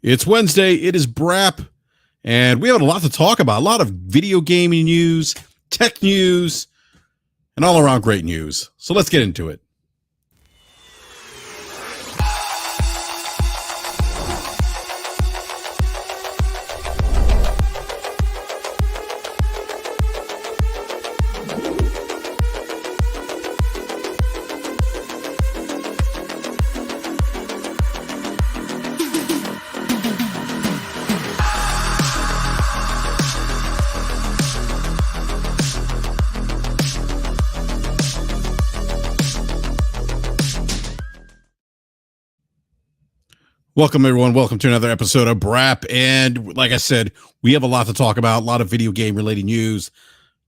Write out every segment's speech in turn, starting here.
It's Wednesday. It is BRAP, and we have a lot to talk about. A lot of video gaming news, tech news, and all around great news. So let's get into it. Welcome, everyone. Welcome to another episode of BRAP. And like I said, we have a lot to talk about, a lot of video game related news,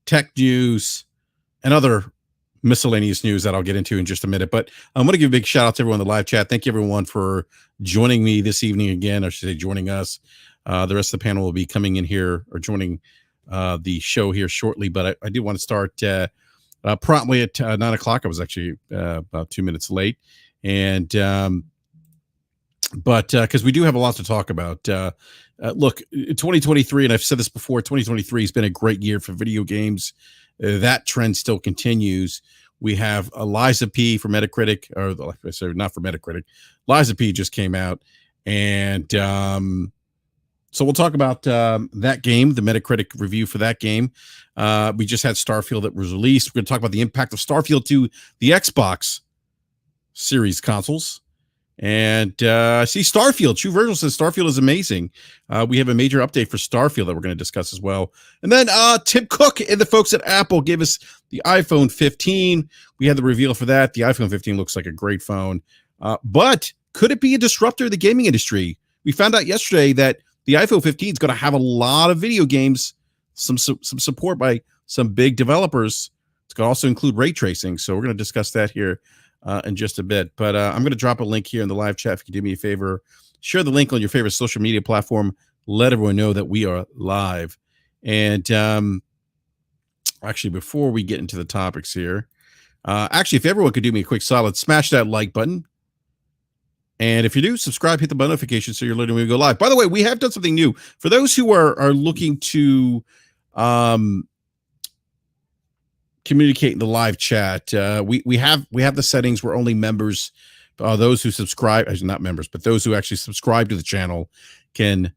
tech news, and other miscellaneous news that I'll get into in just a minute. But I'm going to give a big shout out to everyone in the live chat. Thank you, everyone, for joining me this evening again. I should say joining us. The rest of the panel will be coming in here or joining the show here shortly. But I do want to start promptly at 9 o'clock. I was actually about 2 minutes late. And because we do have a lot to talk about. Look, 2023, and I've said this before, 2023 has been a great year for video games. That trend still continues. We have Liza P for Metacritic, or like I said, not for Metacritic. Liza P just came out, and so we'll talk about that game, the Metacritic review for that game. We just had Starfield that was released. We're going to talk about the impact of Starfield to the Xbox Series consoles. And see, Starfield, True Virgil says Starfield is amazing. We have a major update for Starfield that we're going to discuss as well. And then Tim Cook and the folks at Apple gave us the iPhone 15. We had the reveal for that. The iPhone 15 looks like a great phone. But could it be a disruptor of the gaming industry? We found out yesterday that the iPhone 15 is going to have a lot of video games, some support by some big developers. It's going to also include ray tracing. So we're going to discuss that here in just a bit. But I'm going to drop a link here in the live chat. If you could do me a favor, share the link on your favorite social media platform. Let everyone know that we are live. And actually, before we get into the topics here, if everyone could do me a quick solid, smash that like button. And if you do, subscribe, hit the bell notification so you're alerted when we go live. By the way, we have done something new. For those who are looking to communicate in the live chat, we have the settings where only members, those who subscribe, not members, but those who actually subscribe to the channel can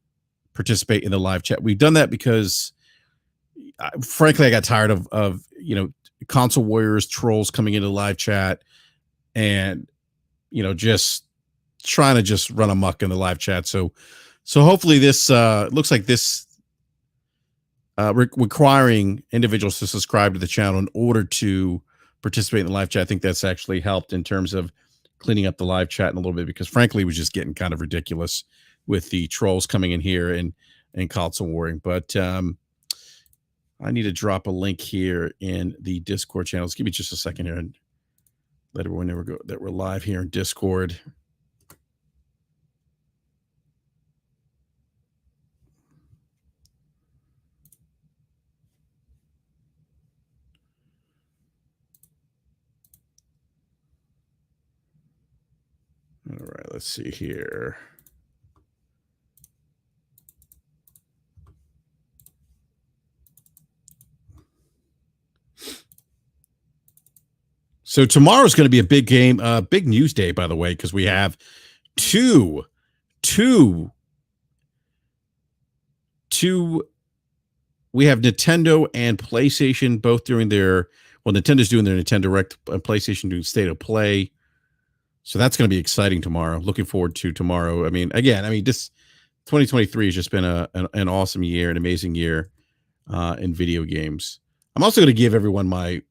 participate in the live chat. We've done that because frankly I got tired of console warriors trolls coming into the live chat and just trying to just run amok in the live chat. So hopefully this looks like this requiring individuals to subscribe to the channel in order to participate in the live chat. I think that's actually helped in terms of cleaning up the live chat in a little bit, because frankly it was just getting kind of ridiculous with the trolls coming in here and console warring. But I need to drop a link here in the Discord channels. Give me just a second here and let everyone know that we're live here in Discord. All right, let's see here. So tomorrow's going to be a big game, big news day, by the way, because we have two. We have Nintendo and PlayStation both doing Nintendo's doing their Nintendo Direct, and PlayStation doing State of Play. So that's going to be exciting tomorrow. Looking forward to tomorrow. This 2023 has just been an awesome year, an amazing year in video games. I'm also going to give everyone my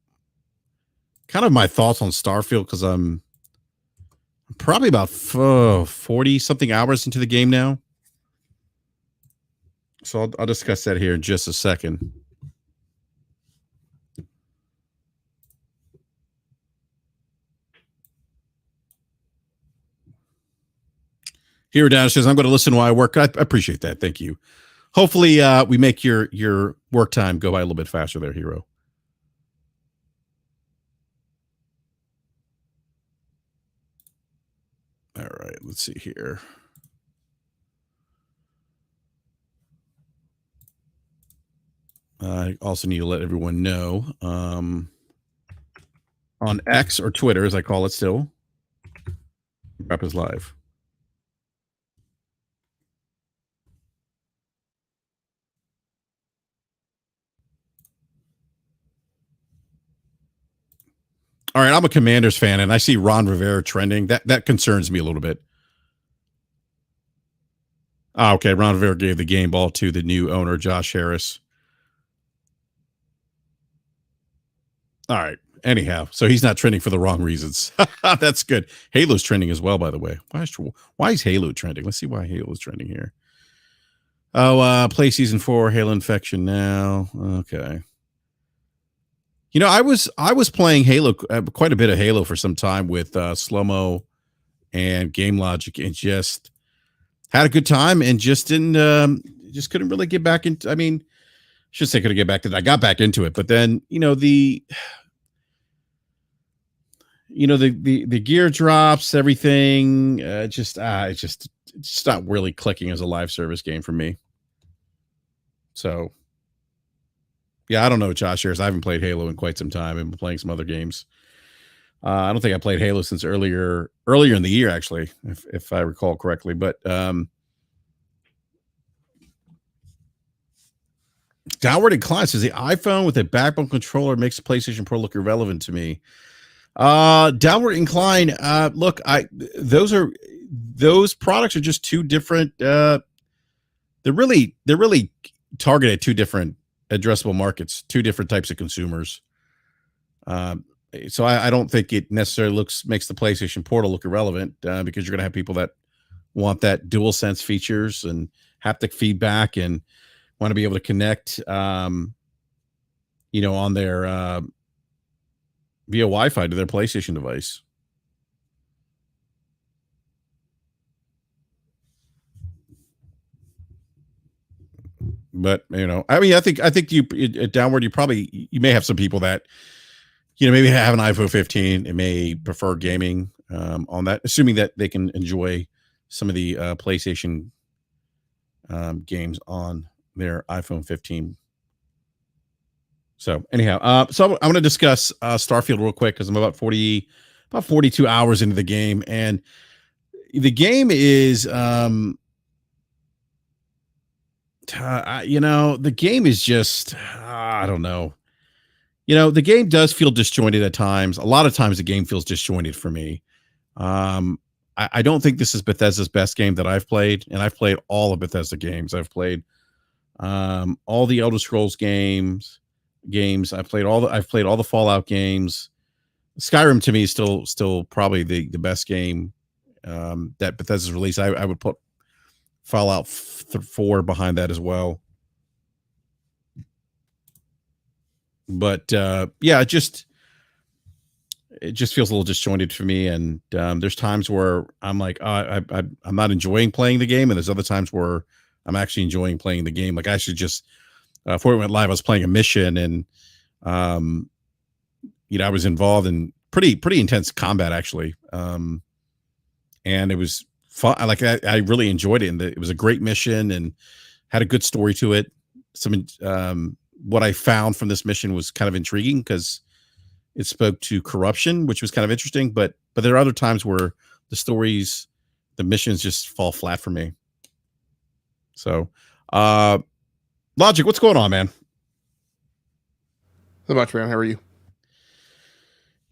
thoughts on Starfield, because I'm probably about 40 something hours into the game now. So I'll discuss that here in just a second. Here, Dan says, I'm going to listen while I work. I appreciate that. Thank you. Hopefully, we make your work time go by a little bit faster there, Hero. All right, let's see here. I also need to let everyone know on X or Twitter, as I call it still, BRAP is live. All right, I'm a Commanders fan, and I see Ron Rivera trending. That concerns me a little bit. Oh, okay, Ron Rivera gave the game ball to the new owner, Josh Harris. All right. Anyhow, so he's not trending for the wrong reasons. That's good. Halo's trending as well, by the way. Why is Halo trending? Let's see why Halo's trending here. Oh, play season 4, Halo Infection now. Okay. You know, I was playing Halo, quite a bit of Halo for some time with Slow-Mo and Game Logic, and just had a good time, and just didn't, just couldn't really get back into. I mean, should say couldn't get back to it. I got back into it, but then the gear drops, everything. It's not really clicking as a live service game for me. So, yeah, I don't know, Josh Harris. I haven't played Halo in quite some time. I've been playing some other games. I don't think I played Halo since earlier in the year, actually, if I recall correctly. But Downward Incline says the iPhone with a backbone controller makes the PlayStation Pro look irrelevant to me. Downward Incline. Look, those products are just two different. They're really targeted at two different addressable markets, two different types of consumers. So I don't think it necessarily makes the PlayStation Portal look irrelevant, because you're going to have people that want that dual sense features and haptic feedback and want to be able to connect, on their via Wi-Fi to their PlayStation device. But I mean, I think you Downward, you may have some people that maybe have an iPhone 15 and may prefer gaming on that, assuming that they can enjoy some of the PlayStation games on their iPhone 15. So anyhow, so I'm going to discuss Starfield real quick, because I'm about 42 hours into the game, and the game is the game is just I don't know. The game does feel disjointed at times. A lot of times the game feels disjointed for me. I don't think this is Bethesda's best game that I've played, and I've played all of Bethesda games. I've played all the Elder Scrolls games. I've played all the Fallout games. Skyrim to me is still probably the best game that Bethesda's released. I would put Fallout 4 behind that as well. But yeah, it just feels a little disjointed for me, and there's times where I'm like, I'm not enjoying playing the game, and there's other times where I'm actually enjoying playing the game. Like, I should just before it went live, I was playing a mission, and I was involved in pretty intense combat, actually, and it was fun. I really enjoyed it, and it was a great mission and had a good story to it. What I found from this mission was kind of intriguing, because it spoke to corruption, which was kind of interesting. But there are other times where the missions just fall flat for me. So, Logic, what's going on, man? Not much, man. How are you?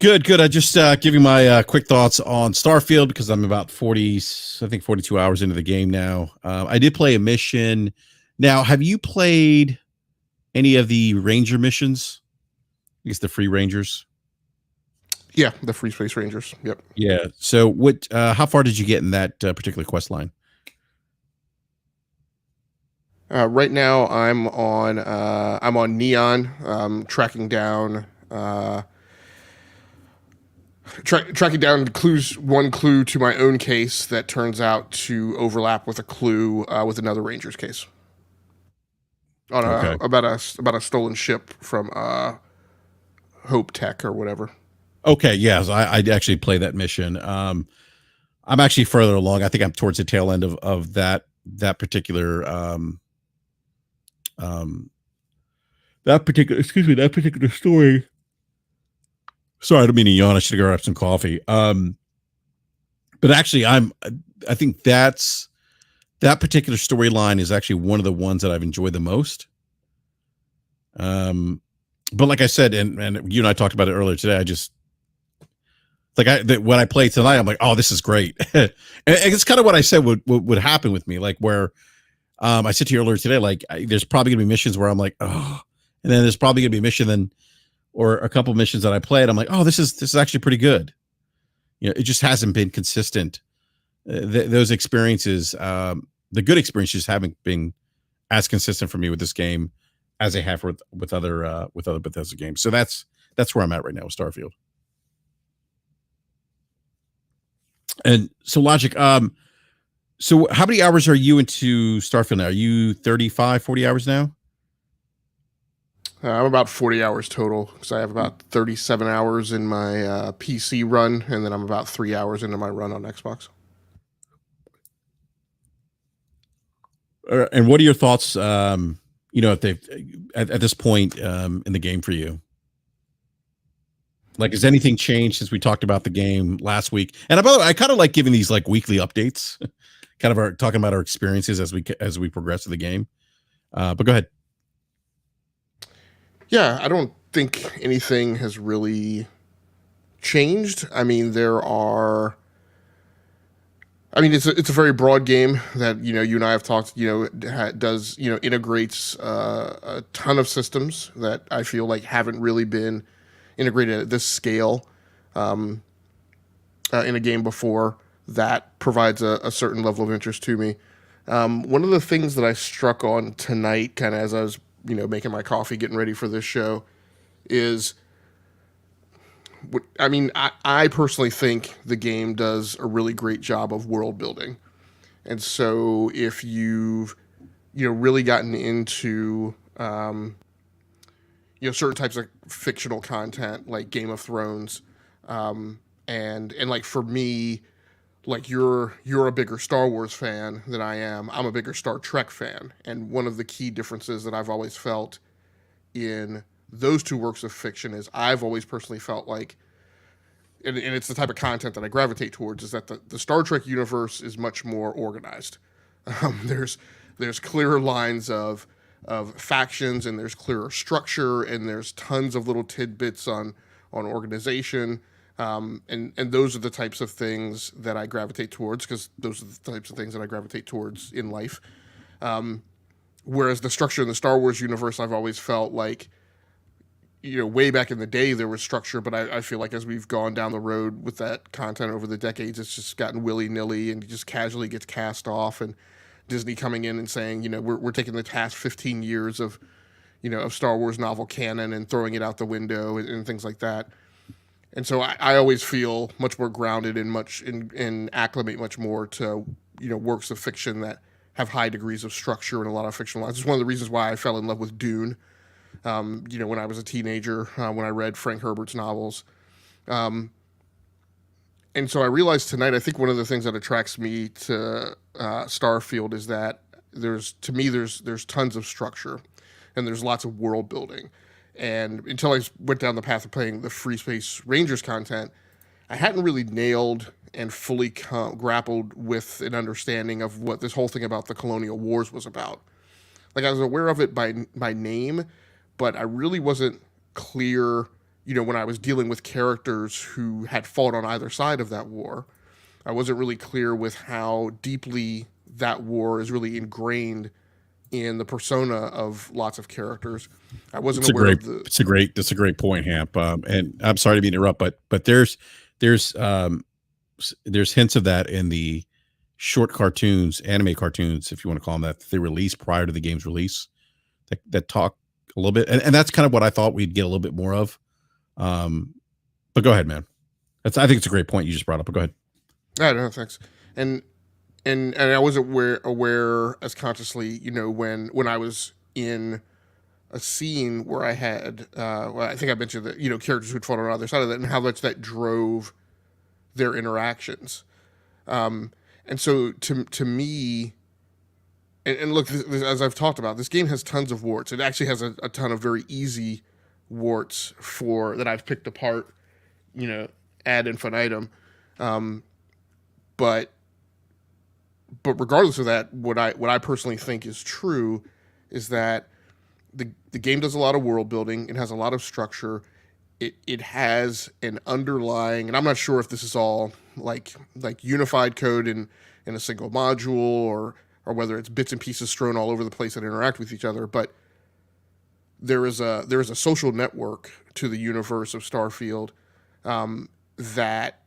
Good. I just give you my quick thoughts on Starfield, because I'm about 42 hours into the game now. I did play a mission. Now, have you played any of the Ranger missions? I guess the Free Rangers. Yeah, the Free Space Rangers. Yep. Yeah. So, how far did you get in that particular quest line? Right now, I'm on Neon, tracking down one clue to my own case that turns out to overlap with a clue with another Ranger's case about a stolen ship from Hope Tech or whatever. Okay, yes, I actually play that mission. I'm actually further along. I think I'm towards the tail end of that particular that particular story. Sorry, I don't mean to yawn. I should go grab some coffee. But actually, I think that particular storyline is actually one of the ones that I've enjoyed the most. But like I said, and you and I talked about it earlier today, I just when I play tonight, I'm like, oh, this is great. And it's kind of what I said would happen with me, like where I said to you earlier today, like there's probably gonna be missions where I'm like, oh, and then there's probably gonna be a mission then or a couple missions that I played. I'm like, oh, this is actually pretty good. It just hasn't been consistent. Those experiences, the good experiences, haven't been as consistent for me with this game as they have with other Bethesda games. So that's where I'm at right now with Starfield. And so Logic, so how many hours are you into Starfield now? Are you 35, 40 hours now? I'm about 40 hours total because I have about 37 hours in my PC run, and then I'm about 3 hours into my run on Xbox. And what are your thoughts? If they've at this point in the game for you, like, has anything changed since we talked about the game last week? And by the way, I kind of like giving these like weekly updates, kind of talking about our experiences as we progress through the game. But go ahead. Yeah, I don't think anything has really changed. I mean, it's a very broad game that you and I have talked. Does integrates a ton of systems that I feel like haven't really been integrated at this scale in a game before. That provides a certain level of interest to me. One of the things that I struck on tonight, kind of as I was making my coffee, getting ready for this show, is I personally think the game does a really great job of world building. And so if you've really gotten into certain types of fictional content like Game of Thrones, and like for me, like you're a bigger Star Wars fan than I am. I'm a bigger Star Trek fan, and one of the key differences that I've always felt in those two works of fiction is I've always personally felt like, and it's the type of content that I gravitate towards, is that the Star Trek universe is much more organized. There's clearer lines of factions, and there's clearer structure, and there's tons of little tidbits on organization. And those are the types of things that I gravitate towards, because those are the types of things that I gravitate towards in life. Whereas the structure in the Star Wars universe, I've always felt like, way back in the day there was structure, but I feel like as we've gone down the road with that content over the decades, it's just gotten willy-nilly and just casually gets cast off. And Disney coming in and saying, we're taking the past 15 years of Star Wars novel canon and throwing it out the window and things like that. And so I always feel much more grounded and acclimate much more to works of fiction that have high degrees of structure and a lot of fictional lines. It's one of the reasons why I fell in love with Dune. When I was a teenager, when I read Frank Herbert's novels. And so I realized tonight, I think one of the things that attracts me to Starfield is that there's tons of structure and there's lots of world building. And until I went down the path of playing the Free Space Rangers content, I hadn't really nailed and fully grappled with an understanding of what this whole thing about the Colonial Wars was about. Like, I was aware of it by name, but I really wasn't clear, when I was dealing with characters who had fought on either side of that war. I wasn't really clear with how deeply that war is really ingrained in the persona of lots of characters. I wasn't aware of the. That's a great point, Hamp. And I'm sorry to interrupt, but there's hints of that in the short cartoons, anime cartoons, if you want to call them that, they released prior to the game's release, that talk a little bit, and that's kind of what I thought we'd get a little bit more of. But go ahead, man. I think it's a great point you just brought up. But go ahead. No, thanks. And I wasn't aware as consciously, when I was in a scene where I had, I think I mentioned that, characters who'd fought on the other side of that and how much that drove their interactions. And so to me, and look, as I've talked about, this game has tons of warts. It actually has a ton of very easy warts for that I've picked apart, you know, ad infinitum. Um, but regardless of that, what I personally think is true is that the game does a lot of world building. It has a lot of structure. It has an underlying, and I'm not sure if this is all like unified code in a single module, or whether it's bits and pieces strewn all over the place that interact with each other. But there is a social network to the universe of Starfield, that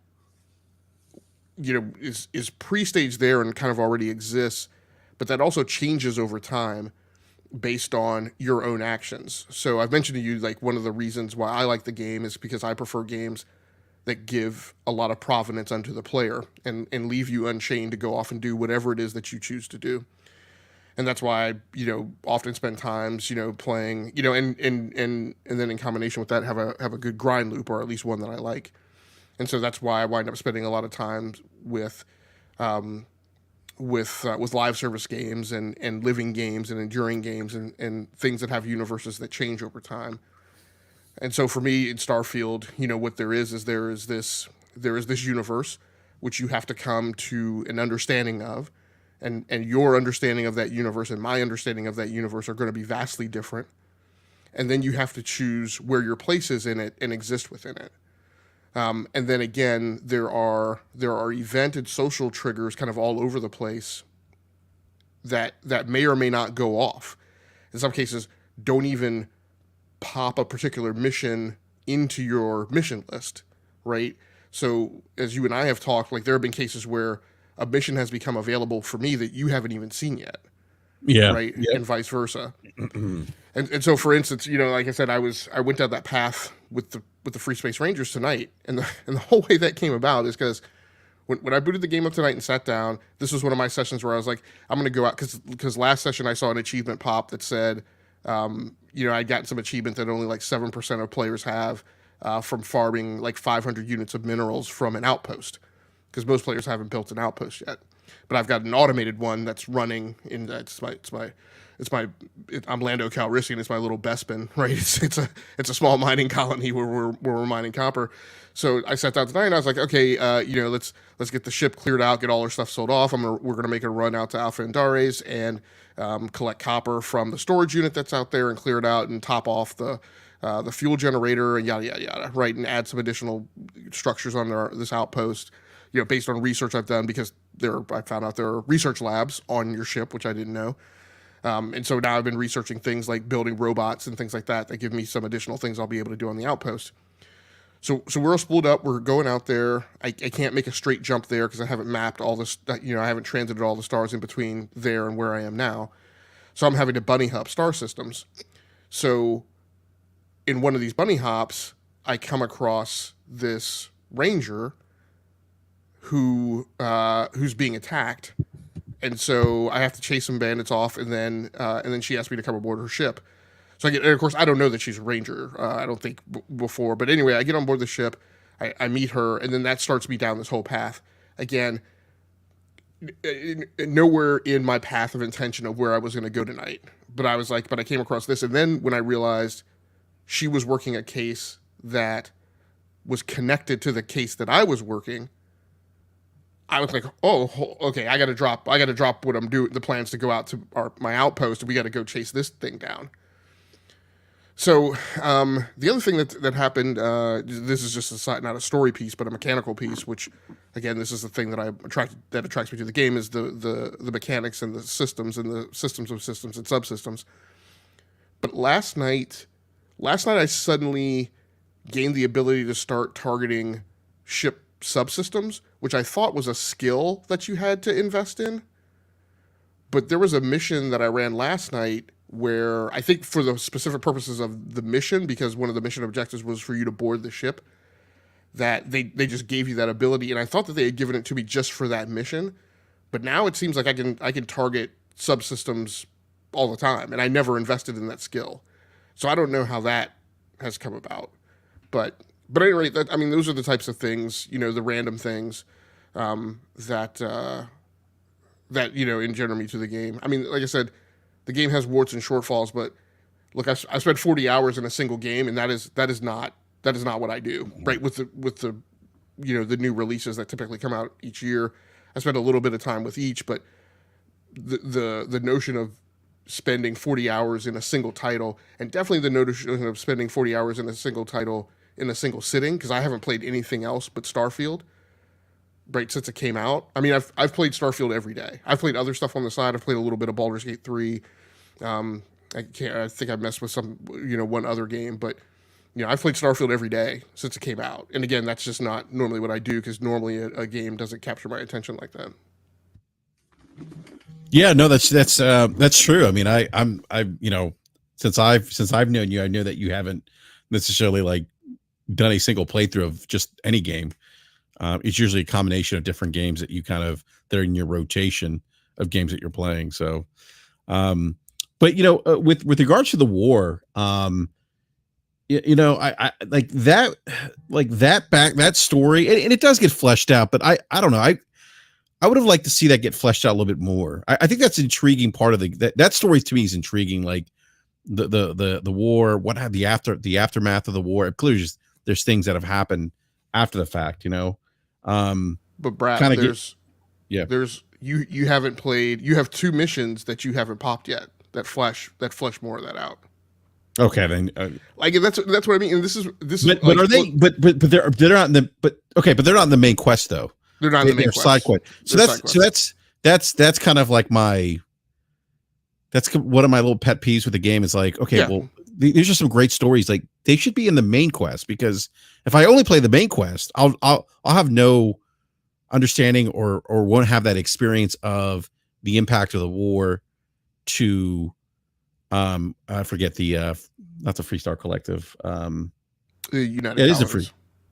is pre-staged there and kind of already exists, but that also changes over time based on your own actions. So I've mentioned to you, like, one of the reasons why I like the game is because I prefer games that give a lot of provenance unto the player and leave you unchained to go off and do whatever it is that you choose to do. And that's why I, often spend times, playing, and then in combination with that have a good grind loop, or at least one that I like. And so that's why I wind up spending a lot of time with with live service games and living games and enduring games and things that have universes that change over time. And so for me in Starfield, what there is this universe which you have to come to an understanding of, and your understanding of that universe and my understanding of that universe are going to be vastly different. And then you have to choose where your place is in it and exist within it. And then again, there are event and social triggers kind of all over the place that may or may not go off. In some cases, don't even pop a particular mission into your mission list, right? So as you and I have talked, like, there have been cases where a mission has become available for me that you haven't even seen yet. Yeah. Right. Yep. And vice versa. And so, for instance, like I said, I went down that path with the Free Space Rangers tonight, and the whole way that came about is because when I booted the game up tonight and sat down, this was one of my sessions where I was like, I'm going to go out, because last session I saw an achievement pop that said, I'd gotten some achievement that only like 7% of players have, from farming like 500 units of minerals from an outpost, because most players haven't built an outpost yet. But I've got an automated one that's running in. I'm Lando Calrissian. It's my little Bespin, right? It's a small mining colony where we're mining copper. So I sat down tonight and I was like, okay, let's get the ship cleared out, get all our stuff sold off. We're gonna make a run out to Alpha Andares and collect copper from the storage unit that's out there and clear it out and top off the fuel generator and yada yada yada, right? And add some additional structures on this outpost, based on research I've done, because I found out there are research labs on your ship, which I didn't know. And so now I've been researching things like building robots and things like that give me some additional things I'll be able to do on the outpost. So we're all spooled up. We're going out there. I can't make a straight jump there because I haven't mapped all this, I haven't transited all the stars in between there and where I am now. So I'm having to bunny hop star systems. So in one of these bunny hops, I come across this ranger who's being attacked, and so I have to chase some bandits off, and then she asked me to come aboard her ship. So and of course I don't know that she's a ranger. I don't think before, but anyway, I get on board the ship, I meet her, and then that starts me down this whole path again. Nowhere in my path of intention of where I was going to go tonight, but I came across this, and then when I realized she was working a case that was connected to the case that I was working, I was like, oh, okay, I got to drop what I'm doing, the plans to go out to my outpost, and we got to go chase this thing down. So the other thing that happened, this is just not a story piece, but a mechanical piece, which, again, this is the thing that attracts me to the game, is the mechanics and the systems of systems and subsystems. But last night I suddenly gained the ability to start targeting ship subsystems, which I thought was a skill that you had to invest in. But there was a mission that I ran last night where, I think for the specific purposes of the mission, because one of the mission objectives was for you to board the ship, that they just gave you that ability, and I thought that they had given it to me just for that mission. But now it seems like I can target subsystems all the time, and I never invested in that skill. So I don't know how that has come about. But at any rate, those are the types of things, the random things, that that engender me to the game. I mean, like I said, the game has warts and shortfalls, but look, I spent 40 hours in a single game, and that is not what I do. Right, with the the new releases that typically come out each year, I spend a little bit of time with each, but the notion of spending 40 hours in a single title, and definitely the notion of spending 40 hours in a single title in a single sitting, because I haven't played anything else but Starfield right since it came out. I mean, I've played Starfield every day. I've played other stuff on the side. I've played a little bit of Baldur's Gate 3. I think I messed with some one other game, but I've played Starfield every day since it came out. And again, that's just not normally what I do, because normally a game doesn't capture my attention like that. Yeah, no, that's true. I mean, since I've known you, I know that you haven't necessarily like done a single playthrough of just any game. It's usually a combination of different games that they're in your rotation of games that you're playing. So, but with regards to the war, I like that story, and it does get fleshed out, but I don't know. I would have liked to see that get fleshed out a little bit more. I think that's an intriguing part of that story to me is intriguing. Like the war, what had the aftermath of the war. Clearly, just there's things that have happened after the fact, But BRAP, kind of there's you haven't played. You have 2 missions that you haven't popped yet that flesh more of that out. Okay, then Like that's what I mean. And this is but like, are they? But they're not in the. But okay, but they're not in the main quest though. They're not in the main quest. Side quest. That's kind of like that's one of my little pet peeves with the game. Is like, okay, well, there's just some great stories. Like they should be in the main quest, because if I only play the main quest, I'll have no understanding or won't have that experience of the impact of the war to I forget not the Freestar Collective. The United it Colonies. is the free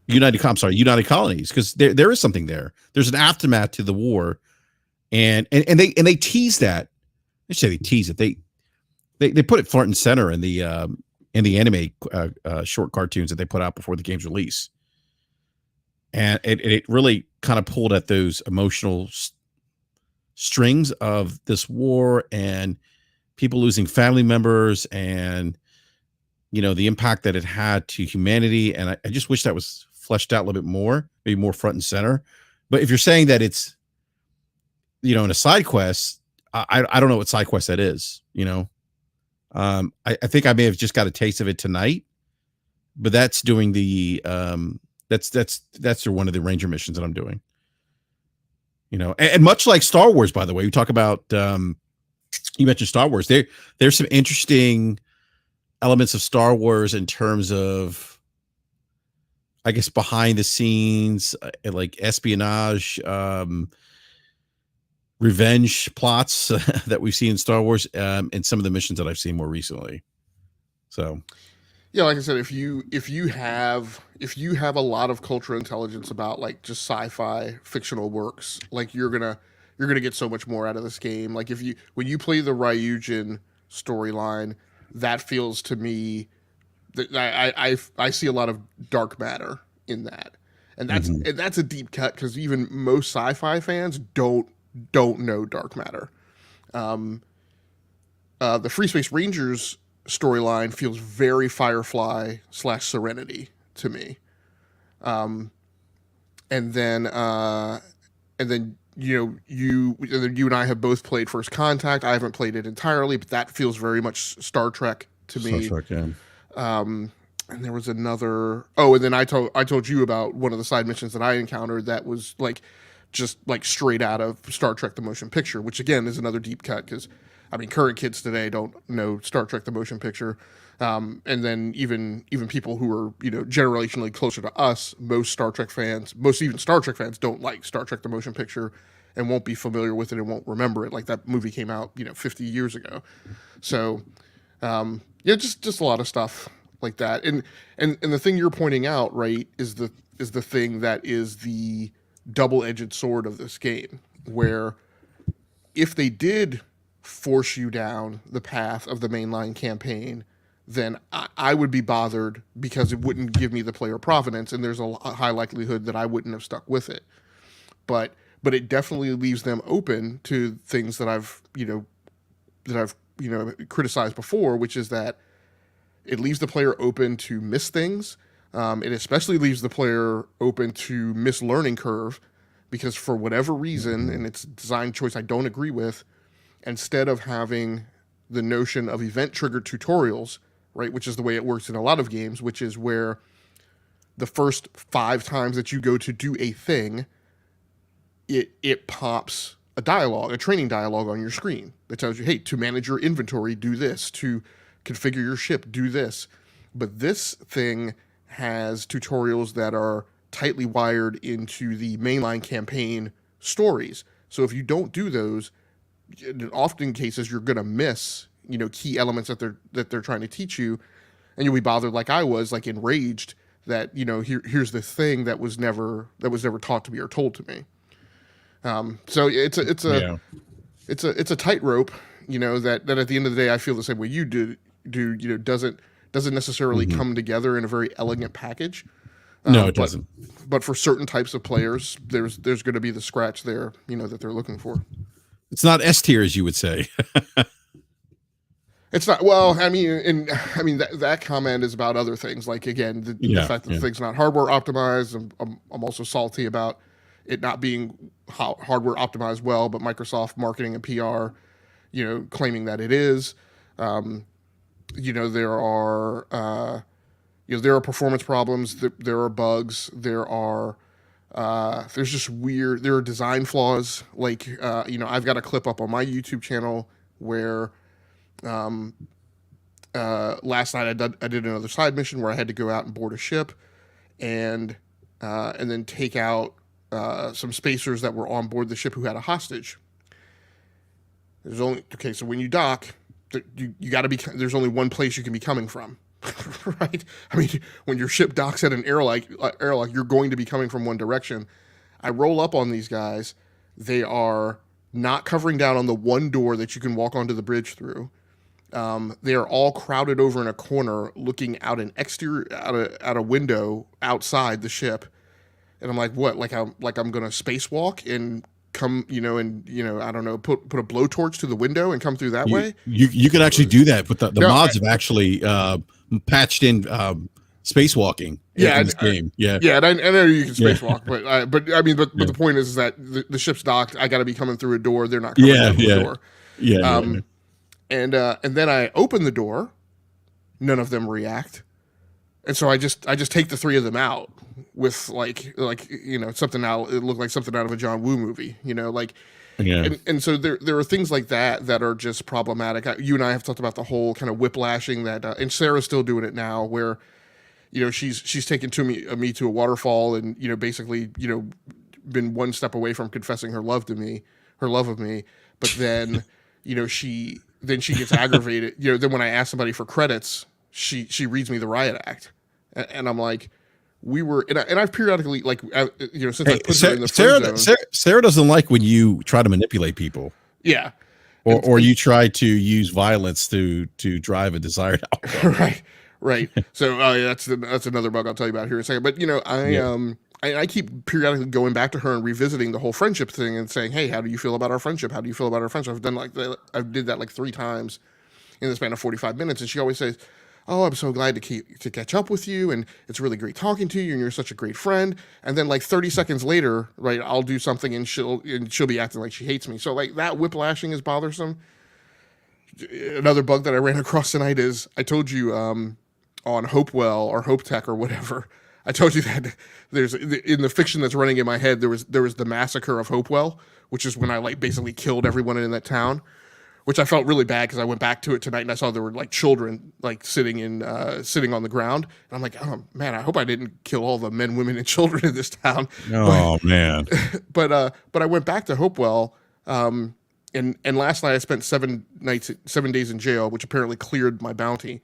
United Colonies, because there is something there. There's an aftermath to the war, and they tease that. I say they tease it. They put it front and center in the anime short cartoons that they put out before the game's release, and it really kind of pulled at those emotional strings of this war and people losing family members, and the impact that it had to humanity. And I just wish that was fleshed out a little bit more, maybe more front and center. But if you're saying that it's in a side quest, I don't know what side quest that is. I think I may have just got a taste of it tonight, but that's doing the that's one of the ranger missions that I'm doing. And much like Star Wars, by the way, we talk about you mentioned Star Wars. There's some interesting elements of Star Wars in terms of, I guess, behind the scenes, like espionage, revenge plots that we've seen in Star Wars, and some of the missions that I've seen more recently. So, yeah, like I said, if you have a lot of cultural intelligence about like just sci-fi fictional works, like you're gonna get so much more out of this game. Like when you play the Ryujin storyline, that feels to me that I see a lot of dark matter in that, and that's a deep cut, because even most sci-fi fans don't know dark matter. The Free Space Rangers storyline feels very Firefly / Serenity to me. And then you and I have both played First Contact. I haven't played it entirely, but that feels very much Star Trek to me. Star Trek, yeah. And there was another. Oh, and then I told you about one of the side missions that I encountered that was just straight out of Star Trek: The Motion Picture, which again is another deep cut, because I mean current kids today don't know Star Trek: The Motion Picture, and then even people who are generationally closer to us, most Star Trek fans don't like Star Trek: The Motion Picture, and won't be familiar with it and won't remember it. Like that movie came out 50 years ago, so just a lot of stuff like that. And the thing you're pointing out, right, is the thing that is the double-edged sword of this game, where if they did force you down the path of the mainline campaign, then I would be bothered, because it wouldn't give me the player provenance, and there's a high likelihood that I wouldn't have stuck with it. But but it definitely leaves them open to things that I've criticized before, which is that it leaves the player open to miss things. It especially leaves the player open to miss learning curve, because for whatever reason, and it's a design choice I don't agree with, instead of having the notion of event triggered tutorials, right, which is the way it works in a lot of games, which is where the first 5 times that you go to do a thing, it pops a training dialogue on your screen that tells you, hey, to manage your inventory, do this. To configure your ship, do this. But this thing has tutorials that are tightly wired into the mainline campaign stories. So if you don't do those, in often cases you're going to miss, key elements that they're trying to teach you, and you'll be bothered, like I was, like enraged that here's this thing that was never taught to me or told to me. So it's a tightrope, that at the end of the day I feel the same way you do. Doesn't necessarily come together in a very elegant package. No, it doesn't. But for certain types of players, there's going to be the scratch there, that they're looking for. It's not S tier, as you would say. It's not. Well, that comment is about other things. Like, again, the fact that the thing's not hardware optimized. I'm also salty about it not being hardware optimized well, but Microsoft marketing and PR, claiming that it is. There are performance problems. There are bugs. There's there are design flaws. Like, I've got a clip up on my YouTube channel where, last night I did another side mission where I had to go out and board a ship, and then take out some spacers that were on board the ship who had a hostage. So when you dock, you got to be. There's only one place you can be coming from, right? I mean, when your ship docks at an airlock, you're going to be coming from one direction. I roll up on these guys. They are not covering down on the one door that you can walk onto the bridge through. They are all crowded over in a corner, looking out an exterior out a window outside the ship. And I'm like, what? Like I'm gonna spacewalk and come, I don't know, put a blowtorch to the window and come through that way. You could actually do that, but the mods have actually patched in spacewalking in this game. Yeah, and I know you can spacewalk, but the point is that the ship's docked. I got to be coming through a door. They're not coming through the door. And then I open the door. None of them react. And so I just take the 3 of them out with something out. It looked like something out of a John Woo movie, And so there are things like that are just problematic. You and I have talked about the whole kind of whiplashing that, and Sarah's still doing it now, where she's taken me to a waterfall, and basically been one step away from confessing her love of me, but then she gets aggravated. Then when I ask somebody for credits, she reads me the riot act, and I'm like, I've periodically, since I put her in the friend zone. Sarah doesn't like when you try to manipulate people. Yeah. Or you try to use violence to drive a desired outcome. Right. So that's another bug I'll tell you about here in a second. But I keep periodically going back to her and revisiting the whole friendship thing and saying, hey, how do you feel about our friendship? How do you feel about our friendship? I did that like 3 times in the span of 45 minutes, and she always says, oh, I'm so glad to catch up with you, and it's really great talking to you, and you're such a great friend. And then like 30 seconds later, right, I'll do something and she'll be acting like she hates me. So like that whiplashing is bothersome. Another bug that I ran across tonight is, I told you on Hopewell or Hope Tech or whatever, I told you that there's, in the fiction that's running in my head, there was the massacre of Hopewell, which is when I like basically killed everyone in that town. Which I felt really bad because I went back to it tonight and I saw there were like children like sitting on the ground, and I'm like, oh man, I hope I didn't kill all the men, women, and children in this town. Man! But I went back to Hopewell, and last night I spent 7 days in jail, which apparently cleared my bounty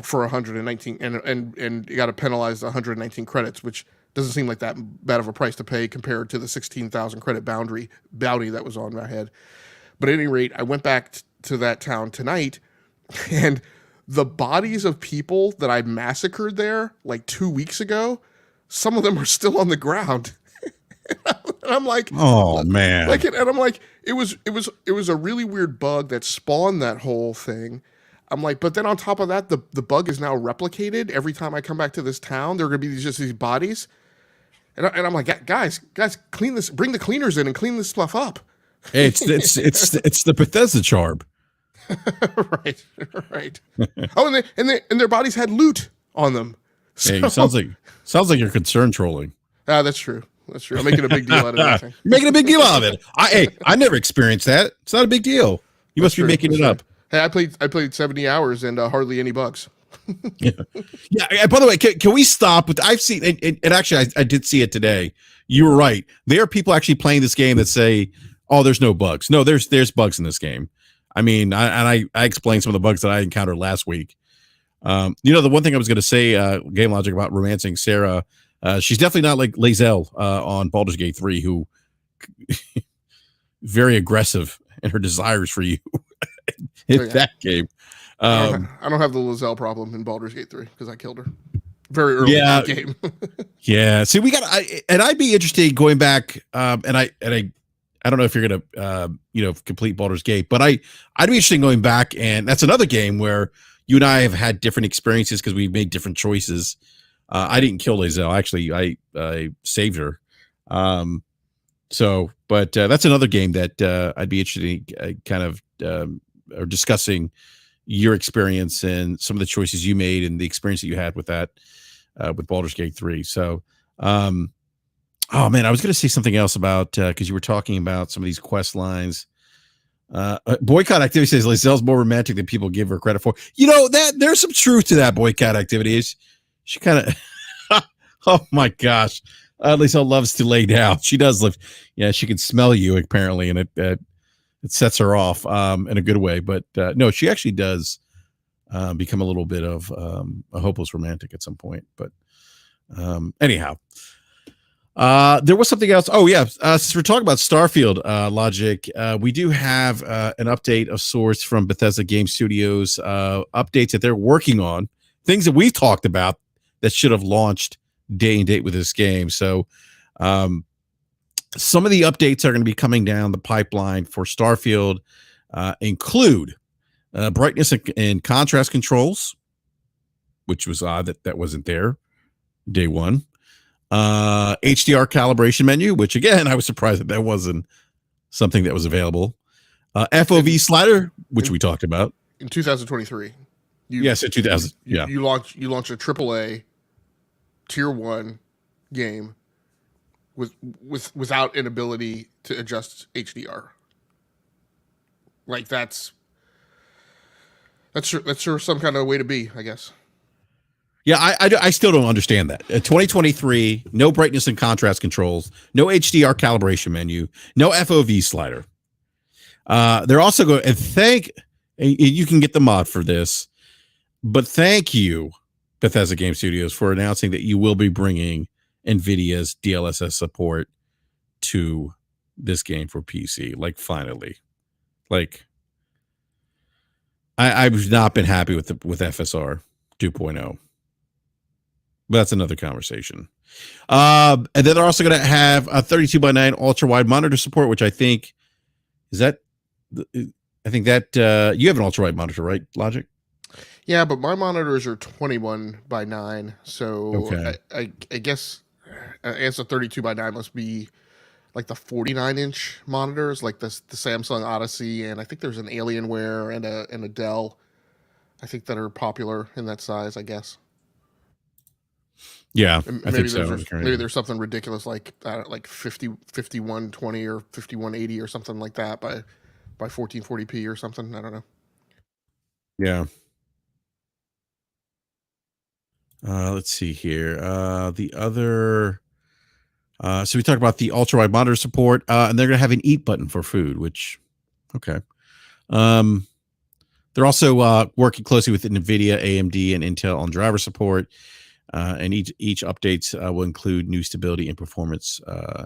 for 119, and got to penalize 119 credits, which doesn't seem like that bad of a price to pay compared to the 16,000 credit bounty that was on my head. But at any rate, I went back to that town tonight, and the bodies of people that I massacred there like 2 weeks ago, some of them are still on the ground. And I'm like, Oh man. and I'm like, it was a really weird bug that spawned that whole thing. I'm like, but then on top of that, the bug is now replicated. Every time I come back to this town, there are gonna be just these bodies, and I'm like, guys, clean this, bring the cleaners in and clean this stuff up. Hey, it's the Bethesda charm. Right, right. Oh, and their bodies had loot on them. So, Hey, sounds like you're concerned trolling. that's true. That's true. I'm making a big deal out of everything. You're making a big deal out of it. I never experienced that. It's not a big deal. You must be making it up. Hey, I played 70 hours and hardly any bugs. Yeah. Yeah. By the way, can we stop with? I've seen and actually, I did see it today. You were right. There are people actually playing this game that say, "Oh, there's no bugs." No, there's bugs in this game. I mean, I explained some of the bugs that I encountered last week. The one thing I was going to say, Game Logic, about romancing Sarah, she's definitely not like Lae'zel on Baldur's Gate 3, who very aggressive in her desires for you in that game. I don't have the Lae'zel problem in Baldur's Gate 3 because I killed her very early in the game. Yeah. See, I'd be interested going back, and I don't know if you're gonna complete Baldur's Gate, but I'd be interested in going back, and that's another game where you and I have had different experiences because we made different choices. I didn't kill Lae'zel. Actually, I saved her. But that's another game that I'd be interested in kind of or discussing your experience and some of the choices you made and the experience that you had with that with Baldur's Gate 3. So, oh man, I was going to say something else about because you were talking about some of these quest lines. Boycott activity says Lae'zel's more romantic than people give her credit for. That there's some truth to that. Boycott activity is she kind of oh my gosh, Lae'zel loves to lay down. She does live. Yeah, she can smell you apparently, and it sets her off in a good way. But no, she actually does become a little bit of a hopeless romantic at some point. But anyhow. There was something else. Oh yeah. Since we're talking about Starfield, Logic, we do have an update of sorts from Bethesda Game Studios, updates that they're working on, things that we've talked about that should have launched day and date with this game. So, some of the updates are going to be coming down the pipeline for Starfield, include brightness and contrast controls, which was odd that wasn't there day one. HDR calibration menu, which again, I was surprised that wasn't something that was available. FOV slider, which we talked about in 2023. Yes, in 2000. Yeah, you launch a AAA tier 1 game without an ability to adjust HDR. Like that's sure some kind of way to be, I guess. Yeah, I still don't understand that. 2023, no brightness and contrast controls, no HDR calibration menu, no FOV slider. They're also going, and you can get the mod for this, but thank you, Bethesda Game Studios, for announcing that you will be bringing NVIDIA's DLSS support to this game for PC. Like, finally. Like, I've not been happy with FSR 2.0. But that's another conversation. And then they're also going to have a 32:9 ultra wide monitor support, which I think that you have an ultra wide monitor, right, Logic? Yeah, but my monitors are 21:9, so okay. I guess a 32:9 must be like the 49-inch monitors, like the Samsung Odyssey, and I think there's an Alienware and a Dell, I think, that are popular in that size, I guess. Yeah, I think so. Maybe there's something ridiculous like 5120 or 5180 or something like that by 1440p or something. I don't know. Yeah. Let's see here. The other. So we talked about the ultra wide monitor support, and they're going to have an eat button for food, which, okay. They're also working closely with NVIDIA, AMD, and Intel on driver support. And each updates will include new stability and performance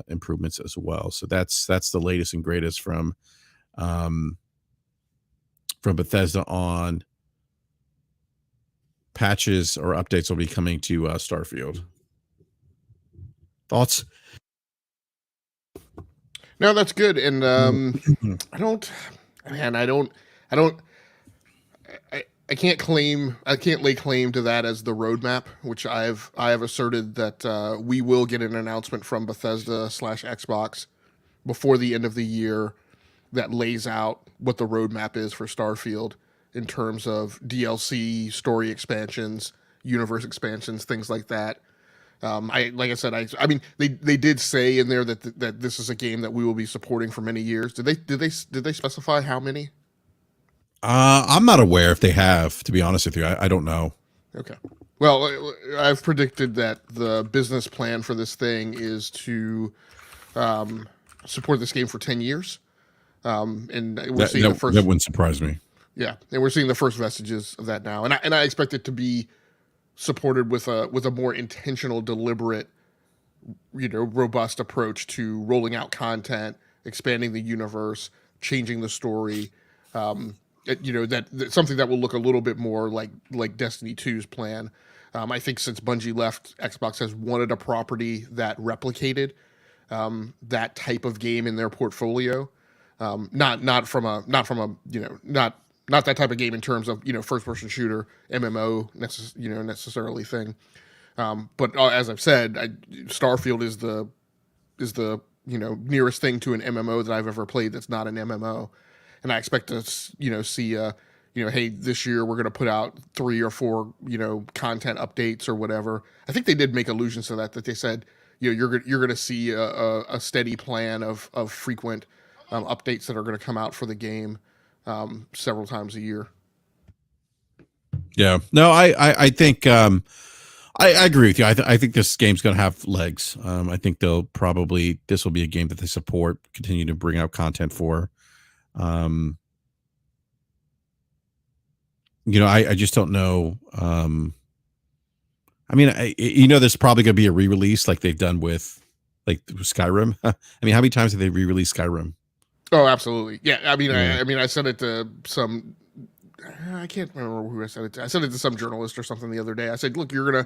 improvements as well. So that's the latest and greatest from Bethesda on patches or updates will be coming to Starfield. Thoughts? No, that's good. And I don't, man, I don't, I can't claim, I can't lay claim to that as the roadmap, which I have asserted that we will get an announcement from Bethesda slash Xbox before the end of the year that lays out what the roadmap is for Starfield in terms of DLC, story expansions, universe expansions, things like that. Like I said, I mean, they did say in there that this is a game that we will be supporting for many years. Did they specify how many? I'm not aware if they have, to be honest with you. I don't know. Okay. Well, I've predicted that the business plan for this thing is to support this game for 10 years. And we're seeing the That first, wouldn't surprise me. yeah, and we're seeing the first vestiges of that now. And I expect it to be supported with a more intentional, deliberate, robust approach to rolling out content, expanding the universe, changing the story. That's something that will look a little bit more like Destiny 2's plan. I think since Bungie left, Xbox has wanted a property that replicated that type of game in their portfolio. Not that type of game in terms of first person shooter MMO necessarily thing. But as I've said, Starfield is the nearest thing to an MMO that I've ever played that's not an MMO, and I expect to see hey, this year we're going to put out 3 or 4 content updates or whatever. I think they did make allusions to that they said you're going to see a steady plan of frequent updates that are going to come out for the game several times a year. Yeah. No, I think I agree with you. I think this game's going to have legs. I think this will be a game that they support, continue to bring out content for. I just don't know. I mean, there's probably going to be a re-release like they've done with like Skyrim. I mean, how many times have they re-released Skyrim? Oh, absolutely. Yeah. I mean, Yeah. I said it to some. I can't remember who I said it to. I said it to some journalist or something the other day. I said, "Look, you're gonna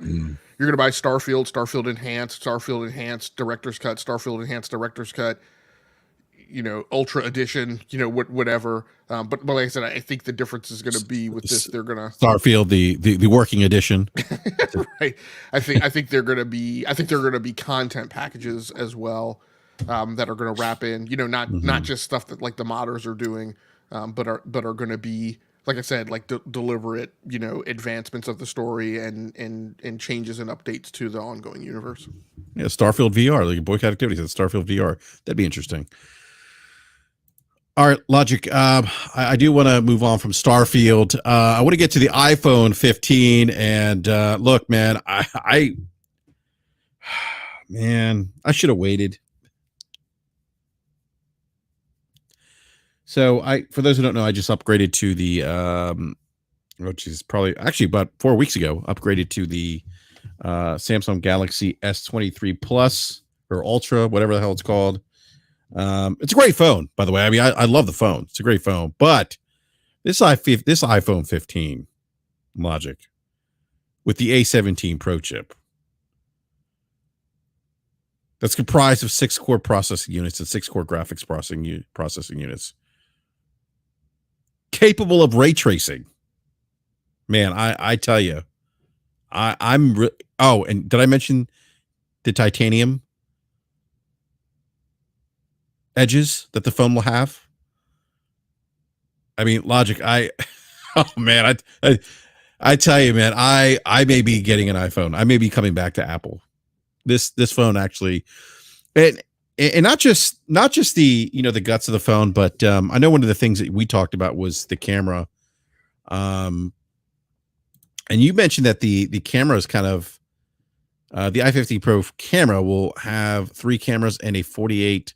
buy Starfield Enhanced Director's Cut, Starfield Enhanced Director's Cut, Ultra Edition, whatever." But like I said, I think the difference is going to be with this. They're gonna Starfield, the working edition, right? I think they're gonna be content packages as well that are going to wrap in, not just stuff that like the modders are doing, but are going to be, like I said, like deliberate, advancements of the story and changes and updates to the ongoing universe. Yeah, Starfield VR, like boycott activities at Starfield VR. That'd be interesting. All right, Logic. I do want to move on from Starfield. I want to get to the iPhone 15. And look, man, I should have waited. So for those who don't know, I just upgraded to the, which is probably actually about 4 weeks ago, upgraded to the Samsung Galaxy S23 Plus or Ultra, whatever the hell it's called. It's a great phone, by the way. I mean, I love the phone. It's a great phone, but this iPhone 15 Logic with the A17 Pro chip that's comprised of 6-core processing units and 6-core graphics processing units, capable of ray tracing. Man, I tell you, and did I mention the titanium edges that the phone will have? I mean, Logic, oh man, I tell you, man, I may be getting an iPhone. I may be coming back to Apple. This phone actually, and not just the the guts of the phone, but I know one of the things that we talked about was the camera. And you mentioned that the camera is kind of the i15 Pro camera will have 3 cameras and a 48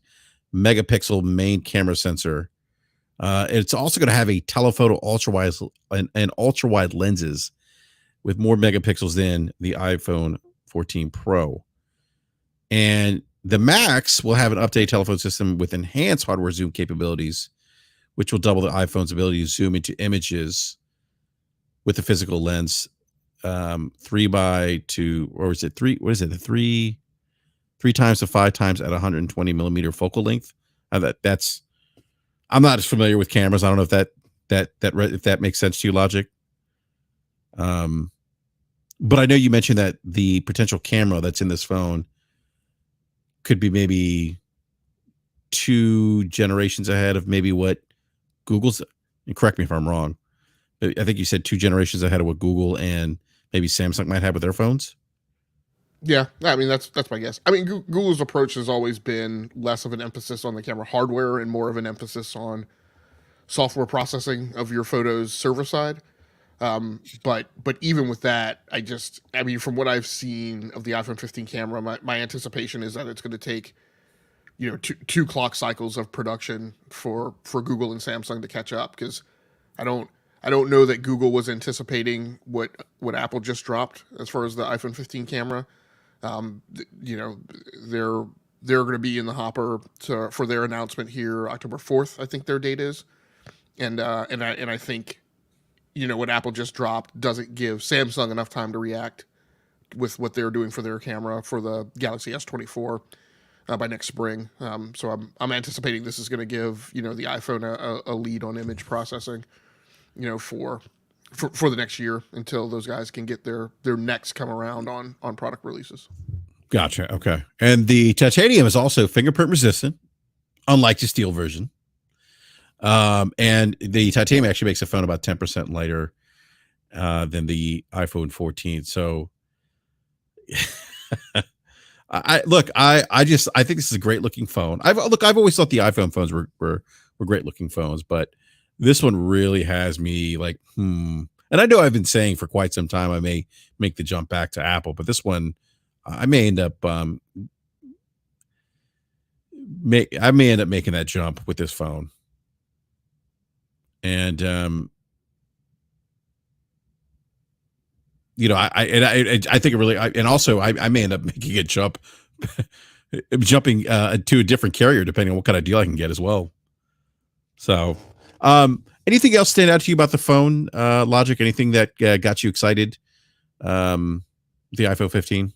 megapixel main camera sensor. It's also going to have a telephoto ultra wide lenses with more megapixels than the iPhone 14 Pro. And the Max will have an updated telephone system with enhanced hardware zoom capabilities, which will double the iPhone's ability to zoom into images with the physical lens, 3x2, or is it 3? What is it? The 3 times to 5 times at 120 millimeter focal length That's I'm not as familiar with cameras. I don't know if if that makes sense to you, Logic. But I know you mentioned that the potential camera that's in this phone could be maybe 2 generations ahead of maybe what Google's. And correct me if I'm wrong. But I think you said 2 generations ahead of what Google and maybe Samsung might have with their phones. Yeah, I mean that's my guess. I mean Google's approach has always been less of an emphasis on the camera hardware and more of an emphasis on software processing of your photos server side. But even with that, I mean from what I've seen of the iPhone 15 camera, my anticipation is that it's going to take two clock cycles of production for Google and Samsung to catch up because I don't I don't know that Google was anticipating what Apple just dropped as far as the iPhone 15 camera. You know, they're going to be in the hopper for their announcement here October 4th. I think their date is, and I think what Apple just dropped doesn't give Samsung enough time to react with what they're doing for their camera for the Galaxy S24 by next spring. So I'm anticipating this is going to give the iPhone a lead on image processing, for the next year until those guys can get their next come around on product releases. Gotcha. Okay. And the titanium is also fingerprint resistant, unlike the steel version. And the titanium actually makes the phone about 10% lighter than the iPhone 14. So I think this is a great looking phone. I've always thought the iPhone phones were great looking phones, but this one really has me like, And I know I've been saying for quite some time I may make the jump back to Apple, but this one I may end up making that jump with this phone. And I think it really, and also I may end up making a jump, jumping to a different carrier depending on what kind of deal I can get as well. So, anything else stand out to you about the phone, Logic? Anything that got you excited? The iPhone 15.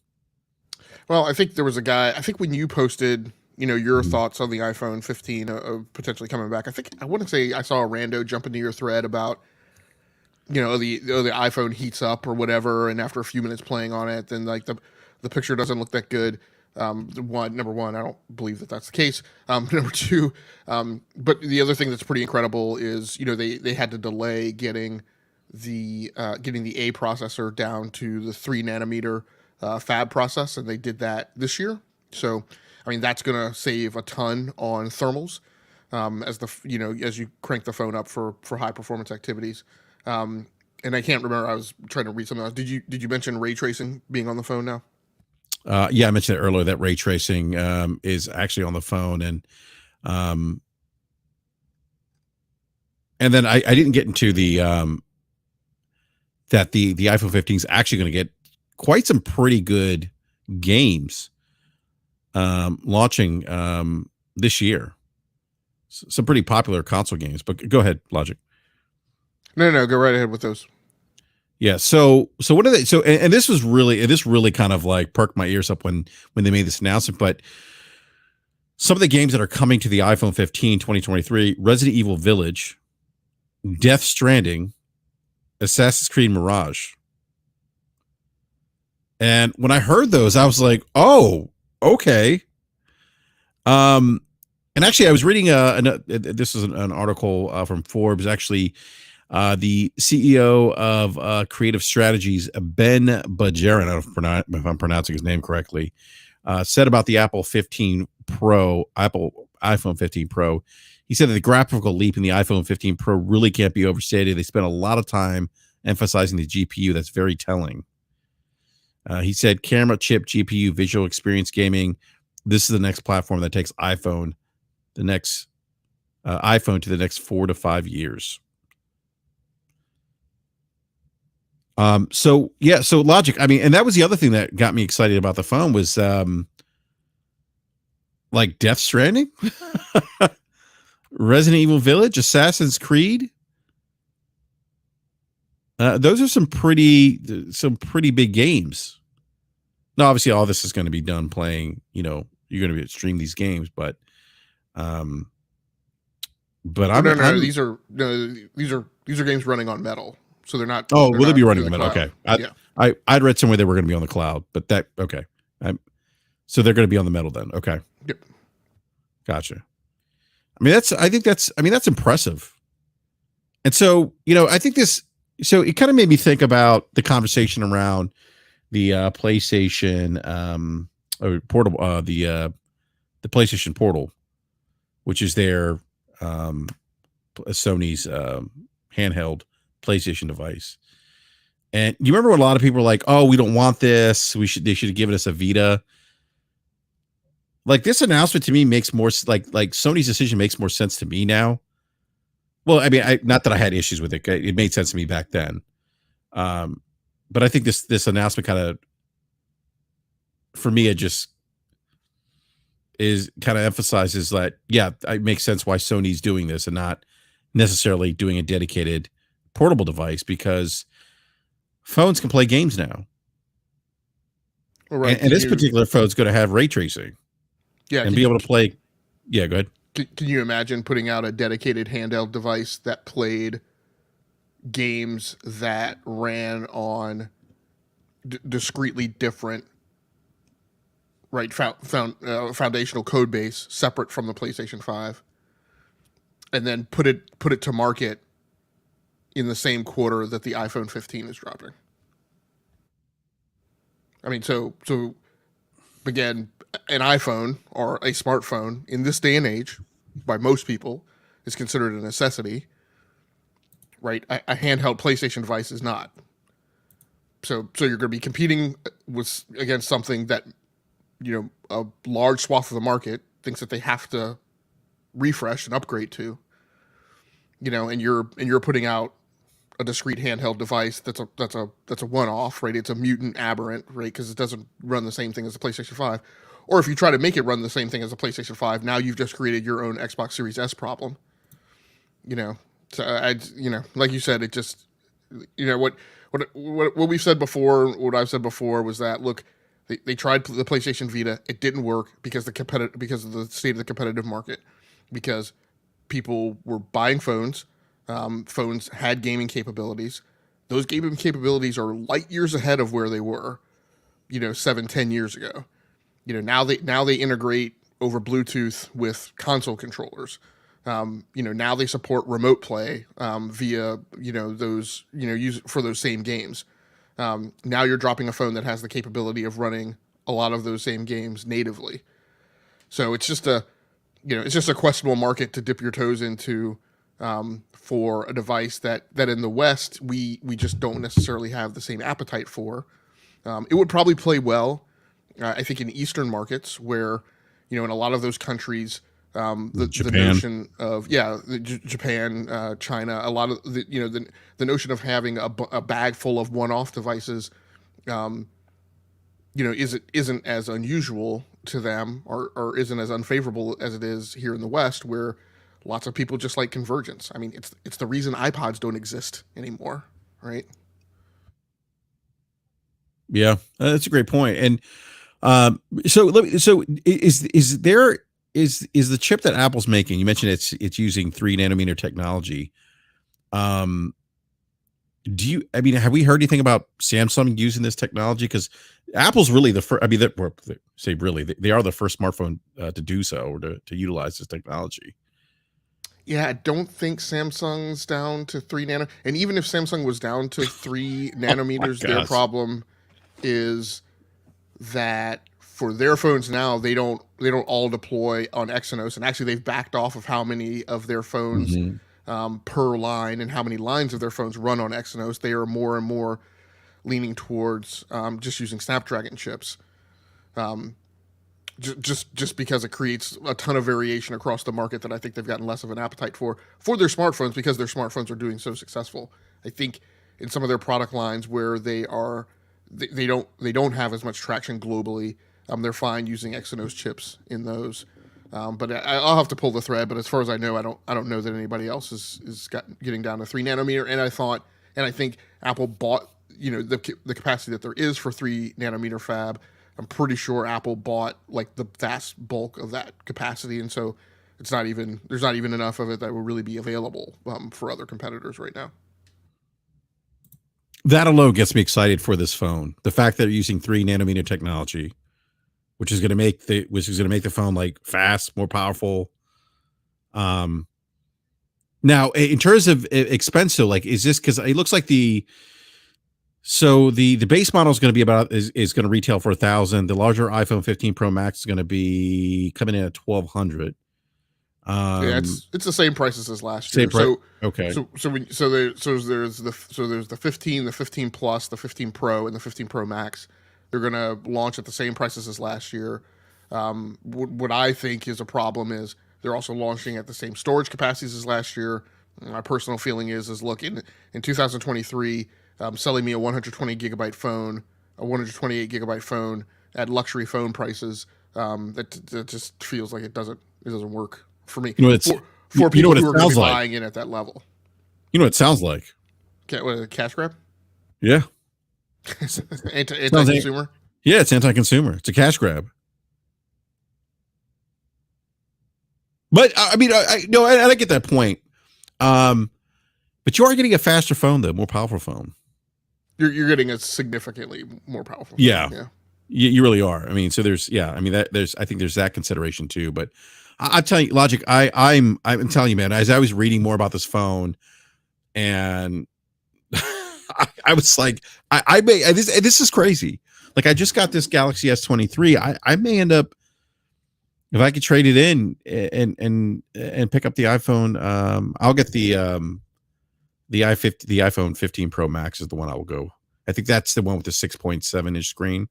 Well, I think there was a guy. I think when you posted, your thoughts on the iPhone 15 of potentially coming back. I want to say I saw a rando jump into your thread about, the iPhone heats up or whatever, and after a few minutes playing on it, then like the picture doesn't look that good. Number one, I don't believe that that's the case. Number two, but the other thing that's pretty incredible is they had to delay getting the A processor down to the 3 nanometer fab process, and they did that this year. So I mean that's going to save a ton on thermals as you crank the phone up for high performance activities. And I can't remember. I was trying to read something else. Did you mention ray tracing being on the phone now? Yeah, I mentioned it earlier that ray tracing is actually on the phone, and then I didn't get into the that the iPhone 15 is actually going to get quite some pretty good games launching this year. Some pretty popular console games, but go ahead, Logic. No, go right ahead with those. Yeah. So what are they? So, and this really kind of like perked my ears up when they made this announcement, but some of the games that are coming to the iPhone 15, 2023, Resident Evil Village, Death Stranding, Assassin's Creed Mirage. And when I heard those, I was like, oh, okay. And actually I was reading, this is an article from Forbes, actually, the CEO of Creative Strategies, Ben Bajarin, I don't know if I'm pronouncing his name correctly, said about the iPhone 15 Pro. He said that the graphical leap in the iPhone 15 Pro really can't be overstated. They spent a lot of time emphasizing the GPU. That's very telling. He said, camera, chip, GPU, visual experience gaming. This is the next platform that takes iPhone to the next 4 to 5 years. So Logic, I mean, and that was the other thing that got me excited about the phone was, like Death Stranding, Resident Evil Village, Assassin's Creed. Those are some pretty big games. Now, obviously all this is going to be done playing, you're going to be able to stream these games, but, Um, but Oh, I'm no. I'm These are games running on Metal, so oh, they're will they not be in running the them? cloud. Okay, I Yeah. I'd read somewhere they were going to be on the cloud, but that okay. I'm so they're going to be on the metal then. Okay, Yep. gotcha. I mean that's impressive. And so I think this. So it kind of made me think about the conversation around the PlayStation portable, the PlayStation Portal, which is their Sony's handheld PlayStation device. And you remember when a lot of people were like, "Oh, we don't want this. They should have given us a Vita." Like this announcement to me makes more like Sony's decision makes more sense to me now. Well, I mean, not that I had issues with it. It made sense to me back then. Um, but I think this announcement kind of, for me, it just is kind of emphasizes that yeah, it makes sense why Sony's doing this and not necessarily doing a dedicated portable device, because phones can play games now, All right. and this particular phone's going to have ray tracing Yeah. and be able to play. Yeah, go ahead. Can you imagine putting out a dedicated handheld device that played games that ran on discretely different, right, foundational code base separate from the PlayStation 5, and then put it to market in the same quarter that the iPhone 15 is dropping? I mean, so again, an iPhone or a smartphone in this day and age, by most people, is considered a necessity, right? A handheld PlayStation device is not. So you're going to be competing against something that a large swath of the market thinks that they have to refresh and upgrade to. And you're putting out a discrete handheld device that's a one-off, right? It's a mutant aberrant, right? Because it doesn't run the same thing as the PlayStation 5. Or if you try to make it run the same thing as the PlayStation 5, now you've just created your own Xbox Series S problem. You know, so like you said, it just, what we've said before, what I've said before was that, look, they tried the PlayStation Vita, it didn't work because because of the state of the competitive market, because people were buying phones. Phones had gaming capabilities. Those gaming capabilities are light years ahead of where they were, 7-10 years ago. Now they integrate over Bluetooth with console controllers. Now they support remote play via those use for those same games. Now you're dropping a phone that has the capability of running a lot of those same games natively. So it's just a questionable market to dip your toes into, for a device that in the West we just don't necessarily have the same appetite for. It would probably play well, I think, in Eastern markets where, in a lot of those countries, the Japan. notion of Japan, China, a lot of the notion of having a bag full of one-off devices, isn't as unusual to them, or isn't as unfavorable as it is here in the West, where lots of people just like convergence. I mean, it's the reason iPods don't exist anymore, right? Yeah, that's a great point. And so is the chip that Apple's making? You mentioned it's using 3 nanometer technology. Um, I mean, have we heard anything about Samsung using this technology? Because Apple's really the first. I mean, say really, they are the first smartphone to do so, or to utilize this technology. Yeah, I don't think Samsung's down to 3 nano. And even if Samsung was down to three Oh my nanometers, their gosh. problem is that for their phones now, they don't all deploy on Exynos, and actually they've backed off of how many of their phones, Hmm. per line, and how many lines of their phones run on Exynos. They are more and more leaning towards, just using Snapdragon chips. Um, just because it creates a ton of variation across the market that I think they've gotten less of an appetite for their smartphones, because their smartphones are doing so successful. I think in some of their product lines where they don't have as much traction globally, they're fine using Exynos chips in those. But I'll have to pull the thread. But as far as I know, I don't know that anybody else is getting down to 3 nanometer. And I think Apple bought the capacity that there is for 3 nanometer fab. I'm pretty sure Apple bought like the vast bulk of that capacity, and so it's not even there's not even enough of it that will really be available for other competitors right now. That alone gets me excited for this phone. The fact that they're using 3 nanometer technology, which is going to make the phone like fast, more powerful. Now in terms of expense, so like, is this, because it looks like the base model is going to be is going to retail for $1,000. The larger iPhone 15 Pro Max is going to be coming in at $1,200. Yeah, it's the same prices as last Same year. price. So Okay. there's the 15, the 15 Plus, the 15 Pro, and the 15 Pro Max. They're gonna launch at the same prices as last year. What I think is a problem is they're also launching at the same storage capacities as last year. My personal feeling is look, in 2023, selling me a 120 gigabyte phone, a 128 gigabyte phone at luxury phone prices, that just feels like it doesn't work for me. You know, it's For people who are going to be like. buying it at that level. You know what it sounds like? What, a cash grab? Yeah. Anti-consumer? Yeah, it's anti-consumer. It's a cash grab. But I mean, I get that point. But you are getting a faster phone, though, more powerful phone. You're getting a significantly more powerful phone. Yeah. You really are. I mean, so there's I think there's that consideration too. But I'm telling you, Logic, I'm telling you, man, as I was reading more about this phone, and I was like, I may this is crazy. Like, I just got this Galaxy S23. I may end up, if I could trade it in and pick up the iPhone. I'll get the iPhone 15 Pro Max is the one I will go. I think that's the one with the 6.7 inch screen.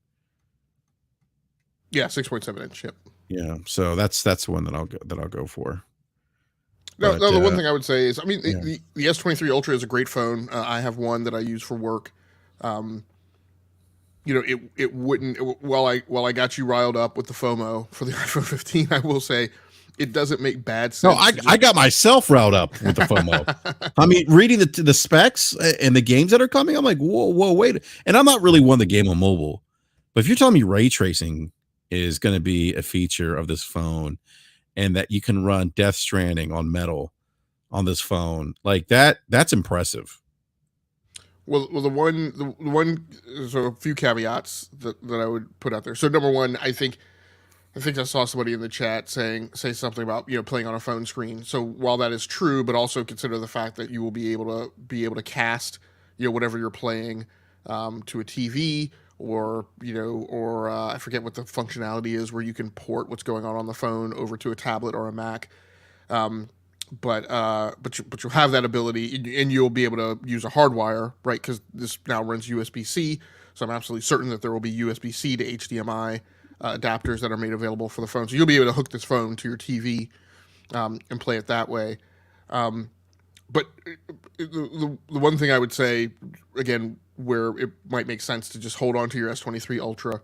Yeah, 6.7 inch. Yep. Yeah, so that's the one that I'll go for. No, the one thing I would say is, I mean, the S23 Ultra is a great phone. I have one that I use for work. It wouldn't. While I got you riled up with the FOMO for the iPhone 15, I will say it doesn't make bad sense. No, I got myself riled up with the FOMO. I mean, reading the specs and the games that are coming, I'm like, whoa, wait. And I'm not really one to game on mobile, but if you're telling me ray tracing is going to be a feature of this phone, and that you can run Death Stranding on Metal on this phone, like that's impressive. Well, the one, so a few caveats that I would put out there. So number one, I think I saw somebody in the chat say something about playing on a phone screen. So while that is true, but also consider the fact that you will be able to cast whatever you're playing to a TV, or I forget what the functionality is where you can port what's going on the phone over to a tablet or a Mac. But you'll have that ability, and you'll be able to use a hardwire, right? Because this now runs USB-C, so I'm absolutely certain that there will be USB-C to HDMI adapters that are made available for the phone. So you'll be able to hook this phone to your TV and play it that way. But the one thing I would say, again, where it might make sense to just hold on to your S23 Ultra,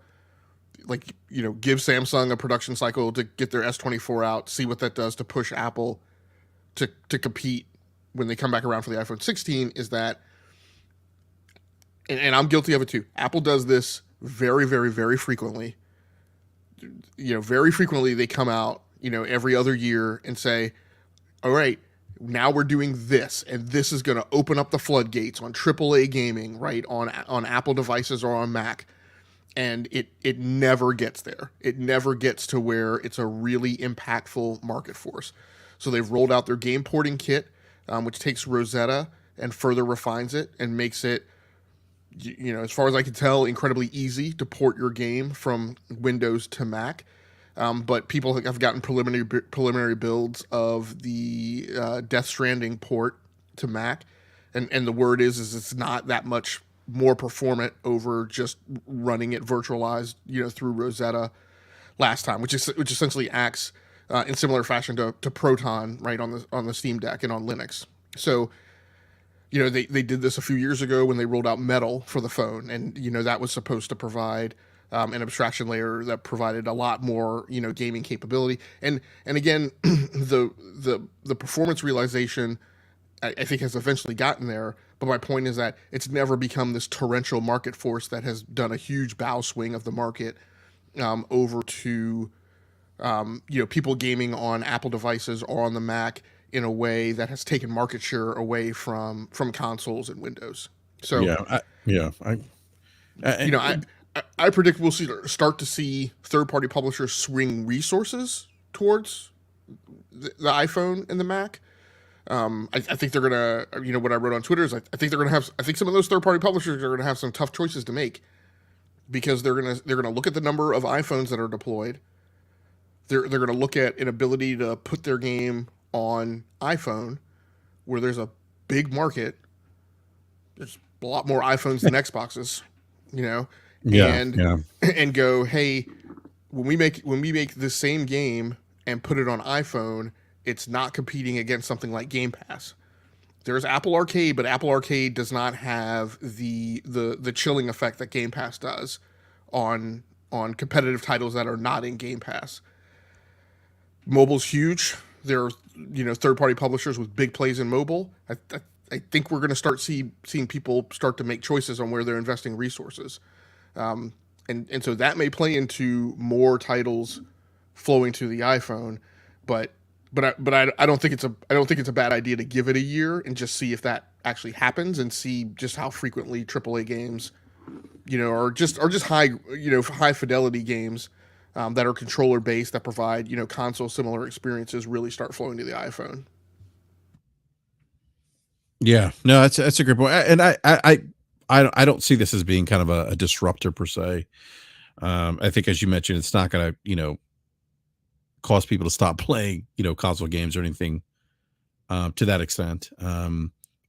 like, give Samsung a production cycle to get their S24 out, see what that does to push Apple to compete when they come back around for the iPhone 16, is that, and I'm guilty of it too, Apple does this very, very, very frequently. Very frequently they come out, every other year and say, all right, now we're doing this, and this is going to open up the floodgates on AAA gaming, right, on Apple devices or on Mac. And it never gets there. It never gets to where it's a really impactful market force. So they've rolled out their game porting kit, which takes Rosetta and further refines it and makes it, as far as I can tell, incredibly easy to port your game from Windows to Mac. But people have gotten preliminary builds of the Death Stranding port to Mac, and the word is it's not that much more performant over just running it virtualized, through Rosetta last time, which essentially acts in similar fashion to Proton, right, on the Steam Deck and on Linux. So, they did this a few years ago when they rolled out Metal for the phone, and that was supposed to provide an abstraction layer that provided a lot more gaming capability. And again, the performance realization, I think, has eventually gotten there. But my point is that it's never become this torrential market force that has done a huge bow swing of the market over to people gaming on Apple devices or on the Mac in a way that has taken market share away from consoles and Windows. So, Yeah, you know, I I, I predict we'll start to see third party publishers swing resources towards the iPhone and the Mac. I think they're gonna, what I wrote on Twitter is I think they're gonna have, I think some of those third party publishers are gonna have some tough choices to make because they're gonna look at the number of iPhones that are deployed. They're gonna look at an ability to put their game on iPhone where there's a big market. There's a lot more iPhones than Xboxes, you know, yeah, and yeah, and go, hey, when we make the same game and put it on iPhone, it's not competing against something like Game Pass. There's Apple Arcade, but Apple Arcade does not have the chilling effect that Game Pass does on competitive titles that are not in Game Pass. Mobile's huge. There are third party publishers with big plays in mobile. I think we're going to start seeing people start to make choices on where they're investing resources, and so that may play into more titles flowing to the iPhone, but I don't think it's a bad idea to give it a year and just see if that actually happens and see just how frequently AAA games, or just high fidelity games that are controller based that provide console similar experiences really start flowing to the iPhone. yeah. No, that's a great point, and I don't see this as being kind of a disruptor per se. I think, as you mentioned, it's not going to cause people to stop playing console games or anything to that extent.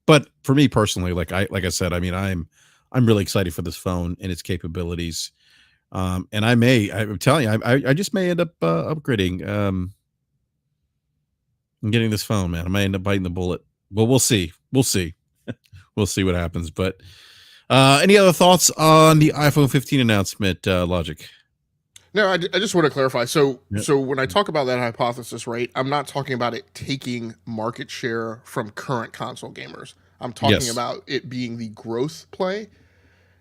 But for me personally, like I said, I mean, I'm really excited for this phone and its capabilities. And I'm telling you, I just may end up upgrading and getting this phone, man. I may end up biting the bullet. Well, we'll see. We'll see. We'll see what happens. But any other thoughts on the iPhone 15 announcement, Logic? No, I just want to clarify. So, Yep. so when I talk about that hypothesis, right, I'm not talking about it taking market share from current console gamers. I'm talking Yes. about it being the growth play,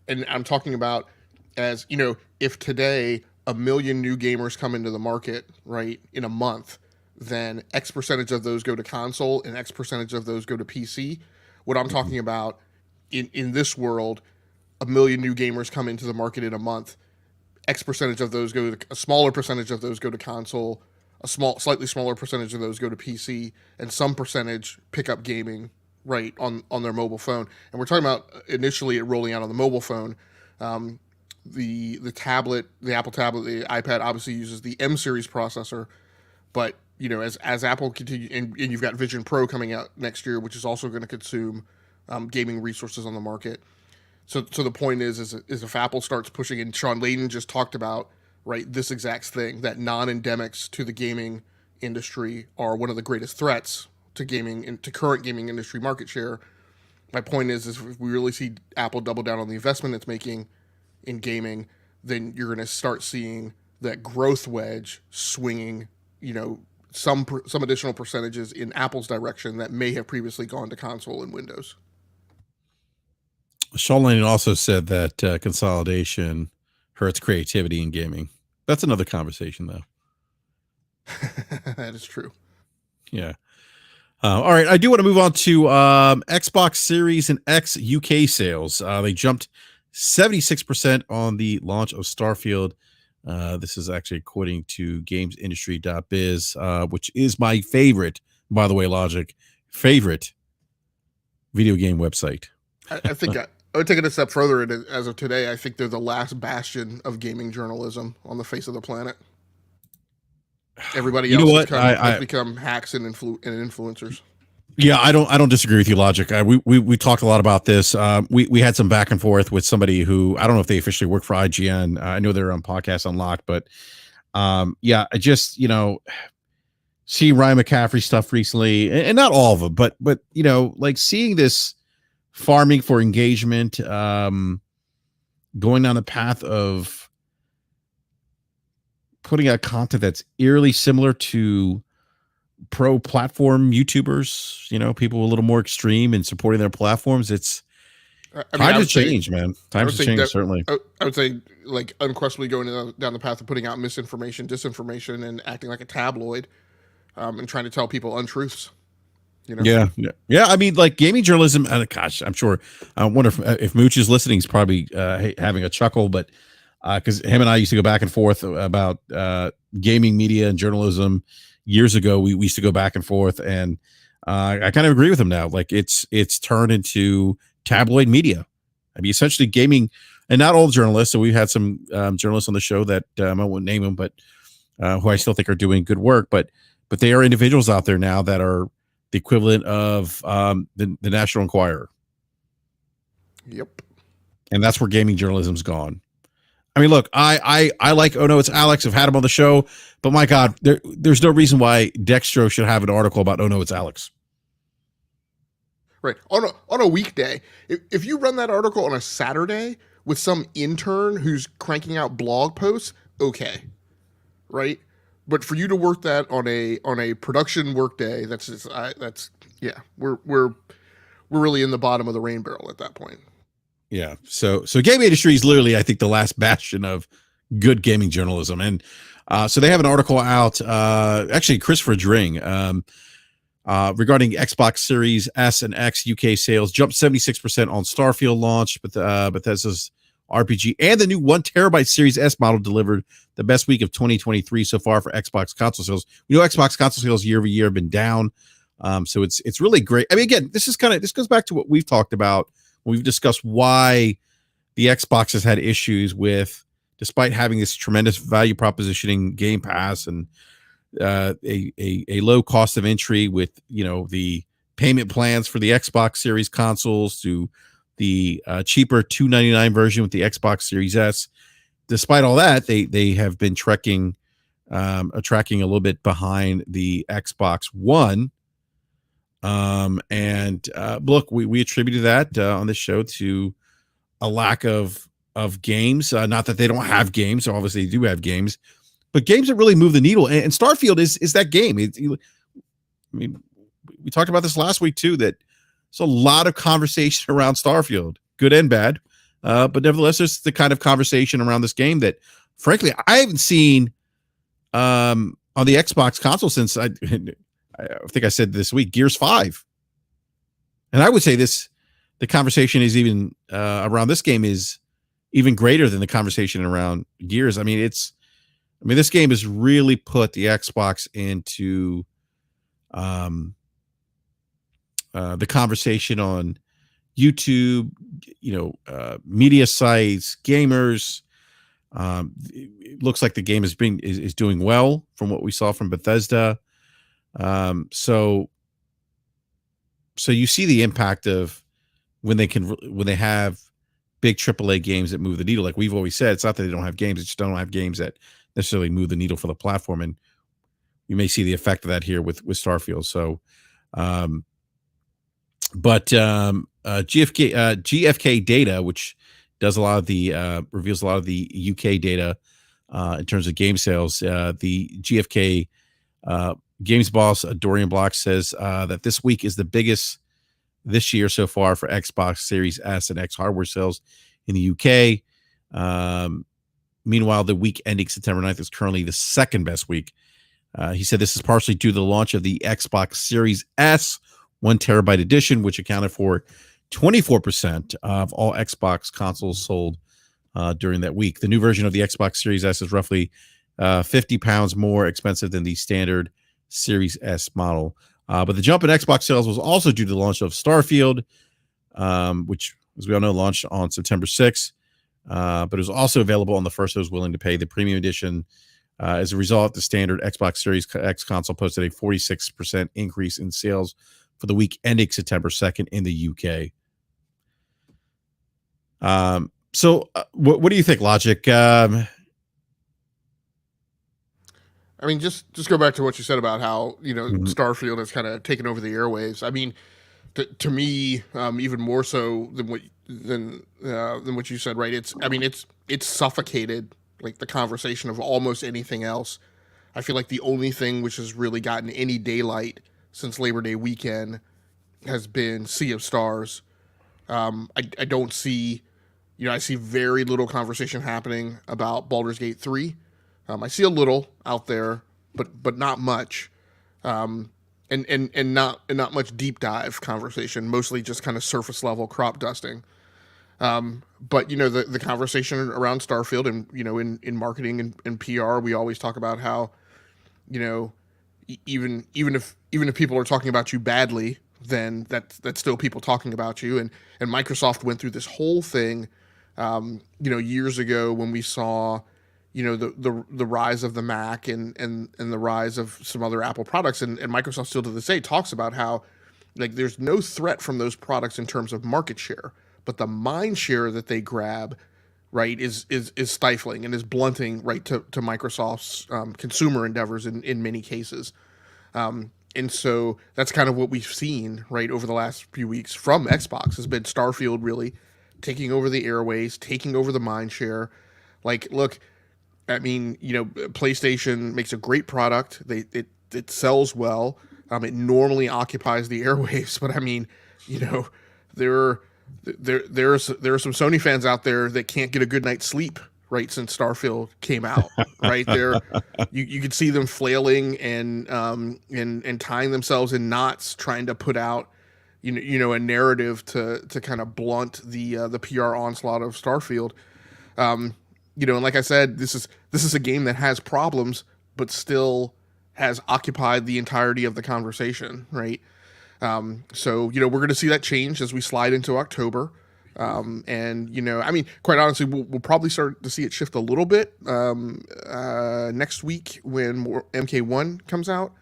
and I'm talking about as if today a million new gamers come into the market, right, in a month, then X percentage of those go to console and X percentage of those go to PC. What I'm Mhm. talking about in this world, a million new gamers come into the market in a month. X percentage of those go to a smaller percentage of those go to console, slightly smaller percentage of those go to PC, and some percentage pick up gaming right on their mobile phone. And we're talking about initially it rolling out on the mobile phone. Um, the tablet, the Apple tablet, the iPad obviously uses the M series processor, but as Apple continue, and you've got Vision Pro coming out next year, which is also going to consume gaming resources on the market. So the point is if Apple starts pushing, and Sean Layden just talked about right this exact thing, that non-endemics to the gaming industry are one of the greatest threats to gaming and to current gaming industry market share. My point is if we really see Apple double down on the investment it's making in gaming, then you're going to start seeing that growth wedge swinging, some additional percentages in Apple's direction that may have previously gone to console and Windows. Sean Lane also said that consolidation hurts creativity in gaming. That's another conversation, though. That is true. Yeah. All right. I do want to move on to Xbox Series and X UK sales. They jumped 76% on the launch of Starfield. This is actually according to gamesindustry.biz, which is my favorite, by the way, Logic, favorite video game website. I think I would take it a step further. And as of today, I think they're the last bastion of gaming journalism on the face of the planet. Everybody You know else what? has become hacks and influencers. Yeah, I don't disagree with you, Logic. We talked a lot about this. We had some back and forth with somebody who I don't know if they officially work for IGN. I know they're on Podcast Unlocked, but yeah, I just see Ryan McCaffrey stuff recently, and not all of them, but like seeing this farming for engagement, going down the path of putting out content that's eerily similar to pro platform YouTubers, people a little more extreme in supporting their platforms. I mean, Times have changed, man. I Times would have say changed, that certainly. I would say like unquestionably going down the path of putting out misinformation, disinformation, and acting like a tabloid, and trying to tell people untruths. You know, Yeah, yeah, yeah. I mean, like gaming journalism. Gosh, I'm sure. I wonder if Mooch is listening. He's probably having a chuckle, but because him and I used to go back and forth about gaming media and journalism years ago. We used to go back and forth, and I kind of agree with him now. Like it's turned into tabloid media. I mean, essentially gaming, and not all journalists. So we've had some journalists on the show that I won't name them, but who I still think are doing good work. But they are individuals out there now that are the equivalent of the National Enquirer, yep. and that's where gaming journalism's gone. I mean, look, I like Oh No It's Alex. I've had him on the show, but my God, there's no reason why Dextro should have an article about Oh No It's Alex. Right. On a weekday, if you run that article on a Saturday with some intern who's cranking out blog posts, okay, right? But for you to work that on a production workday, that's just, that's yeah, we're really in the bottom of the rain barrel at that point. Yeah. So gaming industry is literally, I think, the last bastion of good gaming journalism, and so they have an article out. Actually, Christopher Dring. Regarding Xbox Series S and X UK sales jumped 76% on Starfield launch, but Bethesda's RPG and the new 1 terabyte Series S model delivered the best week of 2023 so far for Xbox console sales. We know Xbox console sales year over year have been down, so it's really great. I mean, again, this goes back to what we've talked about when we've discussed why the Xbox has had issues with, despite having this tremendous value propositioning Game Pass and a low cost of entry with the payment plans for the Xbox Series consoles to the cheaper $299 version with the Xbox Series S. Despite all that, they have been tracking a little bit behind the Xbox One. And look, we attributed that on this show to a lack of games. Not that they don't have games, obviously they do have games, but games that really move the needle. And Starfield is that game. I mean, we talked about this last week too, that there's a lot of conversation around Starfield, good and bad. But nevertheless, there's the kind of conversation around this game that, frankly, I haven't seen on the Xbox console since I think I said this week, Gears 5. And I would say the conversation is even around this game is even greater than the conversation around Gears. I mean, this game has really put the Xbox into the conversation on YouTube, media sites, gamers. It looks like the game is doing well from what we saw from Bethesda. So you see the impact of when they have big AAA games that move the needle. Like we've always said, it's not that they don't have games; it's just don't have games that necessarily move the needle for the platform. And you may see the effect of that here with Starfield. So, GFK data, which does a lot of the reveals a lot of the UK data in terms of game sales. The GFK games boss Dorian Block says that this week is the biggest this year so far for Xbox Series S and X hardware sales in the UK. Meanwhile, the week ending September 9th is currently the second best week. He said this is partially due to the launch of the Xbox Series S 1 terabyte edition, which accounted for 24% of all Xbox consoles sold during that week. The new version of the Xbox Series S is roughly £50 more expensive than the standard Series S model. But the jump in Xbox sales was also due to the launch of Starfield, which, as we all know, launched on September 6th. But it was also available on the first those willing to pay the premium edition. As a result, the standard Xbox Series X console posted a 46% increase in sales for the week ending September 2nd in the UK. So what do you think, Logic? I mean, just go back to what you said about how Starfield has kind of taken over the airwaves. I mean, to me, even more so than what you said, right? It's suffocated like the conversation of almost anything else. I feel like the only thing which has really gotten any daylight since Labor Day weekend has been Sea of Stars, I don't see, I see very little conversation happening about Baldur's Gate 3. I see a little out there, but not much. Um, and not much deep dive conversation, mostly just kind of surface level crop dusting. But the conversation around Starfield, and in marketing and PR, we always talk about how, you know even if people are talking about you badly, then that's still people talking about you. And Microsoft went through this whole thing, years ago, when we saw, the rise of the Mac, and the rise of some other Apple products, and Microsoft still to this day talks about how, like, there's no threat from those products in terms of market share, but the mind share that they grab, right, is stifling and is blunting, right, to Microsoft's consumer endeavors in many cases. And so that's kind of what we've seen, right, over the last few weeks from Xbox, has been Starfield really taking over the airways, taking over the mind share. Like, look, I mean, PlayStation makes a great product. It sells well. It normally occupies the airwaves, but I mean, you know, there there are some Sony fans out there that can't get a good night's sleep, right, since Starfield came out. Right there, you could see them flailing and tying themselves in knots, trying to put out a narrative to kind of blunt the PR onslaught of Starfield. And like I said, this is a game that has problems, but still has occupied the entirety of the conversation, right? So we're going to see that change as we slide into October. And I mean, quite honestly, we'll probably start to see it shift a little bit next week when more MK1 comes out.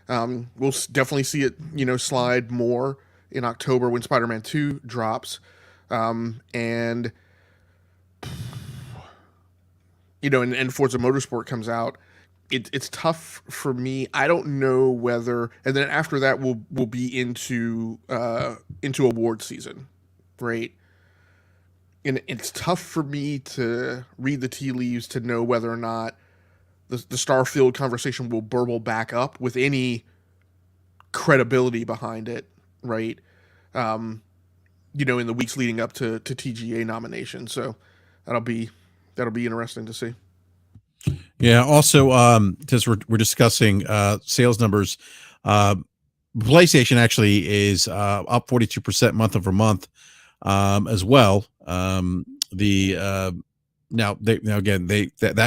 We'll definitely see it slide more in October when Spider-Man 2 drops. And and Forza Motorsport comes out. It's tough for me. I don't know whether, and then after that we'll be into award season, right? And it's tough for me to read the tea leaves to know whether or not the Starfield conversation will burble back up with any credibility behind it, right? In the weeks leading up to TGA nomination. So that'll be interesting to see. Yeah. Also, since we're discussing sales numbers, PlayStation actually is up 42% month over month, as well. That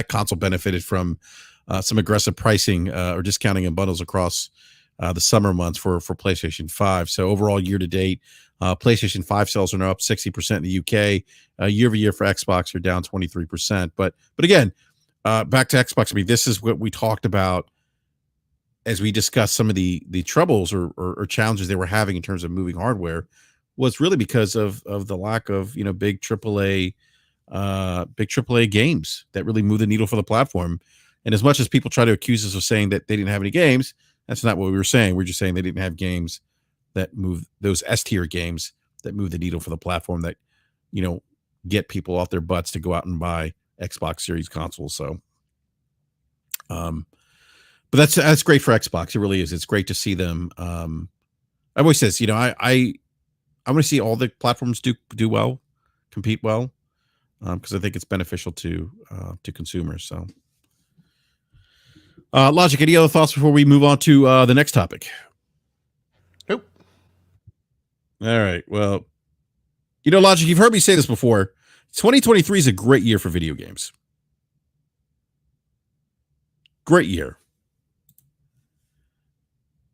console benefited from some aggressive pricing or discounting and bundles across the summer months for PlayStation 5. So overall, year to date, PlayStation 5 sales are now up 60% in the UK. Year over year for Xbox are down 23%. But again, back to Xbox. I mean, this is what we talked about as we discussed some of the troubles or challenges they were having in terms of moving hardware, was really because of the lack of big AAA games that really move the needle for the platform. And as much as people try to accuse us of saying that they didn't have any games, that's not what we were saying. We're just saying they didn't have games that move, those S tier games that move the needle for the platform, that get people off their butts to go out and buy Xbox Series consoles. So, but that's great for Xbox. It really is. It's great to see them. I always says, I want to see all the platforms do well, compete well, because I think it's beneficial to consumers. So, Logic, any other thoughts before we move on to the next topic? Nope. All right. Well, Logic, you've heard me say this before. 2023 is a great year for video games. Great year.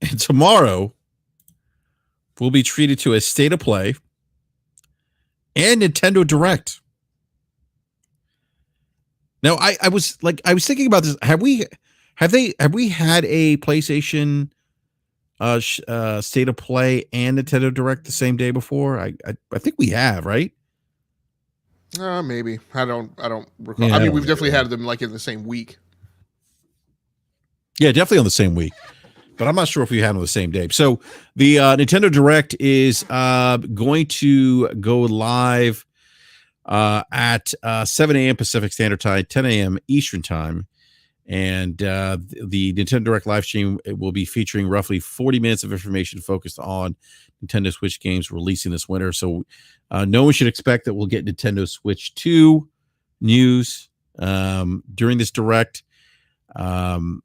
And tomorrow we'll be treated to a State of Play and Nintendo Direct. Now, I was thinking about this. Have we had a PlayStation State of Play and Nintendo Direct the same day before? I think we have, right? Maybe. I don't recall. Yeah, I mean, we've definitely had them like in the same week. Yeah, definitely on the same week, but I'm not sure if we had them on the same day. So the Nintendo Direct is going to go live at 7 a.m. Pacific Standard Time, 10 a.m. Eastern Time. And the Nintendo Direct live stream, it will be featuring roughly 40 minutes of information focused on Nintendo Switch games releasing this winter. So no one should expect that we'll get Nintendo Switch 2 news during this Direct. Although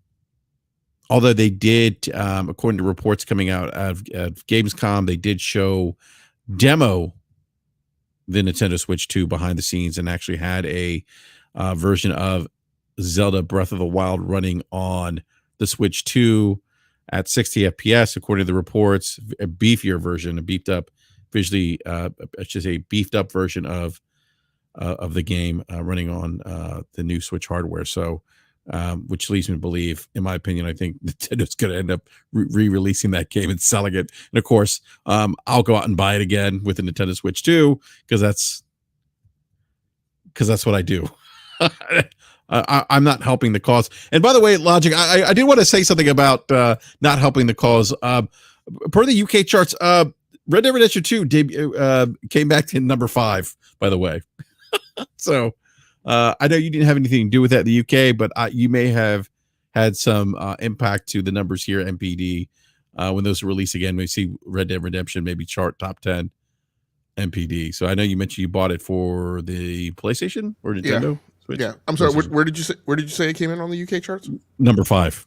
they did, according to reports coming out of Gamescom, they did show demo the Nintendo Switch 2 behind the scenes and actually had a version of Zelda Breath of the Wild running on the Switch 2 at 60 FPS, according to the reports. A beefier version, a beefed up, visually, it's just a beefed up version of the game running on the new Switch hardware. So, which leads me to believe, in my opinion, I think Nintendo's going to end up re-releasing that game and selling it. And of course, I'll go out and buy it again with the Nintendo Switch 2 because that's what I do. I'm not helping the cause. And by the way, Logic, I did want to say something about not helping the cause. Per the UK charts, Red Dead Redemption 2 came back to number 5, by the way. So I know you didn't have anything to do with that in the UK, but you may have had some impact to the numbers here at MPD when those are released again. We see Red Dead Redemption maybe chart top 10 MPD. So I know you mentioned you bought it for the PlayStation or Nintendo. Yeah. Yeah, I'm sorry. Where did you say it came in on the UK charts? Number 5.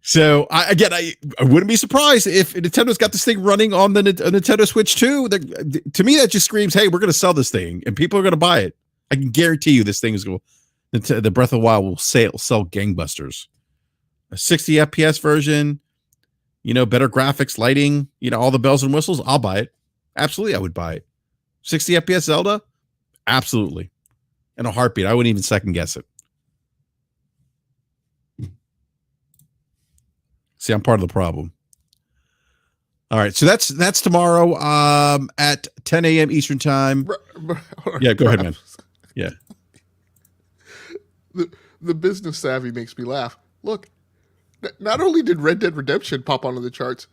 So I wouldn't be surprised if Nintendo's got this thing running on the Nintendo Switch 2. To me, that just screams, "Hey, we're going to sell this thing, and people are going to buy it." I can guarantee you, this thing is going. The Breath of the Wild will sell gangbusters. A 60 FPS version, better graphics, lighting, all the bells and whistles. I'll buy it. Absolutely, I would buy it. 60 FPS Zelda? Absolutely. In a heartbeat. I wouldn't even second guess it. See, I'm part of the problem. All right, so that's tomorrow at 10 a.m. Eastern time. Yeah, go ahead, man. Yeah. The business savvy makes me laugh. Look, not only did Red Dead Redemption pop onto the charts,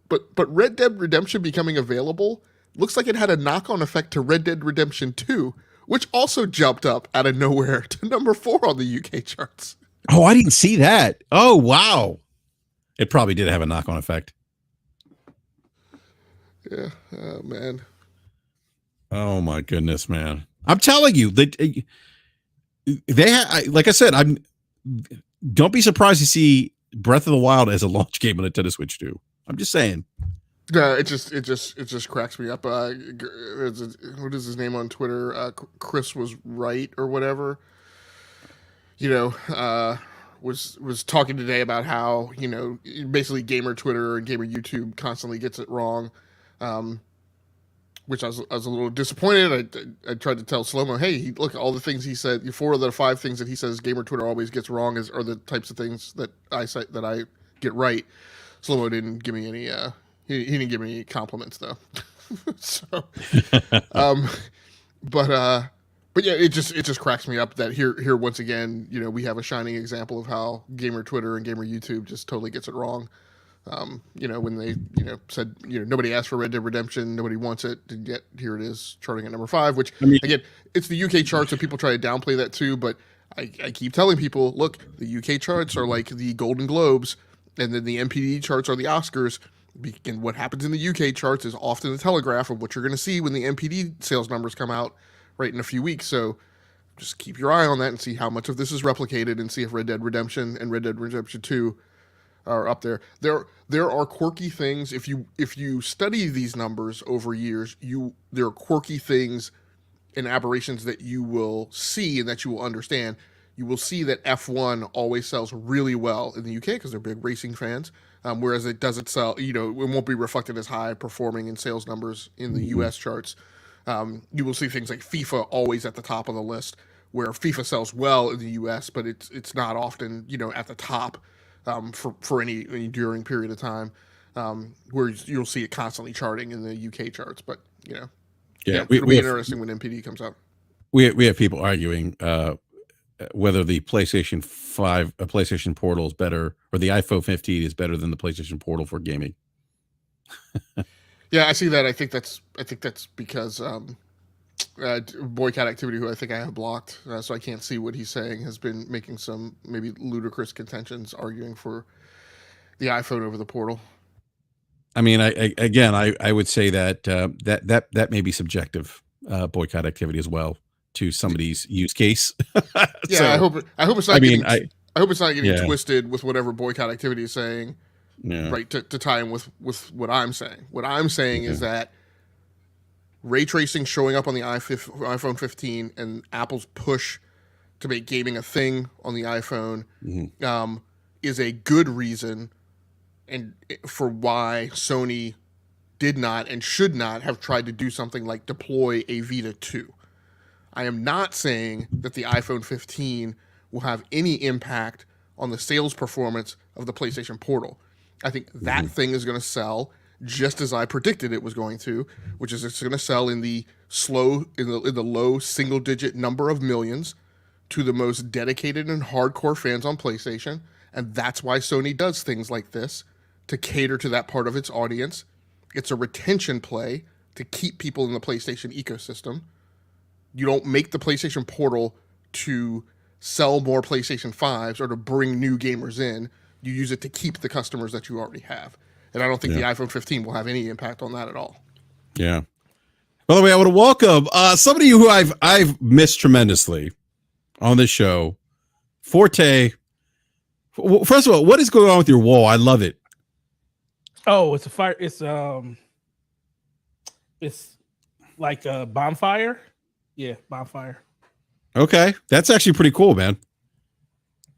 but Red Dead Redemption becoming available looks like it had a knock-on effect to Red Dead Redemption 2, which also jumped up out of nowhere to number 4 on the UK charts. Oh, I didn't see that. Oh, wow. It probably did have a knock-on effect. Yeah. Oh, man. Oh, my goodness, man. I'm telling you, they like I said, don't be surprised to see Breath of the Wild as a launch game on Nintendo Switch 2. I'm just saying. Yeah, it just cracks me up. What is his name on Twitter? Chris was right or whatever. Was talking today about how basically gamer Twitter and gamer YouTube constantly gets it wrong, which I was a little disappointed. I tried to tell Slow-Mo, hey, look, all the things he said, 4 of the 5 things that he says gamer Twitter always gets wrong are the types of things that I get right. Slow-Mo didn't give me any. He didn't give me any compliments though. So, but yeah, it just cracks me up that here once again, we have a shining example of how gamer Twitter and gamer YouTube just totally gets it wrong. When they said nobody asked for Red Dead Redemption, nobody wants it, and yet here it is charting at number 5. Which again, it's the UK charts, and people try to downplay that too. But I keep telling people, look, the UK charts are like the Golden Globes, and then the MPD charts are the Oscars. And what happens in the UK charts is often the telegraph of what you're going to see when the MPD sales numbers come out right in a few weeks. So just keep your eye on that and see how much of this is replicated, and see if Red Dead Redemption and Red Dead Redemption 2 are up there. There are quirky things. If you study these numbers over years, there are quirky things and aberrations that you will see and that you will understand. You will see that F1 always sells really well in the UK because they're big racing fans. Whereas it doesn't sell, it won't be reflected as high performing in sales numbers in the US charts. You will see things like FIFA always at the top of the list, where FIFA sells well in the US, but it's not often, at the top for any enduring period of time, where you'll see it constantly charting in the UK charts. But, it'll be interesting when MPD comes out. We have people arguing whether the PlayStation 5, PlayStation Portal is better, or the iPhone 15 is better than the PlayStation Portal for gaming. Yeah, I see that. I think that's because Boycott Activity, who I think I have blocked, so I can't see what he's saying, has been making some maybe ludicrous contentions, arguing for the iPhone over the Portal. I mean, I would say that that may be subjective, boycott activity as well to somebody's use case. Yeah, So, I hope it's I not mean, getting I hope it's not getting yeah, twisted with whatever Boycott Activity is saying, yeah, right? To tie in with what I'm saying. What I'm saying yeah. is that ray tracing showing up on the iPhone 15 and Apple's push to make gaming a thing on the iPhone Mhm. is a good reason and for why Sony did not and should not have tried to do something like deploy a Vita 2. I am not saying that the iPhone 15 will have any impact on the sales performance of the PlayStation Portal. I think that Mhm. thing is going to sell just as I predicted it was going to, which is it's going to sell in the low single digit number of millions to the most dedicated and hardcore fans on PlayStation, and that's why Sony does things like this to cater to that part of its audience. It's a retention play to keep people in the PlayStation ecosystem. You don't make the PlayStation Portal to sell more PlayStation 5s or to bring new gamers in. You use it to keep the customers that you already have. And I don't think Yeah, the iPhone 15 will have any impact on that at all. yeah. By the way, I want to welcome somebody who I've missed tremendously on this show, Forte. First of all, what is going on with your wall? I love it. Oh, it's a fire. It's like a bonfire. Yeah, bonfire. Okay, that's actually pretty cool, man.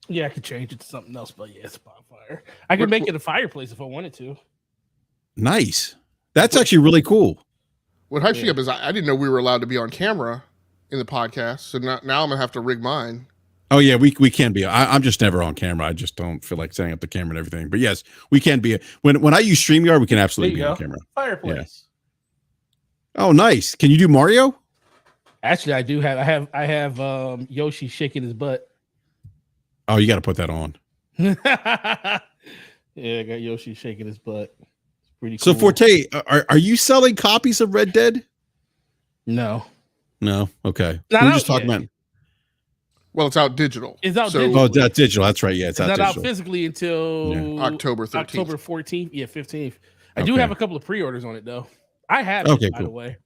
Yeah, I could change it to something else, but yeah, it's a bonfire. I could make it a fireplace if I wanted to. Nice. That's actually really cool. What hypes me up is I didn't know we were allowed to be on camera in the podcast. So now I'm going to have to rig mine. Oh yeah, we can be. I'm just never on camera. I just don't feel like setting up the camera and everything. But yes, we can be. When I use StreamYard, we can absolutely be on camera. Fireplace. Yeah. Oh, nice. Can you do Mario? Actually, I do have. I have Yoshi shaking his butt. Oh, you got to put that on. Yeah, I got Yoshi shaking his butt. It's pretty cool. So Forte, are you selling copies of Red Dead? No. Okay. Not We're just out talking yet. about. Well, it's out digital. It's out so, digital. Oh, that's digital. That's right. Yeah, it's out not digital. out physically until October 13th. October 14th. Yeah, 15th. I do have a couple of pre-orders on it though. I have it, by the way.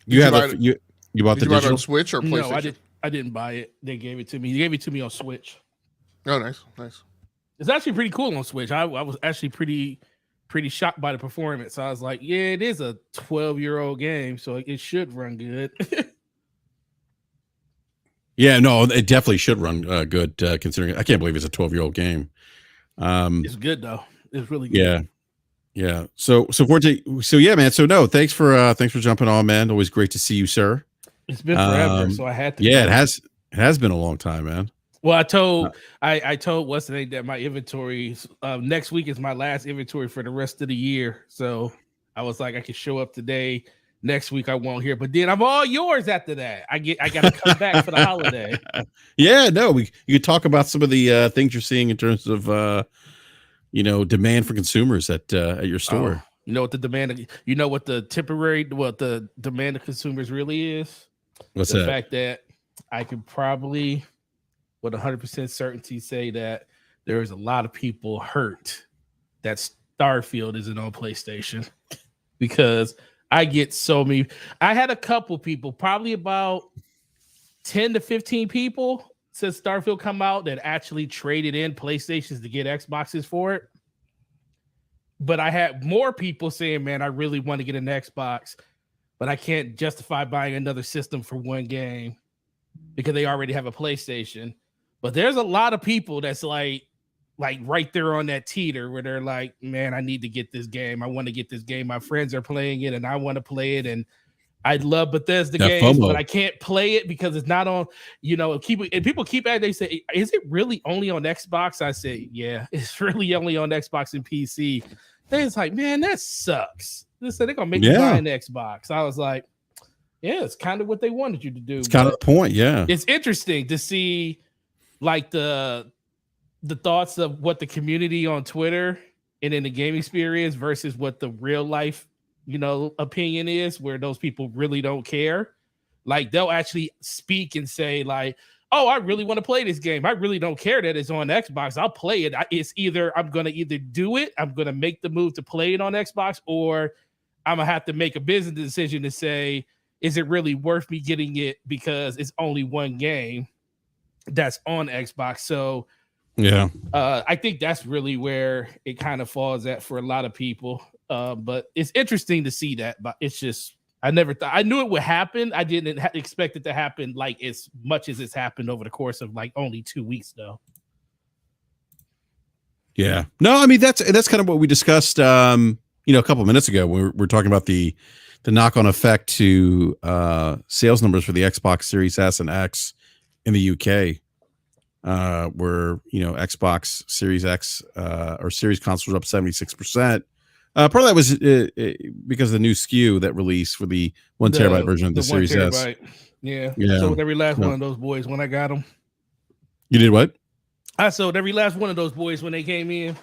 You bought the Did you buy it digital on Switch or PlayStation? No, I didn't buy it. They gave it to me. They gave it to me on Switch. Oh, nice. It's actually pretty cool on Switch. I was actually pretty shocked by the performance. I was like, yeah, it is a 12-year-old game, so it should run good. Yeah, no, it definitely should run good. Considering I can't believe it's a 12-year-old game. It's good though. It's really good. Yeah. So Forte. So yeah, man. So no, thanks for jumping on, man. Always great to see you, sir. It's been forever, so I had to. Yeah, it has been a long time, man. Well, I told what's the name that my inventory next week is my last inventory for the rest of the year. So I was like, I can show up today. Next week I won't hear, but then I'm all yours after that. I got to come back for the holiday. Yeah, no, you could talk about some of the things you're seeing in terms of demand for consumers at your store. Oh, you know what the demand of consumers really is? What's the that? fact that I could probably with 100% certainty say that there is a lot of people hurt that Starfield isn't on PlayStation because I get so many. I had a couple people, probably about 10 to 15 people since Starfield come out that actually traded in PlayStations to get Xboxes for it. But I had more people saying, man, I really want to get an Xbox, but I can't justify buying another system for one game because they already have a PlayStation. But there's a lot of people that's like right there on that teeter where they're like, man, I need to get this game. I want to get this game. My friends are playing it and I want to play it. And I love Bethesda games, but I can't play it because it's not on, people keep at it. They say, is it really only on Xbox? I say, yeah, it's really only on Xbox and PC. Then it's like, man, that sucks. They said they're going to make me buy an Xbox. I was like, yeah, it's kind of what they wanted you to do. It's kind of the point. Yeah. It's interesting to see like the thoughts of what the community on Twitter and in the game experience versus what the real life opinion is, where those people really don't care. Like they'll actually speak and say like, oh, I really want to play this game. I really don't care that it's on Xbox. I'll play it. It's either I'm going to either do it, I'm going to make the move to play it on Xbox, or I'm going to have to make a business decision to say, is it really worth me getting it because it's only one game that's on Xbox? So yeah, I think that's really where it kind of falls at for a lot of people. But it's interesting to see that, but it's just, I never thought, I knew it would happen. I didn't expect it to happen like as much as it's happened over the course of like only 2 weeks though. Yeah. No, I mean, that's kind of what we discussed, a couple of minutes ago when we're talking about the knock-on effect to sales numbers for the Xbox Series S and X in the UK, where, Xbox Series X or Series consoles up 76%. Part of that was because of the new SKU that released for the 1 terabyte version of the Series S. Yeah. Yeah. So with every last one of those boys when I got them. You did what? I sold every last one of those boys when they came in.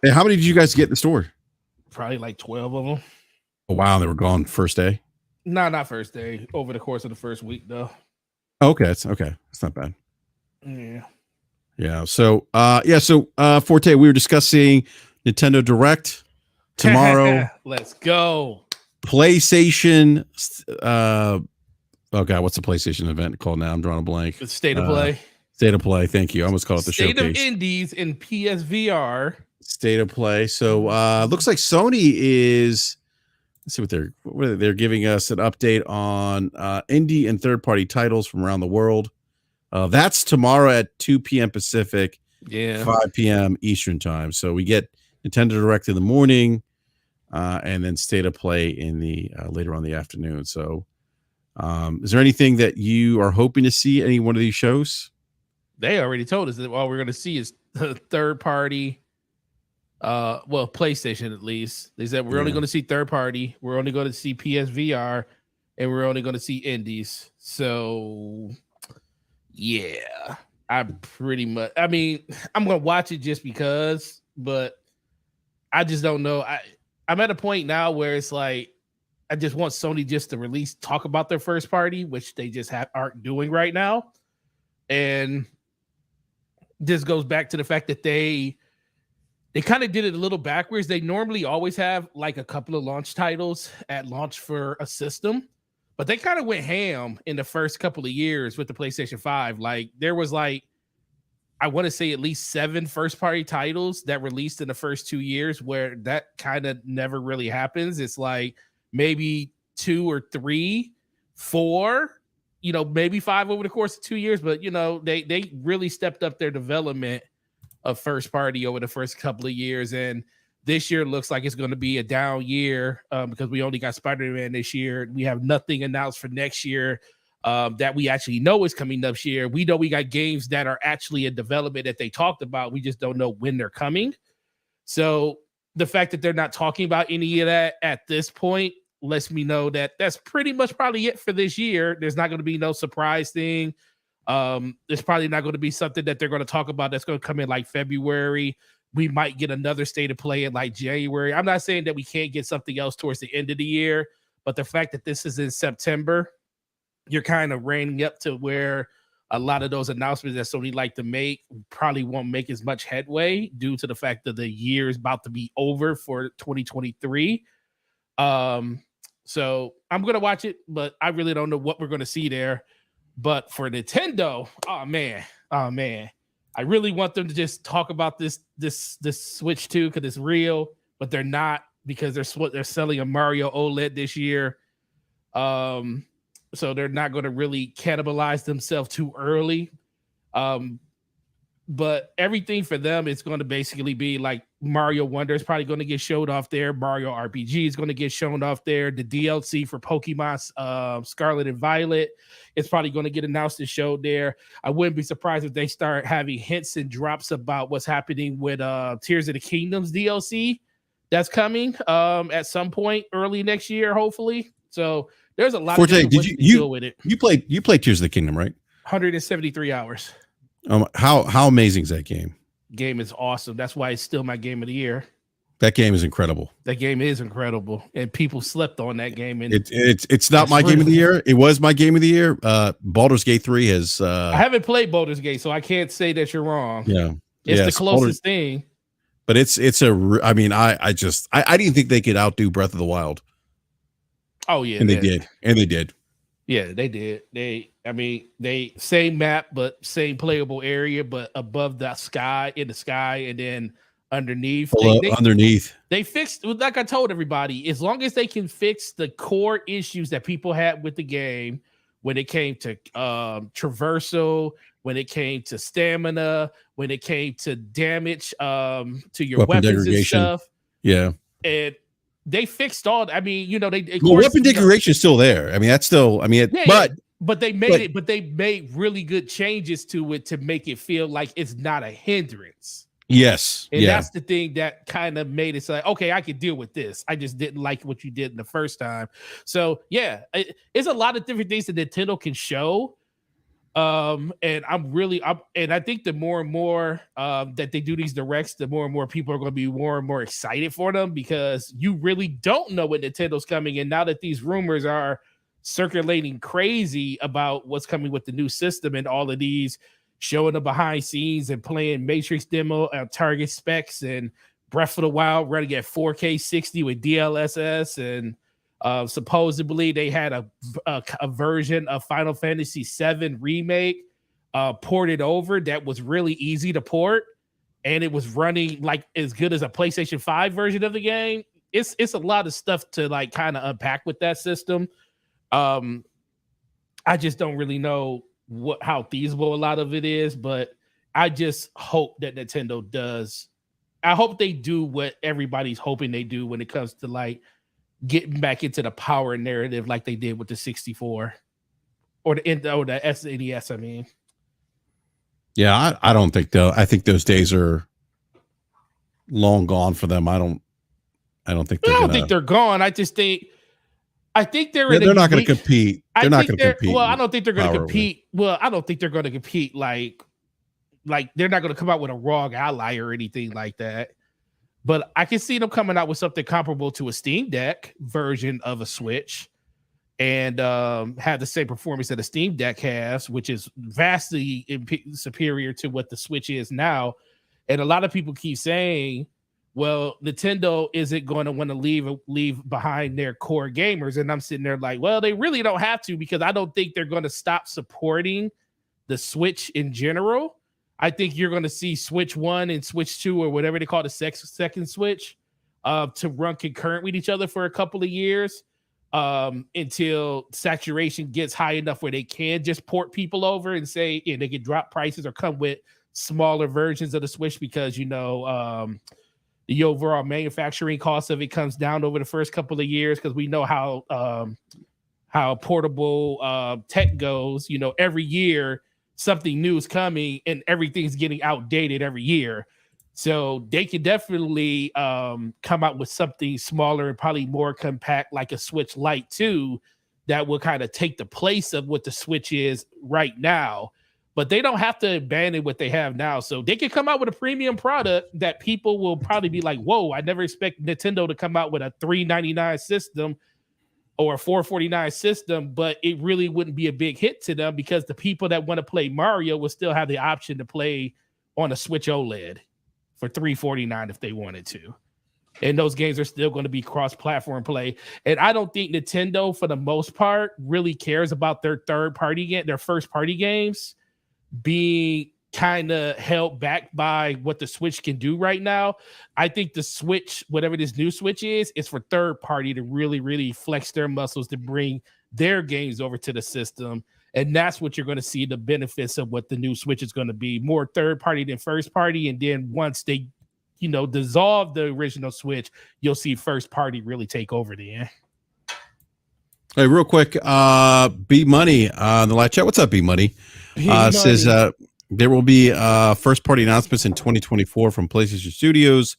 Hey, how many did you guys get in the store? Probably like 12 of them. Oh, wow. They were gone first day? No, not first day. Over the course of the first week, though. Okay. It's not bad. Yeah. Yeah. So, Forte, we were discussing Nintendo Direct tomorrow. Let's go. PlayStation. Oh God, what's the PlayStation event called now? I'm drawing a blank. The State of Play. State of Play. Thank you. I almost called it the State showcase. of Indies in PSVR. State of Play. So looks like Sony is. Let's see what they're giving us an update on indie and third-party titles from around the world. That's tomorrow at 2 p.m. Pacific, 5 p.m. Eastern time. So we get Nintendo Direct in the morning, and then State of Play in the later on in the afternoon. So, is there anything that you are hoping to see any one of these shows? They already told us that all we're going to see is the third party. PlayStation at least. They said we're only going to see third party. We're only going to see PSVR, and we're only going to see indies. So, yeah, I'm pretty much. I mean, I'm going to watch it just because, but I just don't know. I'm at a point now where it's like I just want Sony just to talk about their first party, which they just aren't doing right now, and this goes back to the fact that they kind of did it a little backwards. They normally always have like a couple of launch titles at launch for a system, but they kind of went ham in the first couple of years with the PlayStation 5. Like there was like, I want to say at least 7 first party titles that released in the first 2 years, where that kind of never really happens. It's like maybe 2 or 3, 4, maybe 5 over the course of 2 years. But, they really stepped up their development of first party over the first couple of years. And this year looks like it's going to be a down year because we only got Spider-Man this year. We have nothing announced for next year that we actually know is coming next year. We know we got games that are actually in development that they talked about. We just don't know when they're coming. So the fact that they're not talking about any of that at this point lets me know that that's pretty much probably it for this year. There's not going to be no surprise thing. There's probably not going to be something that they're going to talk about that's going to come in like February. We might get another State of Play in like January. I'm not saying that we can't get something else towards the end of the year, but the fact that this is in September, you're kind of reining up to where a lot of those announcements that Sony like to make probably won't make as much headway due to the fact that the year is about to be over for 2023. So I'm going to watch it, but I really don't know what we're going to see there. But for Nintendo, oh man, I really want them to just talk about this Switch 2 because it's real, but they're not, because they're selling a Mario OLED this year. So they're not going to really cannibalize themselves too early. But everything for them is going to basically be like Mario Wonder is probably going to get showed off there. Mario RPG is going to get shown off there. The DLC for Pokemon Scarlet and Violet is probably going to get announced and showed there. I wouldn't be surprised if they start having hints and drops about what's happening with Tears of the Kingdom's DLC that's coming at some point early next year, hopefully. So there's a lot Forte, of ways to deal with it. You played Tears of the Kingdom, right? 173 hours. How amazing is that game? Game is awesome. That's why it's still my game of the year. That game is incredible. That game is incredible, and people slept on that game. And it's not my game of the year. It was my game of the year. Baldur's Gate 3 has. I haven't played Baldur's Gate, so I can't say that you're wrong. Yeah, it's the closest thing. But I mean, I didn't think they could outdo Breath of the Wild. Oh yeah, and they did. Yeah, they did. They same map, but same playable area, but above the sky, and then underneath. Underneath. They fixed, like I told everybody, as long as they can fix the core issues that people had with the game when it came to traversal, when it came to stamina, when it came to damage to your weapons and stuff. Yeah. And they fixed all. I mean, weapon degradation is still there. I mean, that's still. I mean, but they made But they made really good changes to it to make it feel like it's not a hindrance. Yes, and that's the thing that kind of made it like, okay, I could deal with this. I just didn't like what you did in the first time. So yeah, it's a lot of different things that Nintendo can show. And I think the more and more that they do these directs, the more and more people are going to be more and more excited for them, because you really don't know what Nintendo's coming. And now that these rumors are circulating crazy about what's coming with the new system and all of these showing the behind scenes and playing Matrix demo at Target specs and Breath of the Wild running at 4K 60 with DLSS, and supposedly they had a version of Final Fantasy VII Remake ported over that was really easy to port, and it was running like as good as a PlayStation 5 version of the game. It's a lot of stuff to like kind of unpack with that system. I just don't really know how feasible a lot of it is, but I just hope that Nintendo does. I hope they do what everybody's hoping they do when it comes to like getting back into the power narrative, like they did with the 64 or the SNES. I mean, yeah, I don't think though. I think those days are long gone for them. I don't think they're gone. I think they're not going to compete. They're not going to compete. Well, I don't think they're going to compete. Well, I don't think they're going to compete like they're not going to come out with a ROG Ally or anything like that. But I can see them coming out with something comparable to a Steam Deck version of a Switch, and have the same performance that a Steam Deck has, which is vastly superior to what the Switch is now. And a lot of people keep saying, well, Nintendo isn't going to want to leave behind their core gamers. And I'm sitting there like, well, they really don't have to, because I don't think they're going to stop supporting the Switch in general. I think you're going to see Switch 1 and Switch 2, or whatever they call the second Switch, to run concurrent with each other for a couple of years, until saturation gets high enough where they can just port people over and say, they can drop prices or come with smaller versions of the Switch, because, the overall manufacturing cost of it comes down over the first couple of years, because we know how portable tech goes. Every year something new is coming and everything's getting outdated every year. So they can definitely come out with something smaller and probably more compact, like a Switch Lite 2, that will kind of take the place of what the Switch is right now. But they don't have to abandon what they have now. So they can come out with a premium product that people will probably be like, whoa, I never expect Nintendo to come out with a $399 system or a $449 system, but it really wouldn't be a big hit to them, because the people that want to play Mario will still have the option to play on a Switch OLED for $349 if they wanted to. And those games are still going to be cross-platform play. And I don't think Nintendo, for the most part, really cares about their their first-party games being kind of held back by what the Switch can do right now. I think the Switch, whatever this new Switch is for third party to really, really flex their muscles to bring their games over to the system. And that's what you're going to see the benefits of what the new Switch is going to be, more third party than first party. And then once they, dissolve the original Switch, you'll see first party really take over then. Hey, real quick, B Money on the live chat. What's up, B Money? Says there will be first party announcements in 2024 from PlayStation Studios.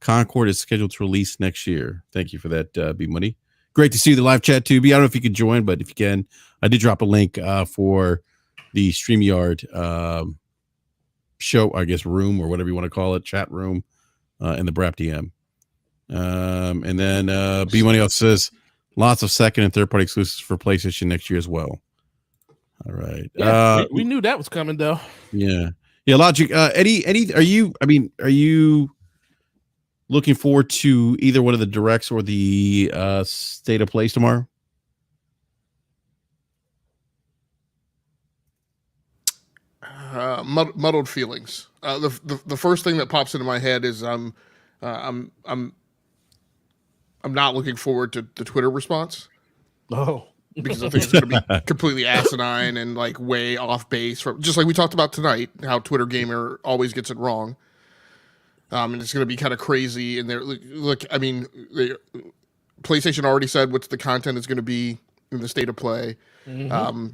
Concord is scheduled to release next year. Thank you for that, B Money. Great to see the live chat too. B, I don't know if you can join, but if you can, I did drop a link for the StreamYard show, I guess, room or whatever you want to call it, chat room in the BRAP DM. And then B Money else says lots of second and third party exclusives for PlayStation next year as well. All right. Yeah, we knew that was coming though. Yeah. Logic. Eddie, are you looking forward to either one of the directs or the state of plays tomorrow? Muddled feelings. The first thing that pops into my head is I'm not looking forward to the Twitter response. Oh, because I think it's going to be completely asinine and like way off base, from just like we talked about tonight, how Twitter Gamer always gets it wrong. And it's going to be kind of crazy. And look, I mean, PlayStation already said what's the content is going to be in the state of play. Mm-hmm.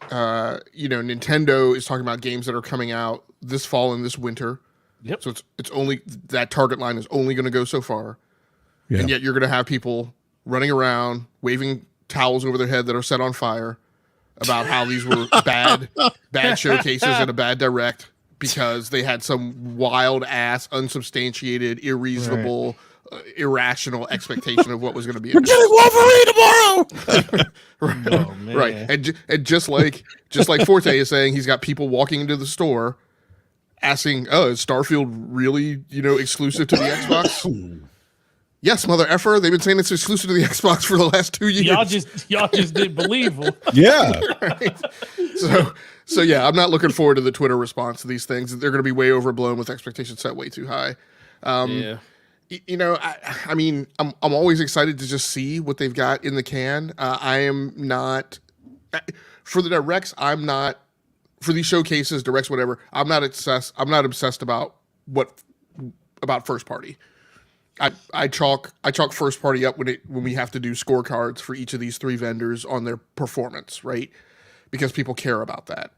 Nintendo is talking about games that are coming out this fall and this winter. Yep. So it's only that target line is only going to go so far. Yeah. And yet you're going to have people running around waving towels over their head that are set on fire about how these were bad showcases and a bad direct because they had some wild ass, unsubstantiated, irreasonable, irrational expectation of what was going to be. We're getting Wolverine tomorrow. Right. Oh, man. Right. And just like Forte is saying, he's got people walking into the store asking, "Oh, is Starfield really, exclusive to the Xbox?" Yes, mother effer. They've been saying it's exclusive to the Xbox for the last 2 years. Y'all just didn't believe them. Yeah. Right? So yeah, I'm not looking forward to the Twitter response to these things. They're going to be way overblown with expectations set way too high. I mean, I'm always excited to just see what they've got in the can. I am not for the directs. I'm not for these showcases, directs, whatever. I'm not obsessed about first party. I chalk first party up when we have to do scorecards for each of these three vendors on their performance, right? Because people care about that.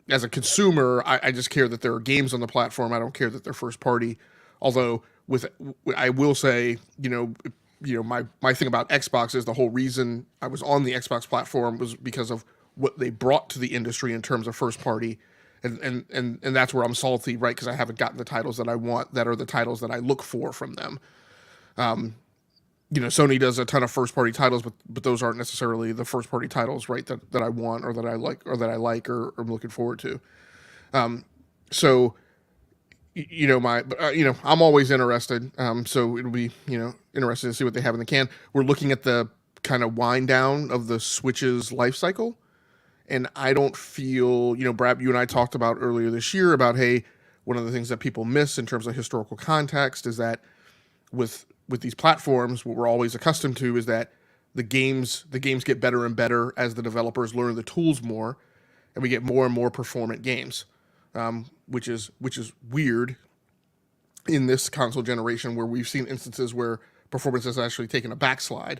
As a consumer, I just care that there are games on the platform. I don't care that they're first party. Although I will say, my thing about Xbox is the whole reason I was on the Xbox platform was because of what they brought to the industry in terms of first party. And that's where I'm salty, right? Because I haven't gotten the titles that I want, that are the titles that I look for from them. Sony does a ton of first party titles, but those aren't necessarily the first party titles, right? That I want or that I like or I'm looking forward to. I'm always interested. So it'll be interesting to see what they have in the can. We're looking at the kind of wind down of the Switch's life cycle. And I don't feel, BRAP, you and I talked about earlier this year about, hey, one of the things that people miss in terms of historical context is that with these platforms, what we're always accustomed to is that the games get better and better as the developers learn the tools more, and we get more and more performant games, which is weird in this console generation where we've seen instances where performance has actually taken a backslide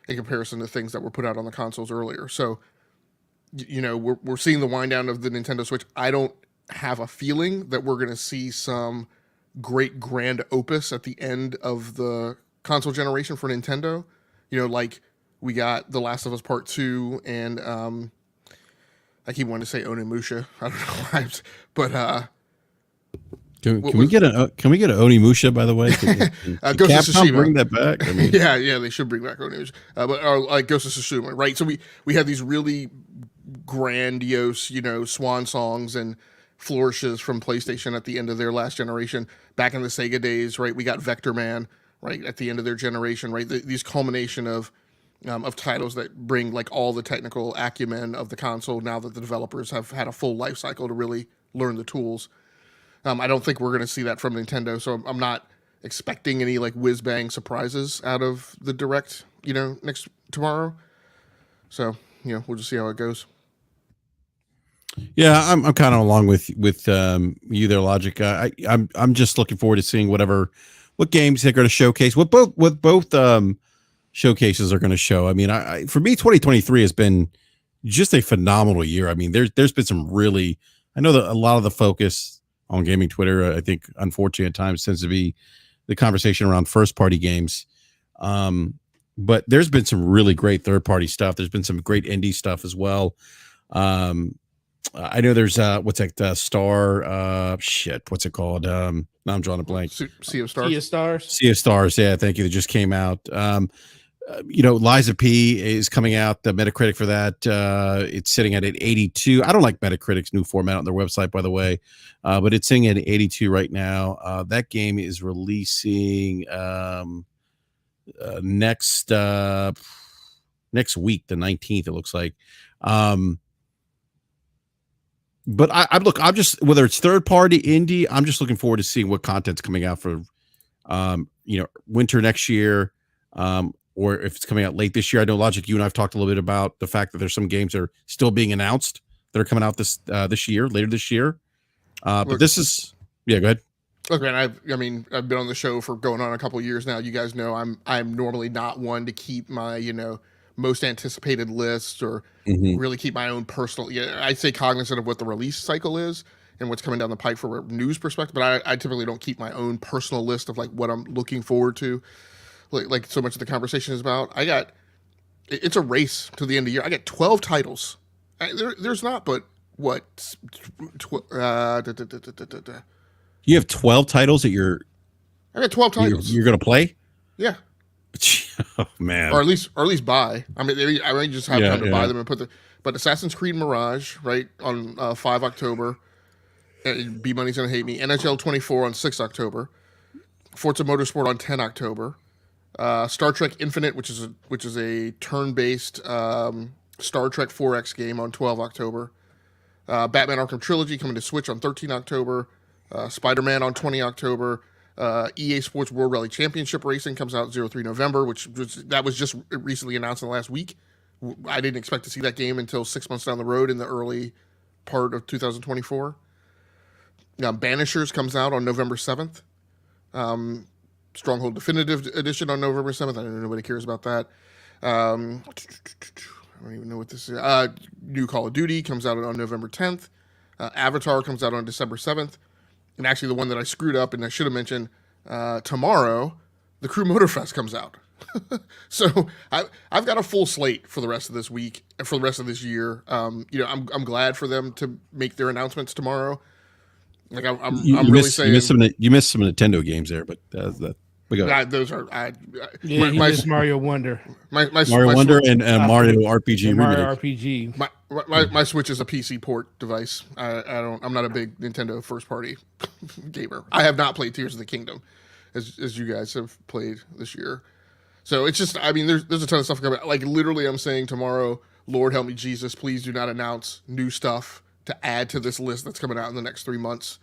in comparison to things that were put out on the consoles earlier. So, we're seeing the wind down of the Nintendo Switch. I don't have a feeling that we're going to see some great grand opus at the end of the console generation for Nintendo. Like we got The Last of Us Part 2 and I keep wanting to say Onimusha. I don't know why, but can we get an Onimusha, by the way? Can Ghost of Tsushima bring that back? I mean, yeah, they should bring back Onimusha, but like Ghost of Tsushima, right? So we have these really grandiose, swan songs and flourishes from PlayStation at the end of their last generation. Back in the Sega days, right? We got Vector Man, right, at the end of their generation, right? These culmination of titles that bring like all the technical acumen of the console now that the developers have had a full life cycle to really learn the tools. I don't think we're going to see that from Nintendo, so I'm not expecting any like whiz bang surprises out of the direct, tomorrow. So we'll just see how it goes. Yeah, I'm kind of along with you there, Logic. I'm just looking forward to seeing what games they're going to showcase. What both showcases are going to show. I mean, for me, 2023 has been just a phenomenal year. I mean, there's been some really. I know that a lot of the focus on gaming Twitter, I think, unfortunately, at times tends to be the conversation around first party games. But there's been some really great third party stuff. There's been some great indie stuff as well. I know there's what's that shit, what's it called? Now I'm drawing a blank. Sea of Sea Stars. of Stars. Sea of Stars, yeah, thank you. That just came out. Liza P is coming out. The Metacritic for that, it's sitting at an 82. I don't like Metacritic's new format on their website, by the way, but it's sitting at 82 right now. That game is releasing next week, the 19th. It looks like. But I'm just, whether it's third party indie, I'm just looking forward to seeing what content's coming out for, winter next year, or if it's coming out late this year. I know, Logic, you and I've talked a little bit about the fact that there's some games that are still being announced that are coming out this year, later this year. But this is, yeah, go ahead. Look, man, I've been on the show for going on a couple of years now. You guys know I'm normally not one to keep my, most anticipated lists or really keep my own personal. Yeah, I say cognizant of what the release cycle is and what's coming down the pike from a news perspective, but I typically don't keep my own personal list of like what I'm looking forward to. Like so much of the conversation is about. It's a race to the end of the year. I got 12 titles. There's not, but what? You have 12 titles that I got 12 titles. You're going to play? Yeah. Oh, man. Or at least buy. I mean, I may just have time to buy them and put but Assassin's Creed Mirage, right, on 5 October. B Money's gonna hate me. NHL 24 on 6 October. Forza Motorsport on 10 October. Star Trek Infinite, which is a turn-based Star Trek 4X game on 12 October. Batman Arkham Trilogy coming to Switch on 13 October. Spider-Man on 20 October. EA Sports World Rally Championship Racing comes out 03 November, that was just recently announced in the last week. I didn't expect to see that game until 6 months down the road in the early part of 2024. Now, Banishers comes out on November 7th. Stronghold Definitive Edition on November 7th. I don't know, nobody cares about that. I don't even know what this is. New Call of Duty comes out on November 10th. Avatar comes out on December 7th. And actually, the one that I screwed up and I should have mentioned, tomorrow, the Crew Motorfest comes out. So I've got a full slate for the rest of this week, for the rest of this year. I'm glad for them to make their announcements tomorrow. Like you missed some Nintendo games there, but those are Mario Wonder, Mario Wonder and Mario RPG. Mario RPG. My Switch is a PC port device. I'm not a big Nintendo first party gamer. I have not played Tears of the Kingdom, as you guys have played this year. So it's just, there's a ton of stuff coming. Like literally, I'm saying tomorrow, Lord help me Jesus, please do not announce new stuff to add to this list that's coming out in the next 3 months.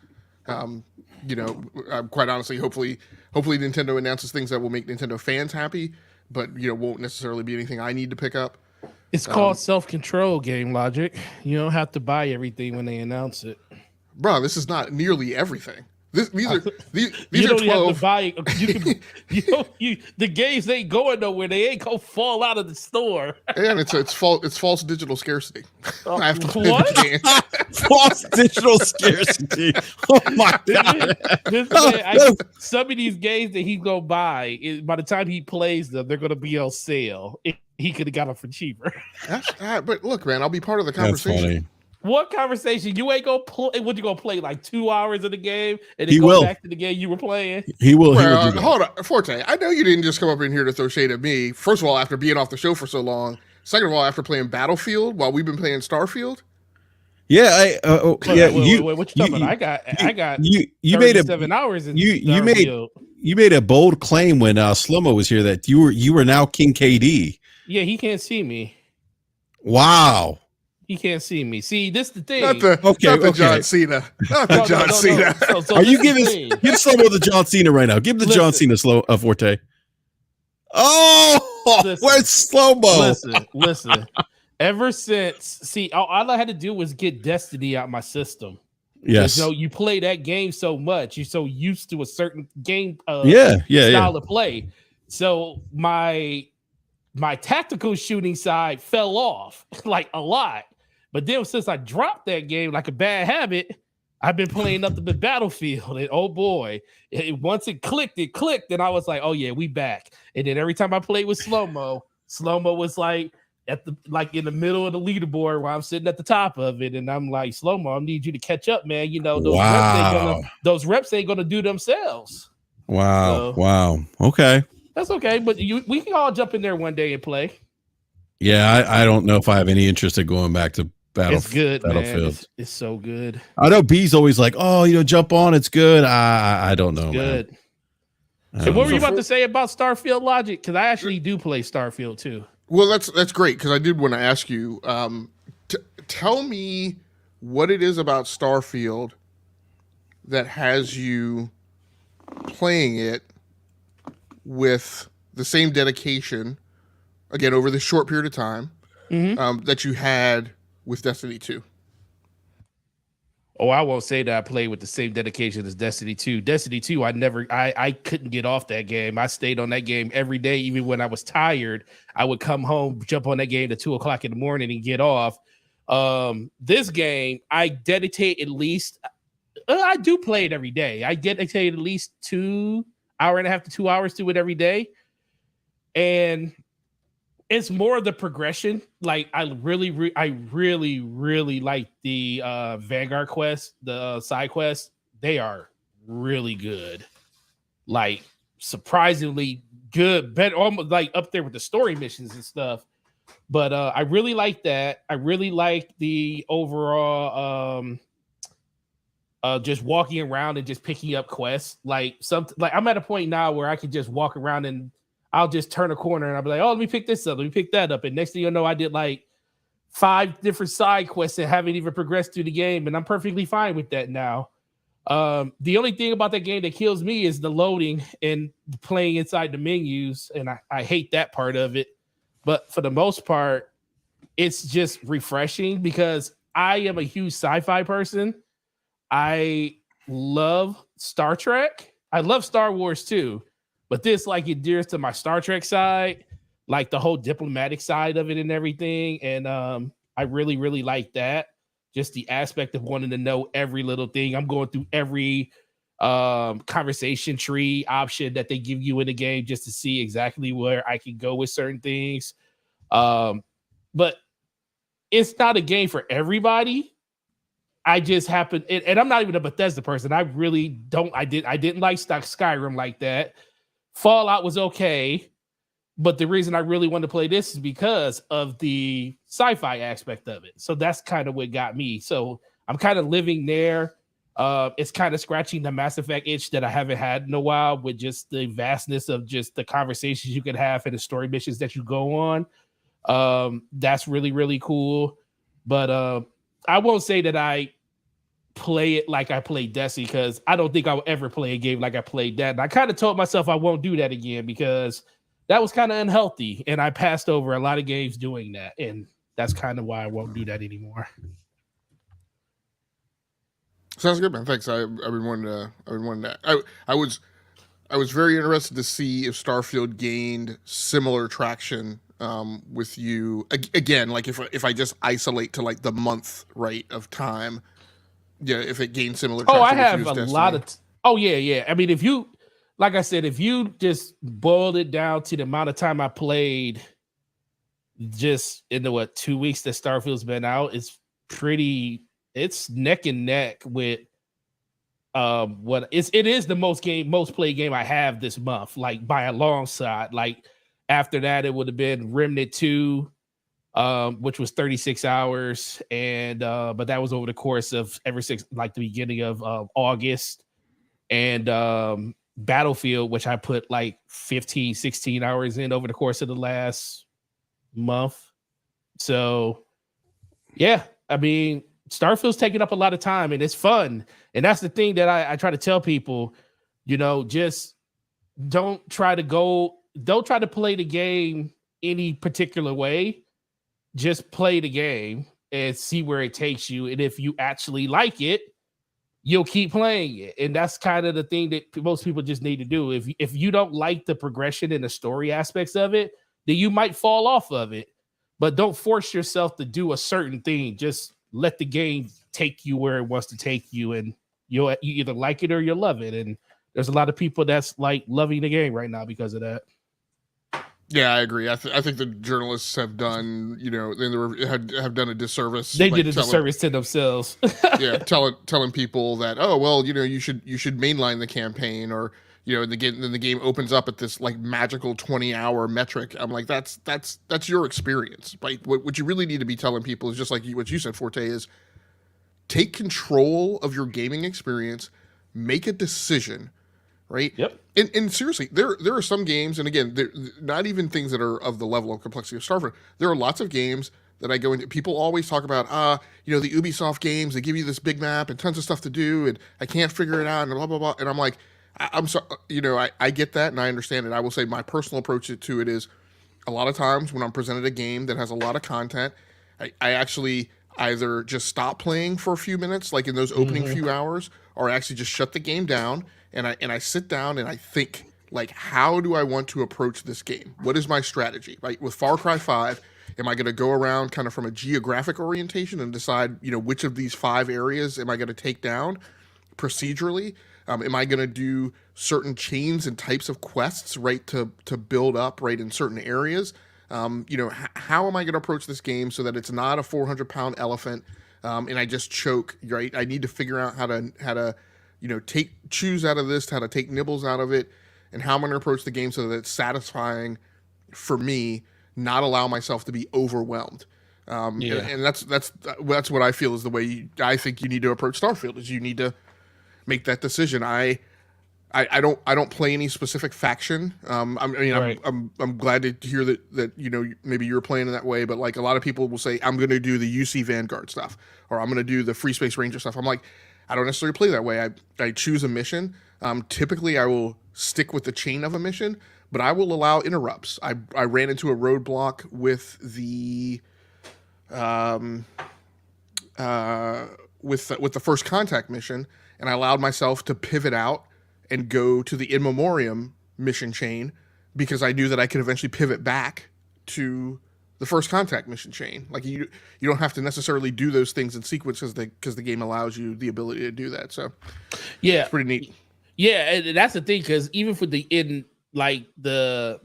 Quite honestly, hopefully Nintendo announces things that will make Nintendo fans happy, but won't necessarily be anything I need to pick up. It's called self-control, Game Logic. You don't have to buy everything when they announce it. Bro, this is not nearly everything. These are you don't 12. have to buy. The games ain't going nowhere. They ain't gonna fall out of the store. And it's false digital scarcity. I have to play what? the game. False digital scarcity. Oh my god! Some of these games that he's gonna buy, by the time he plays them, they're gonna be on sale. He could have got them for cheaper. But look, man, I'll be part of the conversation. That's funny. What conversation? You ain't gonna play? What, you gonna play like 2 hours of the game and then back to the game you were playing? He will. Hold on, Forte. I know you didn't just come up in here to throw shade at me. First of all, after being off the show for so long. Second of all, after playing Battlefield while we've been playing Starfield. Yeah, what you talking about? I got you made 7 hours in you made a bold claim when Slow-Mo was here that you were now King KD. Yeah, he can't see me. Wow. He can't see me. See, this is the thing. Not the John Cena. Not the John Cena. So Are you give Slow-Mo the John Cena right now? Give the John Cena Forte. Oh, where's Slow-Mo? Listen. Ever since, all I had to do was get Destiny out my system. Yes. You play that game so much, you're so used to a certain game style of play. So my tactical shooting side fell off like a lot. But then since I dropped that game like a bad habit, I've been playing nothing but Battlefield. And oh boy, once it clicked, and I was like, oh yeah, we back. And then every time I played with Slow-Mo was like, at the like in the middle of the leaderboard while I'm sitting at the top of it, and I'm like, Slow-mo, I need you to catch up, man. You know, those reps ain't gonna do themselves. Wow. So, wow. Okay. that's okay, but we can all jump in there one day and play. Yeah, I don't know if I have any interest in going back to It's good, Battlefield. man. It's so good. I know B's always like, oh, jump on, it's good. I don't know, Good. man. And what were you about to say about Starfield Logic? Because I actually do play Starfield too. Well, that's great, because I did want to ask you. Tell me what it is about Starfield that has you playing it with the same dedication, again, over this short period of time, that you had with Destiny 2. Oh, I won't say that I played with the same dedication as Destiny 2. Destiny 2, I couldn't get off that game. I stayed on that game every day, even when I was tired. I would come home, jump on that game at 2 o'clock in the morning and get off. This game, I dedicate at least, I do play it every day. I dedicate at least 1.5 hours to 2 hours to it every day. And it's more of the progression. Like I really like the Vanguard quest, the side quests. They are really good, like surprisingly good, better, almost like up there with the story missions and stuff. But I really like that. I really like the overall just walking around and just picking up quests. Like I'm at a point now where I can just walk around and I'll just turn a corner and I'll be like, oh, let me pick this up. Let me pick that up. And next thing you know, I did like 5 different side quests and haven't even progressed through the game. And I'm perfectly fine with that now. The only thing about that game that kills me is the loading and playing inside the menus. And I hate that part of it. But for the most part, it's just refreshing because I am a huge sci-fi person. I love Star Trek. I love Star Wars too. But this like adheres to my Star Trek side, like the whole diplomatic side of it and everything. And I really, really like that. Just the aspect of wanting to know every little thing. I'm going through every conversation tree option that they give you in the game just to see exactly where I can go with certain things. But it's not a game for everybody. I just happen, and I'm not even a Bethesda person. I really don't. I didn't like Skyrim like that. Fallout was okay, but the reason I really wanted to play this is because of the sci-fi aspect of it. So that's kind of what got me. So I'm kind of living there. It's kind of scratching the Mass Effect itch that I haven't had in a while, with just the vastness of just the conversations you could have and the story missions that you go on. That's really, really cool. But I won't say that I play it like I played Destiny, because I don't think I will ever play a game like I played that. And I kind of told myself I won't do that again because that was kind of unhealthy. And I passed over a lot of games doing that. And that's kind of why I won't do that anymore. Sounds good, man. Thanks. I've been wanting to. I was very interested to see if Starfield gained similar traction with you. Again, like if I just isolate to like the month right of time, yeah, if it gained similar traction. Oh, I have with you a as lot Destiny. of. Yeah. I mean, if you, like I said, if you just boiled it down to the amount of time I played, just in the 2 weeks that Starfield's been out, it's neck and neck with it is the most played game I have this month, like by a long shot. Like after that, it would have been Remnant 2, which was 36 hours, and but that was over the course of the beginning of August, and Battlefield, which I put like 15, 16 hours in over the course of the last month. So yeah, I mean, Starfield's taking up a lot of time and it's fun. And that's the thing that I try to tell people, just don't try to play the game any particular way. Just play the game and see where it takes you. And if you actually like it, you'll keep playing it. And that's kind of the thing that most people just need to do. If you don't like the progression and the story aspects of it, then you might fall off of it. But don't force yourself to do a certain thing. Just let the game take you where it wants to take you, and you either like it or you love it. And there's a lot of people that's like loving the game right now because of that. Yeah, I agree. I think the journalists have done, have done a disservice. They like did a disservice to themselves. telling people that, oh well, you should mainline the campaign, or the game opens up at this like magical 20-hour metric. I'm like, that's your experience, right? What you really need to be telling people is just like what you said, Forte, is take control of your gaming experience, make a decision, right? Yep. And seriously, there are some games, and again, they're not even things that are of the level of complexity of Starfield. There are lots of games that I go into. People always talk about, the Ubisoft games. They give you this big map and tons of stuff to do, and I can't figure it out, and blah blah blah. And I'm like, I'm sorry, I get that, and I understand it. I will say my personal approach to it is, a lot of times when I'm presented a game that has a lot of content, I actually either just stop playing for a few minutes, like in those opening few hours, or I actually just shut the game down and I sit down and I think, like, how do I want to approach this game? What is my strategy? Right? With Far Cry 5, am I going to go around kind of from a geographic orientation and decide, which of these 5 areas am I going to take down procedurally? Am I going to do certain chains and types of quests, right, to build up, right, in certain areas? How am I going to approach this game so that it's not a 400-pound elephant, and I just choke, right? I need to figure out how to choose out of this, how to take nibbles out of it, and how I'm going to approach the game so that it's satisfying for me, not allow myself to be overwhelmed. And that's what I feel is the way I think you need to approach Starfield, is you need to make that decision. I don't play any specific faction. Right. I'm glad to hear that maybe you're playing in that way, but like a lot of people will say, I'm going to do the UC Vanguard stuff, or I'm going to do the Free Space Ranger stuff. I'm like, I don't necessarily play that way. I choose a mission. Typically, I will stick with the chain of a mission, but I will allow interrupts. I ran into a roadblock with the with the First Contact mission, and I allowed myself to pivot out and go to the In Memoriam mission chain, because I knew that I could eventually pivot back to the First Contact mission chain. Like, you don't have to necessarily do those things in sequence, because the game allows you the ability to do that. So yeah, it's pretty neat. Yeah, and that's the thing, because even for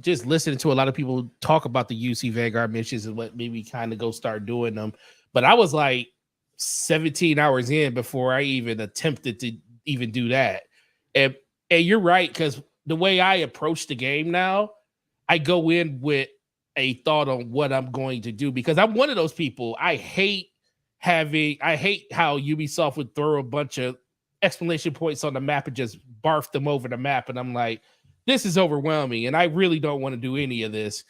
just listening to a lot of people talk about the UC Vanguard missions and what made me kind of go start doing them. But I was like 17 hours in before I even attempted to even do that. And you're right, because the way I approach the game now, I go in with a thought on what I'm going to do, because I'm one of those people. I hate how Ubisoft would throw a bunch of exclamation points on the map and just barf them over the map. And I'm like, this is overwhelming, and I really don't want to do any of this.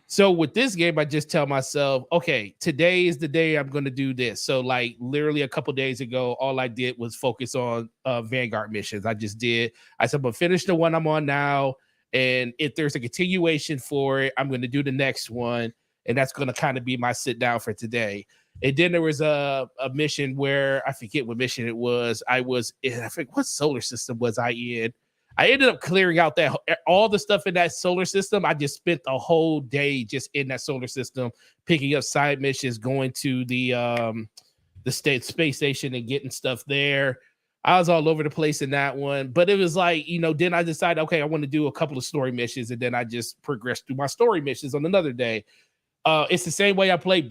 So with this game, I just tell myself, okay, today is the day I'm going to do this. So like literally a couple days ago, all I did was focus on Vanguard missions. I said, I'm going to finish the one I'm on now. And if there's a continuation for it, I'm going to do the next one. And that's going to kind of be my sit down for today. And then there was a mission where I forget what mission it was. I forget what solar system was I in. I ended up clearing out all the stuff in that solar system. I just spent the whole day just in that solar system, picking up side missions, going to the space station and getting stuff there. I was all over the place in that one, but it was like, then I decided, okay, I want to do a couple of story missions, and then I just progressed through my story missions on another day. It's the same way I played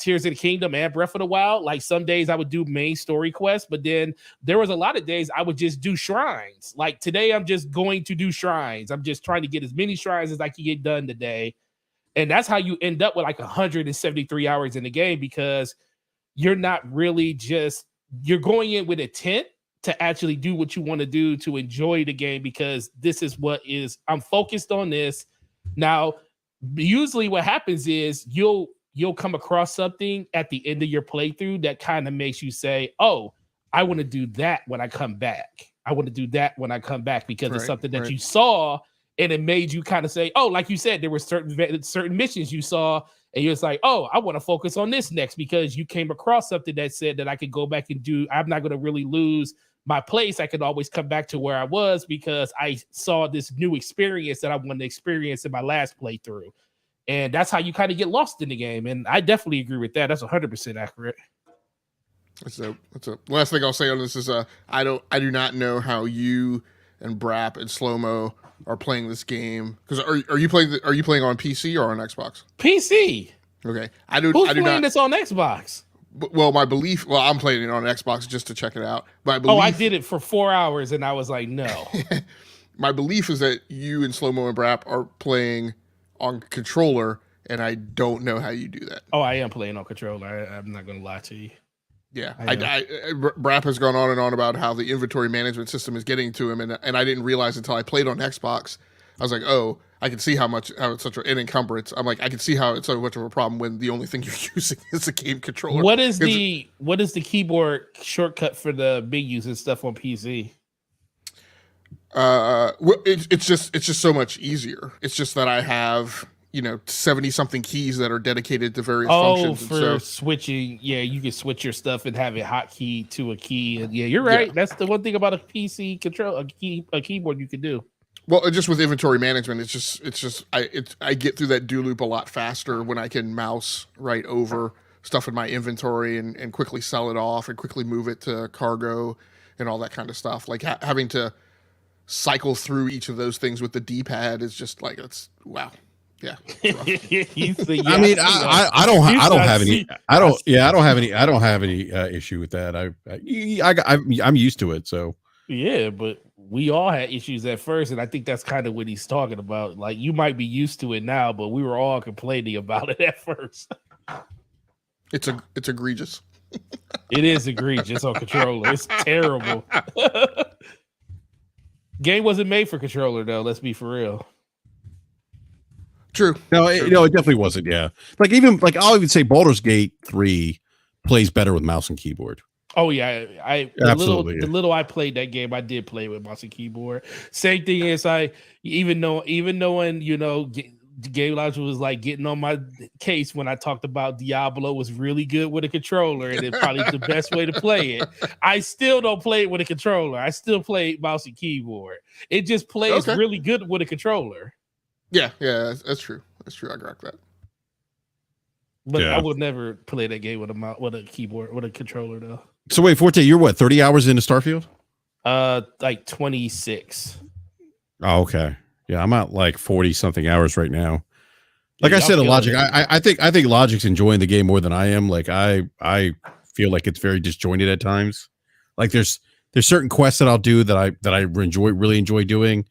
Tears of the Kingdom and Breath of the Wild. Like, some days I would do main story quests, but then there was a lot of days I would just do shrines. Like today, I'm just going to do shrines. I'm just trying to get as many shrines as I can get done today. And that's how you end up with like 173 hours in the game, because you're not really you're going in with intent to actually do what you want to do, to enjoy the game, because I'm focused on this. Now, usually what happens is you'll come across something at the end of your playthrough that kind of makes you say, oh, I want to do that when I come back. Because it's something that you saw, and it made you kind of say, oh, like you said, there were certain missions you saw, and you're just like, oh, I want to focus on this next, because you came across something that said that I could go back and do. I'm not going to really lose my place. I could always come back to where I was, because I saw this new experience that I wanted to experience in my last playthrough. And that's how you kind of get lost in the game. And I definitely agree with that. That's 100% accurate. That's a last thing I'll say on this is I do not know how you and BRAP and Slow-Mo are playing this game, because are you playing on PC or on Xbox? PC. Okay, Who's playing this on Xbox? Well, I'm playing it on Xbox just to check it out. I did it for 4 hours and I was like, no. My belief is that you and Slow-Mo and BRAP are playing on controller, and I don't know how you do that. Oh, I am playing on controller. I'm not going to lie to you. Yeah, BRAP has gone on and on about how the inventory management system is getting to him, and I didn't realize until I played on Xbox. I was like, oh, I can see how it's such an encumbrance. I'm like, I can see how it's so much of a problem when the only thing you're using is a game controller. What is the keyboard shortcut for the menus and stuff on PC? It's just so much easier. It's just that I have 70 something keys that are dedicated to various functions. For switching, you can switch your stuff and have it hotkey to a key. And you're right. Yeah. That's the one thing about a PC control, a keyboard you can do. Well, just with inventory management, I get through that do loop a lot faster when I can mouse right over stuff in my inventory and quickly sell it off and quickly move it to cargo and all that kind of stuff. Like having to cycle through each of those things with the D-pad is just like, it's wow. Yeah. I mean, I don't have any issue with that. I'm used to it. So yeah, but we all had issues at first, and I think that's kind of what he's talking about. Like, you might be used to it now, but we were all complaining about it at first. It's egregious. It is egregious on controller. It's terrible. Game wasn't made for controller, though. Let's be for real. True. No, it definitely wasn't. Yeah, I'll even say Baldur's Gate 3 plays better with mouse and keyboard. Oh yeah, absolutely. The little I played that game, I did play with mouse and keyboard. Same thing as even knowing Game Logic was like getting on my case when I talked about Diablo was really good with a controller and it's probably the best way to play it. I still don't play it with a controller. I still play mouse and keyboard. It just plays really good with a controller. Yeah, that's true. I got that. But I would never play that game with a keyboard, with a controller, though. So wait, Forte, you're what, 30 hours into Starfield? Like 26. Oh, okay. Yeah, I'm at like 40 something hours right now. Like I said, Logic, I think Logic's enjoying the game more than I am. Like I feel like it's very disjointed at times. Like there's certain quests that I'll do that I really enjoy doing,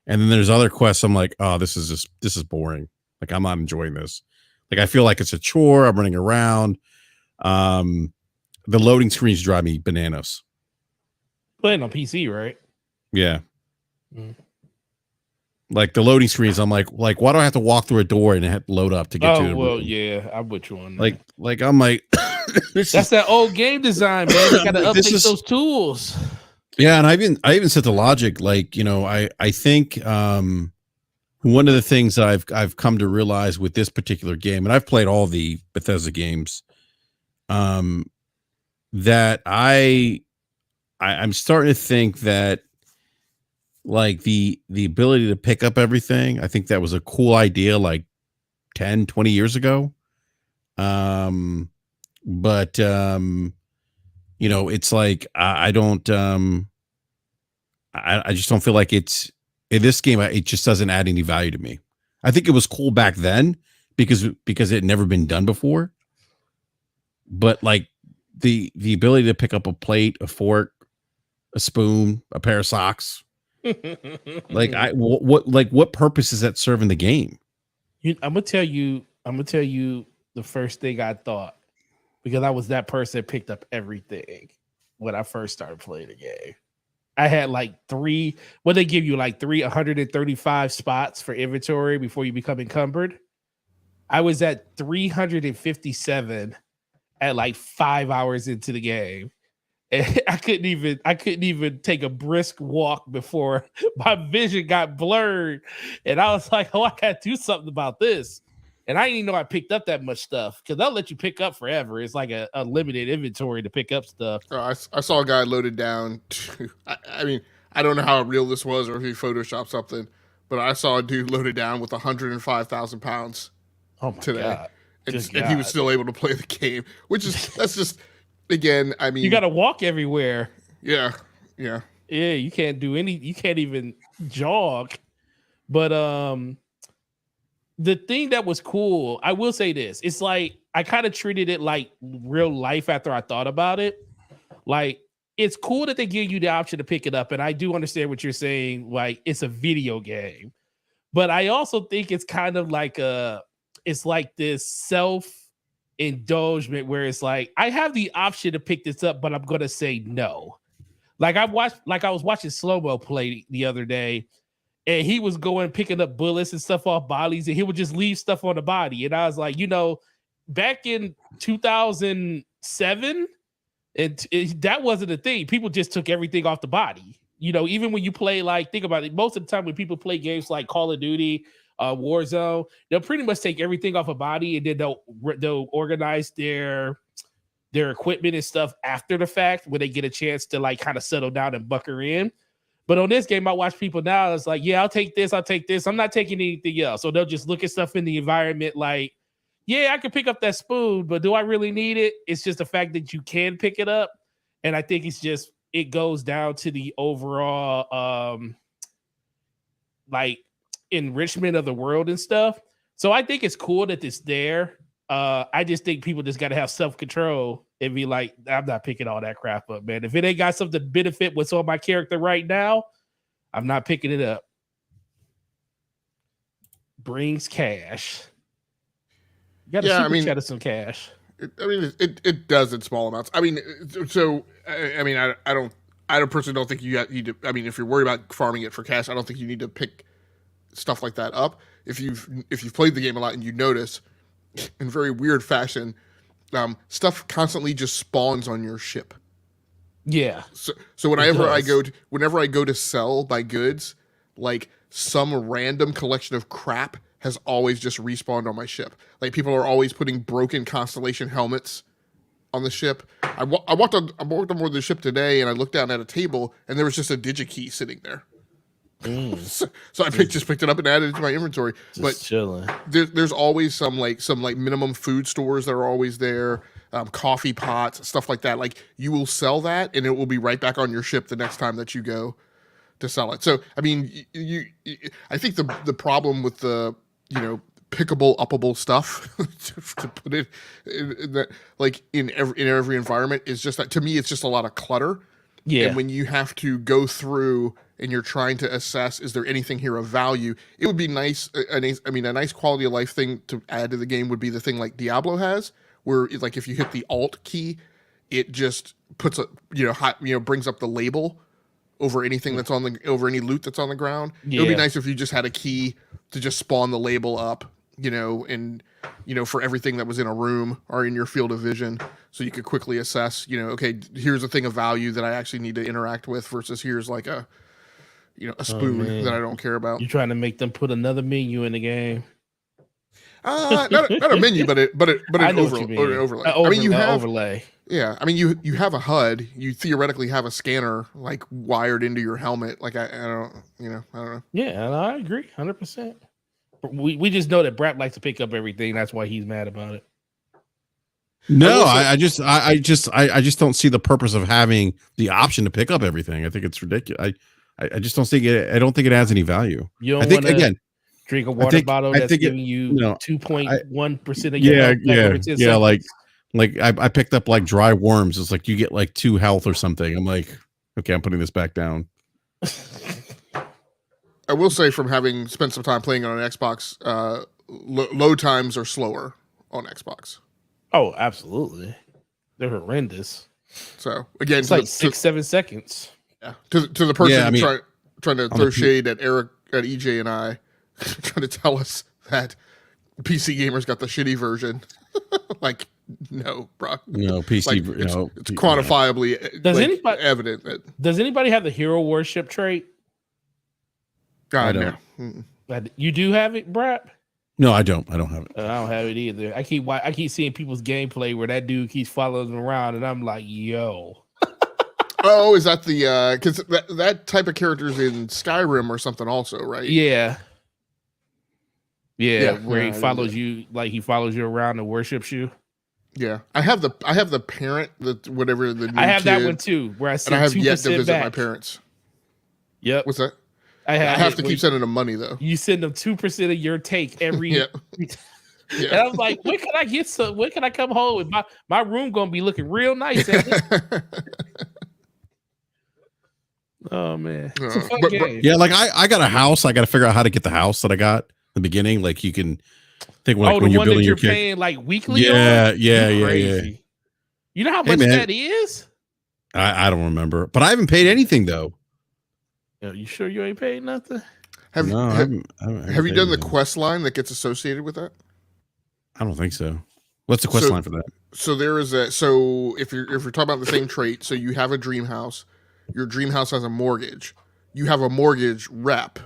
and then there's other quests I'm like, oh, this is boring. Like I'm not enjoying this. Like I feel like it's a chore. I'm running around. The loading screens drive me bananas. Playing on PC, right? Yeah. Mm. Like the loading screens, I'm like, why do I have to walk through a door and have to load up to get to it? Well, yeah, I'm with you on that. Like I'm like, that's that old game design, man. You got to update those tools. Yeah, and I even said to Logic, like, I think one of the things that I've come to realize with this particular game, and I've played all the Bethesda games, that I'm starting to think that like the ability to pick up everything, I think that was a cool idea like 10, 20 years ago. But it's like I don't I just don't feel like it's in this game. It just doesn't add any value to me. I think it was cool back then because it had never been done before. But like the ability to pick up a plate, a fork, a spoon, a pair of socks, what purpose is that serving the game? I'm gonna tell you the first thing I thought, because I was that person that picked up everything when I first started playing the game. I had like they give you like 135 spots for inventory before you become encumbered. I was at 357 at like 5 hours into the game. And I couldn't even take a brisk walk before my vision got blurred. And I was like, I gotta do something about this. And I didn't even know I picked up that much stuff, because they'll let you pick up forever. It's like a limited inventory to pick up stuff. I saw a guy loaded down. I mean, I don't know how real this was or if he photoshopped something, but I saw a dude loaded down with 105,000 pounds today. God. And he was still able to play the game, that's just, again, I mean. You got to walk everywhere. Yeah. Yeah, you can't even jog. But the thing that was cool, I will say this, it's like I kind of treated it like real life after I thought about it. Like, it's cool that they give you the option to pick it up, and I do understand what you're saying. Like, it's a video game, but I also think it's kind of like it's like this self-indulgence where it's like I have the option to pick this up, but I'm gonna say no. Like I was watching Slow-Mo play the other day, and he was going picking up bullets and stuff off bodies, and he would just leave stuff on the body. And I was like, back in 2007, that wasn't a thing. People just took everything off the body. Even when you play, like, think about it, most of the time when people play games like Call of Duty, Warzone, they'll pretty much take everything off a body, and then they'll organize their equipment and stuff after the fact when they get a chance to like kind of settle down and bucker in. But on this game, I watch people now. It's like, yeah, I'll take this. I'm not taking anything else. So they'll just look at stuff in the environment like, yeah, I can pick up that spoon, but do I really need it? It's just the fact that you can pick it up. And I think it goes down to the overall like enrichment of the world and stuff. So I think it's cool that it's there. I just think people just got to have self-control and be like, I'm not picking all that crap up, man. If it ain't got something to benefit what's on my character right now, I'm not picking it up. Brings cash. You got to super chat some cash. It does in small amounts. I personally don't think you need to. I mean, if you're worried about farming it for cash, I don't think you need to pick stuff like that up. If you've played the game a lot and you notice, in very weird fashion, stuff constantly just spawns on your ship. Yeah. So whenever I go to sell my goods, like some random collection of crap has always just respawned on my ship. Like people are always putting broken Constellation helmets on the ship. I walked on board the ship today, and I looked down at a table, and there was just a digikey sitting there. So I just picked it up and added it to my inventory. But chilling. There's always some minimum food stores that are always there, coffee pots, stuff like that. Like you will sell that, and it will be right back on your ship the next time that you go to sell it. So I mean, I think the problem with the pickable, uppable stuff to put it in that, like in every environment, is just that to me it's just a lot of clutter. Yeah. And when you have to go through and you're trying to assess, is there anything here of value? It would be nice. A nice quality of life thing to add to the game would be the thing like Diablo has, where like if you hit the Alt key, it just puts brings up the label over anything that's over any loot that's on the ground. Yeah. It would be nice if you just had a key to just spawn the label up, for everything that was in a room or in your field of vision, so you could quickly assess, okay, here's a thing of value that I actually need to interact with versus here's like a spoon that I don't care about. You're trying to make them put another menu in the game. Not a menu, but an overlay. I mean, you have overlay. Yeah, I mean, you have a HUD. You theoretically have a scanner like wired into your helmet. Like I don't know. Yeah, I agree, 100%. We just know that BRAP likes to pick up everything. That's why he's mad about it. No, I just don't see the purpose of having the option to pick up everything. I think it's ridiculous. I just don't think it. I don't think it adds any value. You don't want to drink a water bottle that's giving you 2.1% of your health. Yeah. Like I picked up like dry worms. It's like you get like 2 health or something. I'm like, okay, I'm putting this back down. I will say, from having spent some time playing on an Xbox, load times are slower on Xbox. Oh, absolutely. They're horrendous. So again, it's like 6-7 seconds. Yeah. To the person trying to throw shade at Eric, at EJ, and I, trying to tell us that PC gamers got the shitty version. Like, no, bro. No, PC. Like, it's quantifiably evident that. Does anybody have the hero worship trait? I don't. You do have it, BRAP? No, I don't. I don't have it. I don't have it either. I keep seeing people's gameplay where that dude keeps following them around, and I'm like, yo. Oh, is that the because that type of character is in Skyrim or something also, right? Yeah. Where he follows you, like he follows you around and worships you. Yeah, I have the parent, whatever the new I have kid, that one too, where I see and I have 2% yet to visit back. my parents. Yep. What's that? I have to keep sending them money though. You send them 2% of your take every. Yeah. And I was like, when can I get some? When can I come home with my room gonna be looking real nice? Oh man, it's a fun game. Yeah, like I got a house. I got to figure out how to get the house that I got in the beginning. Like you can think like when you're building your paying like weekly. Yeah. You know how much that is? I don't remember, but I haven't paid anything though. You sure you ain't paid nothing? Have you done the quest line that gets associated with that? I don't think so. What's the quest line for that? So there is so if you're talking about the same trait, so you have a dream house, your dream house has a mortgage, you have a mortgage rep,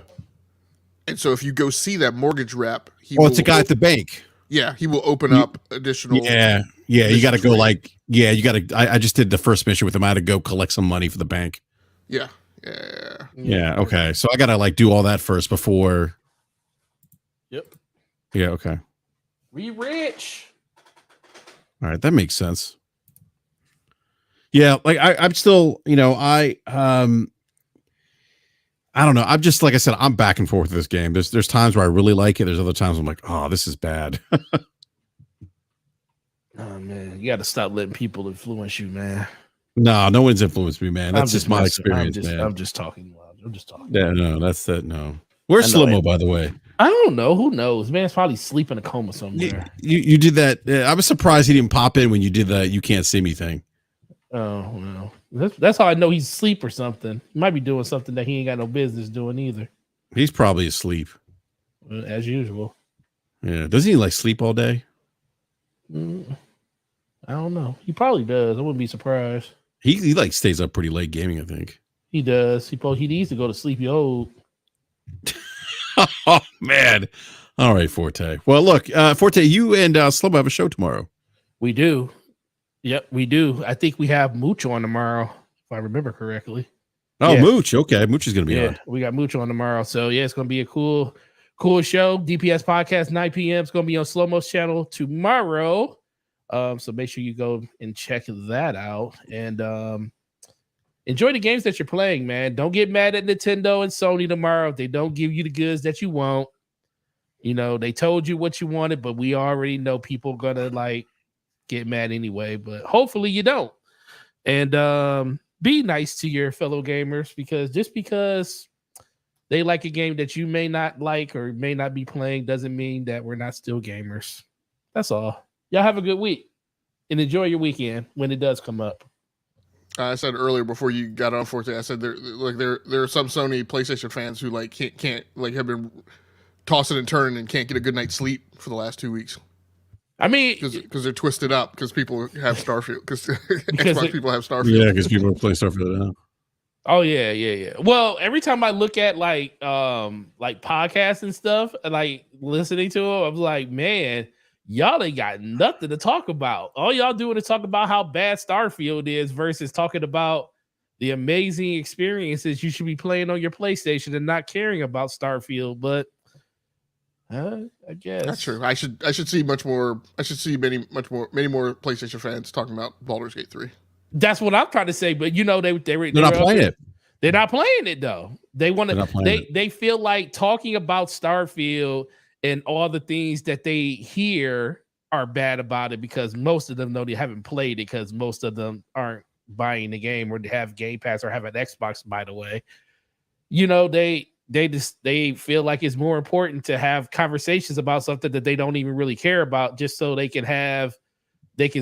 and so if you go see that mortgage rep, it's a guy at the bank. Yeah, he will open up additional. Yeah. You got to go I just did the first mission with him. I had to go collect some money for the bank. Yeah. Okay. So I got to do all that first before. Yep. Yeah. Okay. We rich. All right. That makes sense. Yeah. I'm still, I don't know. I'm just, like I said, I'm back and forth with this game. There's times where I really like it. There's other times I'm like, oh, this is bad. Oh man, you got to stop letting people influence you, man. No one's influenced me, man. That's just my experience, man. I'm just talking. Yeah, no, that's that. No, where's Slow-Mo, by the way? I don't know. Who knows? Man's probably sleeping in a coma somewhere. You did that. I was surprised he didn't pop in when you did that. You can't see me thing. Oh well, that's how I know he's asleep or something. He might be doing something that he ain't got no business doing either. He's probably asleep, as usual. Yeah, doesn't he sleep all day? I don't know. He probably does. I wouldn't be surprised. He stays up pretty late gaming, I think. He does. He needs to go to sleepy old. Oh man. All right, Forte. Well, look, Forte, you and Slow have a show tomorrow. We do. Yep, we do. I think we have Mooch on tomorrow, if I remember correctly. Oh, yeah. Mooch. Okay. Mooch is gonna be on. We got Mooch on tomorrow. So yeah, it's gonna be a cool show. DPS podcast, 9 p.m. It's gonna be on Slow-Mo's channel tomorrow. So make sure you go and check that out and enjoy the games that you're playing, man. Don't get mad at Nintendo and Sony tomorrow if they don't give you the goods that you want. They told you what you wanted, but we already know people gonna get mad anyway. But hopefully you don't. And be nice to your fellow gamers, because just because they like a game that you may not like or may not be playing doesn't mean that we're not still gamers. That's all. Y'all have a good week and enjoy your weekend when it does come up. I said earlier before you got on Forte, I said there are some Sony PlayStation fans who can't have been tossing and turning and can't get a good night's sleep for the last 2 weeks. I mean, because they're twisted up because people have Starfield because Xbox people have Starfield. Yeah, because people play Starfield now. Oh yeah. Well, every time I look at podcasts and stuff, listening to them, I'm like, man, y'all ain't got nothing to talk about. All y'all doing is talk about how bad Starfield is versus talking about the amazing experiences you should be playing on your PlayStation and not caring about Starfield. But I guess that's true. I should see much more. I should see many more PlayStation fans talking about Baldur's Gate 3. That's what I'm trying to say. But they're not playing it. They're not playing it though. They want to. They feel like talking about Starfield and all the things that they hear are bad about it because most of them know they haven't played it because most of them aren't buying the game or they have Game Pass or have an Xbox, by the way. They feel like it's more important to have conversations about something that they don't even really care about just so they can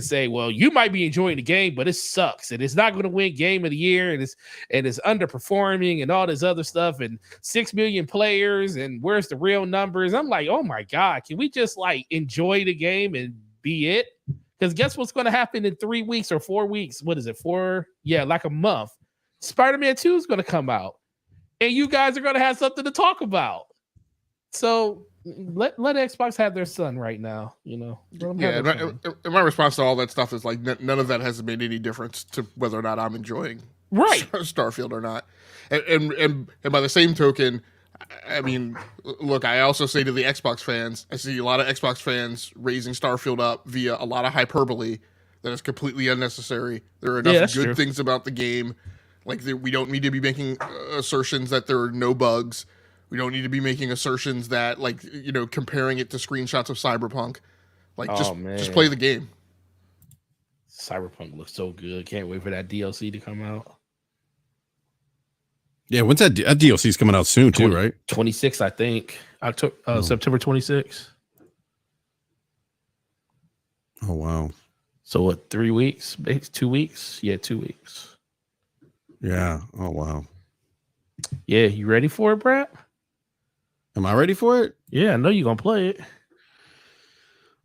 say, well, you might be enjoying the game, but it sucks and it's not going to win game of the year and it's underperforming and all this other stuff and 6 million players and where's the real numbers? I'm like, oh my God, can we just enjoy the game and be it? Because guess what's going to happen in 3 weeks or 4 weeks? What is it? A month. Spider-Man 2 is going to come out and you guys are going to have something to talk about. So let Xbox have their son right now, Yeah, and my response to all that stuff is none of that has made any difference to whether or not I'm enjoying Starfield or not. And by the same token, I mean, look, I also say to the Xbox fans, I see a lot of Xbox fans raising Starfield up via a lot of hyperbole that is completely unnecessary. There are enough good things about the game. Like we don't need to be making assertions that there are no bugs. We don't need to be making assertions that like comparing it to screenshots of Cyberpunk. Like just play the game. Cyberpunk looks so good. Can't wait for that DLC to come out. Yeah, when's that DLC's coming out soon too, right? 26, I think. September 26th. Oh wow. So what, 3 weeks? 2 weeks? Yeah, 2 weeks. Yeah. Oh wow. Yeah, you ready for it, BRAP? Am I ready for it? Yeah, I know you're gonna play it.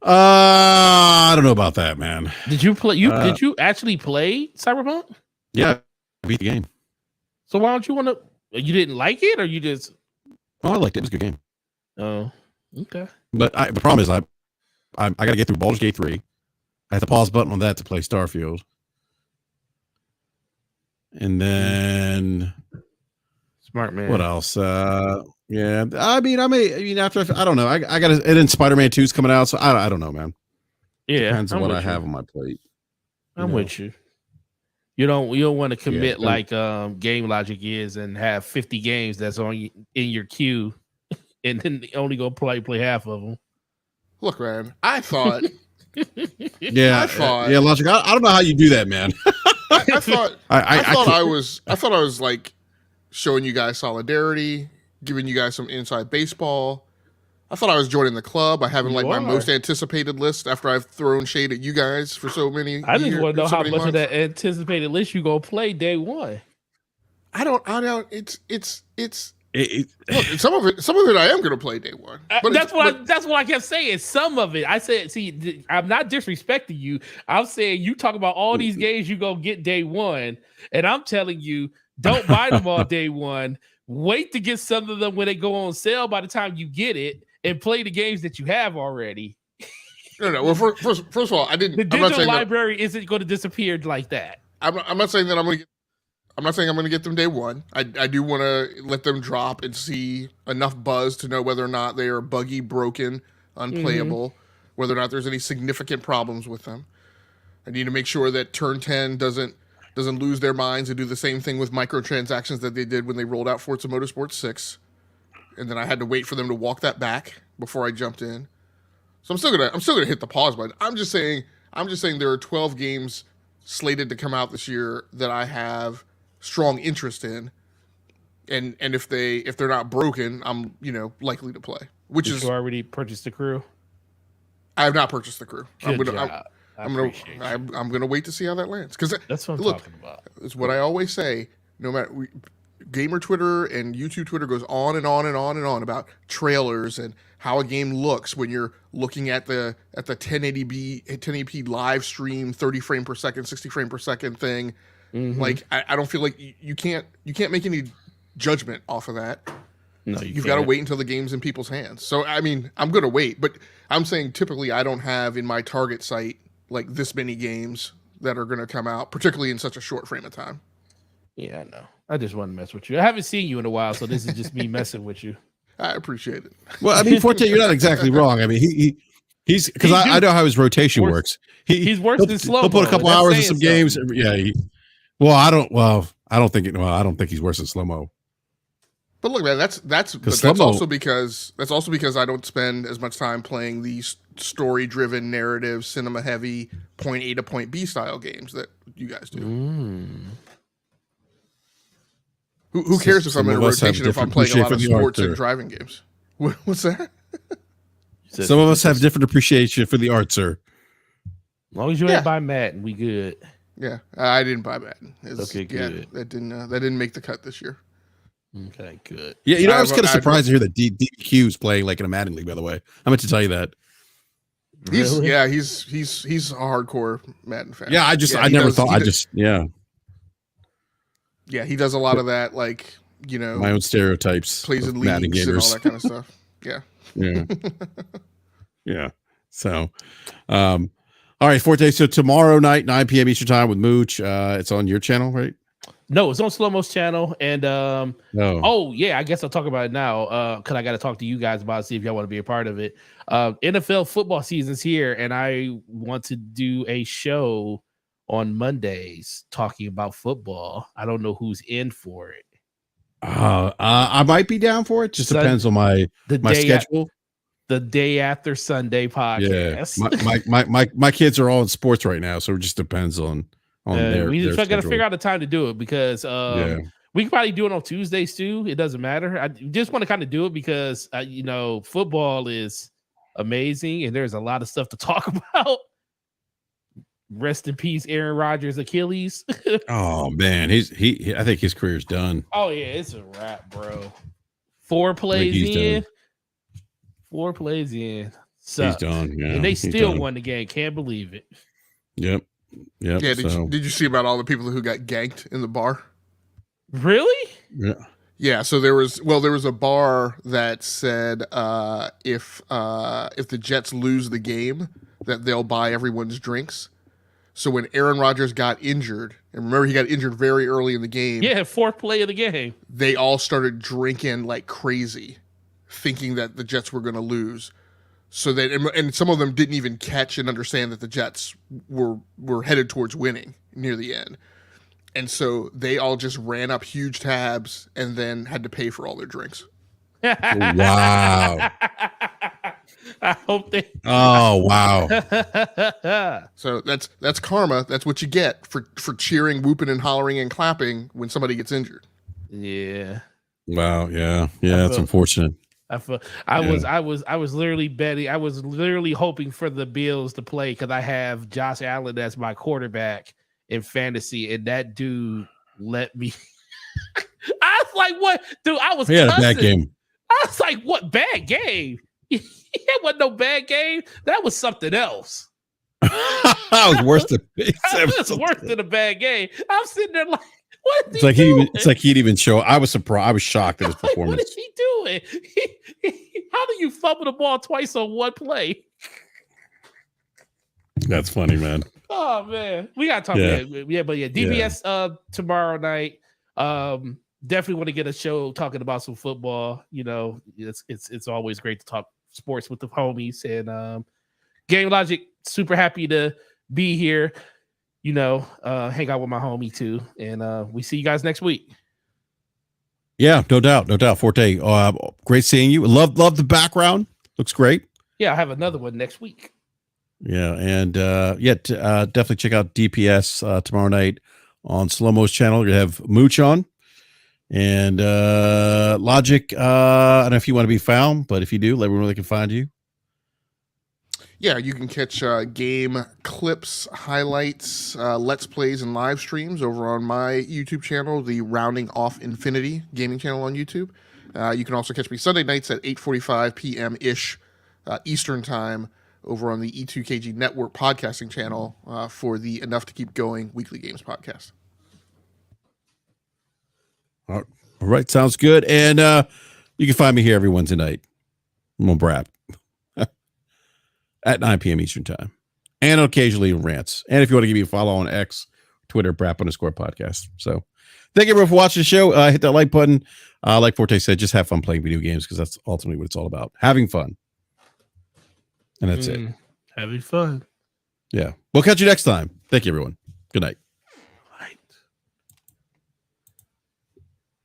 I don't know about that, man. Did you play did you actually play Cyberpunk? Yeah, I beat the game. So why don't you want to? You didn't like it, or you just? Oh, I liked it. It was a good game. Oh, okay. But the problem is I got to get through Baldur's Gate 3. I have the pause button on that to play Starfield. And then Smart man. What else? Yeah. I mean, after I don't know. I got and then Spider-Man 2's coming out, so I don't know, man. Yeah, Depends on what I have on my plate. I'm with you. You don't want to commit like Game Logic is and have 50 games that's in your queue, and then only go play half of them. Look, man, I thought. Yeah, Logic. I don't know how you do that, man. I thought I was like showing you guys solidarity, giving you guys some inside baseball. I thought I was joining the club. I haven't my most anticipated list after I've thrown shade at you guys for so many. I just want to know how much of that anticipated list you gonna play day one. I don't. It's. Look, some of it I am going to play day one. But that's what I kept saying. Some of it, I said. See, I'm not disrespecting you. I'm saying you talk about all these games you go get day one, and I'm telling you, don't buy them all day one. Wait to get some of them when they go on sale by the time you get it, and play the games that you have already. No. Well, first of all, I didn't. The digital library isn't going to disappear like that. I'm not saying that I'm going to. I'm not saying I'm going to get them day one. I do want to let them drop and see enough buzz to know whether or not they are buggy, broken, unplayable, whether or not there's any significant problems with them. I need to make sure that Turn 10 doesn't lose their minds and do the same thing with microtransactions that they did when they rolled out Forza Motorsport 6. And then I had to wait for them to walk that back before I jumped in. So I'm still gonna hit the pause button. I'm just saying there are 12 games slated to come out this year that I have strong interest in, and if they're not broken, I'm likely to play. Which Did you already purchased the Crew? I have not purchased the Crew. I'm gonna wait to see how that lands, because that's what I'm talking about. It's what I always say. No matter gamer Twitter and YouTube Twitter goes on and on and on and on about trailers and how a game looks when you're looking at the 1080p live stream 30 frame per second 60 frame per second thing. Like I don't feel like you can't make any judgment off of that. No, you've got to wait until the game's in people's hands. So I mean, I'm gonna wait, but I'm saying typically I don't have in my target site like this many games that are gonna come out, particularly in such a short frame of time. Yeah, I know. I just want to mess with you. I haven't seen you in a while, so this is just me messing with you. I appreciate it. Well, I mean, Forte, you're not exactly wrong. I mean, he's because I know how his rotation works. He's worse than slow. He'll put a couple hours in some games. Yeah. I don't think he's worse than slow-mo. But look, man, that's also because I don't spend as much time playing these story-driven, narrative, cinema-heavy, point A to point B style games that you guys do. Who cares if I'm in a rotation if I'm playing a lot of sports and driving games? What's that? Some of us have different appreciation for the art, sir. As long as you ain't buy Madden, we good. Yeah, I didn't buy Madden. Okay, good. Yeah, that didn't make the cut this year. Okay, good. Yeah, I was kind of surprised to hear that DQ's playing like in a Madden league. By the way, I meant to tell you that. He's a hardcore Madden fan. Yeah, Yeah, he does a lot of that, like my own stereotypes. Plays in leagues and all that kind of stuff. Yeah. Yeah. So, all right, Forte. So tomorrow night, 9 p.m. Eastern time with Mooch. It's on your channel, right? No, it's on Slow-Mo's channel. And I guess I'll talk about it now. Because I got to talk to you guys about it, see if y'all want to be a part of it. NFL football season's here, and I want to do a show on Mondays talking about football. I don't know who's in for it. I might be down for it. Just depends on my schedule. The day after Sunday podcast. Yeah, my kids are all in sports right now, so it just depends on their. We just got to schedule. figure out the time to do it because we can probably do it on Tuesdays too. It doesn't matter. I just want to kind of do it because football is amazing and there's a lot of stuff to talk about. Rest in peace, Aaron Rodgers' Achilles. Oh man, he I think his career's done. Oh yeah, it's a wrap, bro. 4 plays in. 4 plays in. Sucks. He's done. Yeah, and they still won the game. Can't believe it. Yep. Yeah. Did you see about all the people who got ganked in the bar? Really? Yeah. Yeah. So there was a bar that said if the Jets lose the game, that they'll buy everyone's drinks. So when Aaron Rodgers got injured, and remember he got injured very early in the game. Yeah, 4th play of the game. They all started drinking like crazy, thinking that the Jets were going to lose. So that and some of them didn't even catch and understand that the Jets were headed towards winning near the end. And so they all just ran up huge tabs and then had to pay for all their drinks. Wow. I hope they. Oh wow. So that's karma. That's what you get for cheering, whooping, and hollering and clapping when somebody gets injured. Yeah. Wow. Yeah. That's unfortunate. I was literally betting. I was literally hoping for the Bills to play because I have Josh Allen as my quarterback in fantasy, and that dude let me. I was like, "What, dude?" I was. He had a bad game. I was like, "What bad game?" It wasn't no bad game. That was something else. That was worse than That's worse than a bad game. I'm sitting there like, what is it's like doing? it's like he didn't even show. I was surprised. I was shocked at his performance. What is he doing? How do you fumble the ball twice on one play? That's funny, man. Oh man, we gotta talk. DBS tomorrow night. Definitely want to get a show talking about some football. It's always great to talk sports with the homies and Game Logic. Super happy to be here. Hang out with my homie too, and we see you guys next week. Yeah, no doubt. Forte, great seeing you. Love the background. Looks great. Yeah, I have another one next week. Yeah, and definitely check out DPS tomorrow night on Slow-Mo's channel. You have Mooch on. And Logic, I don't know if you want to be found, but if you do, let everyone know they can find you. Yeah, you can catch game clips, highlights, let's plays, and live streams over on my YouTube channel, the Rounding Off Infinity gaming channel on YouTube. You can also catch me Sunday nights at 8:45 p.m.-ish Eastern time over on the E2KG Network podcasting channel for the Enough to Keep Going weekly games podcast. All right, sounds good. And you can find me here every Wednesday night. I'm on BRAP at 9 p.m. Eastern time. And occasionally rants. And if you want to give me a follow on X, Twitter, BRAP_podcast. So thank you everyone for watching the show. Hit that like button. Like Forte said, just have fun playing video games because that's ultimately what it's all about. Having fun. And that's it. Having fun. Yeah. We'll catch you next time. Thank you, everyone. Good night.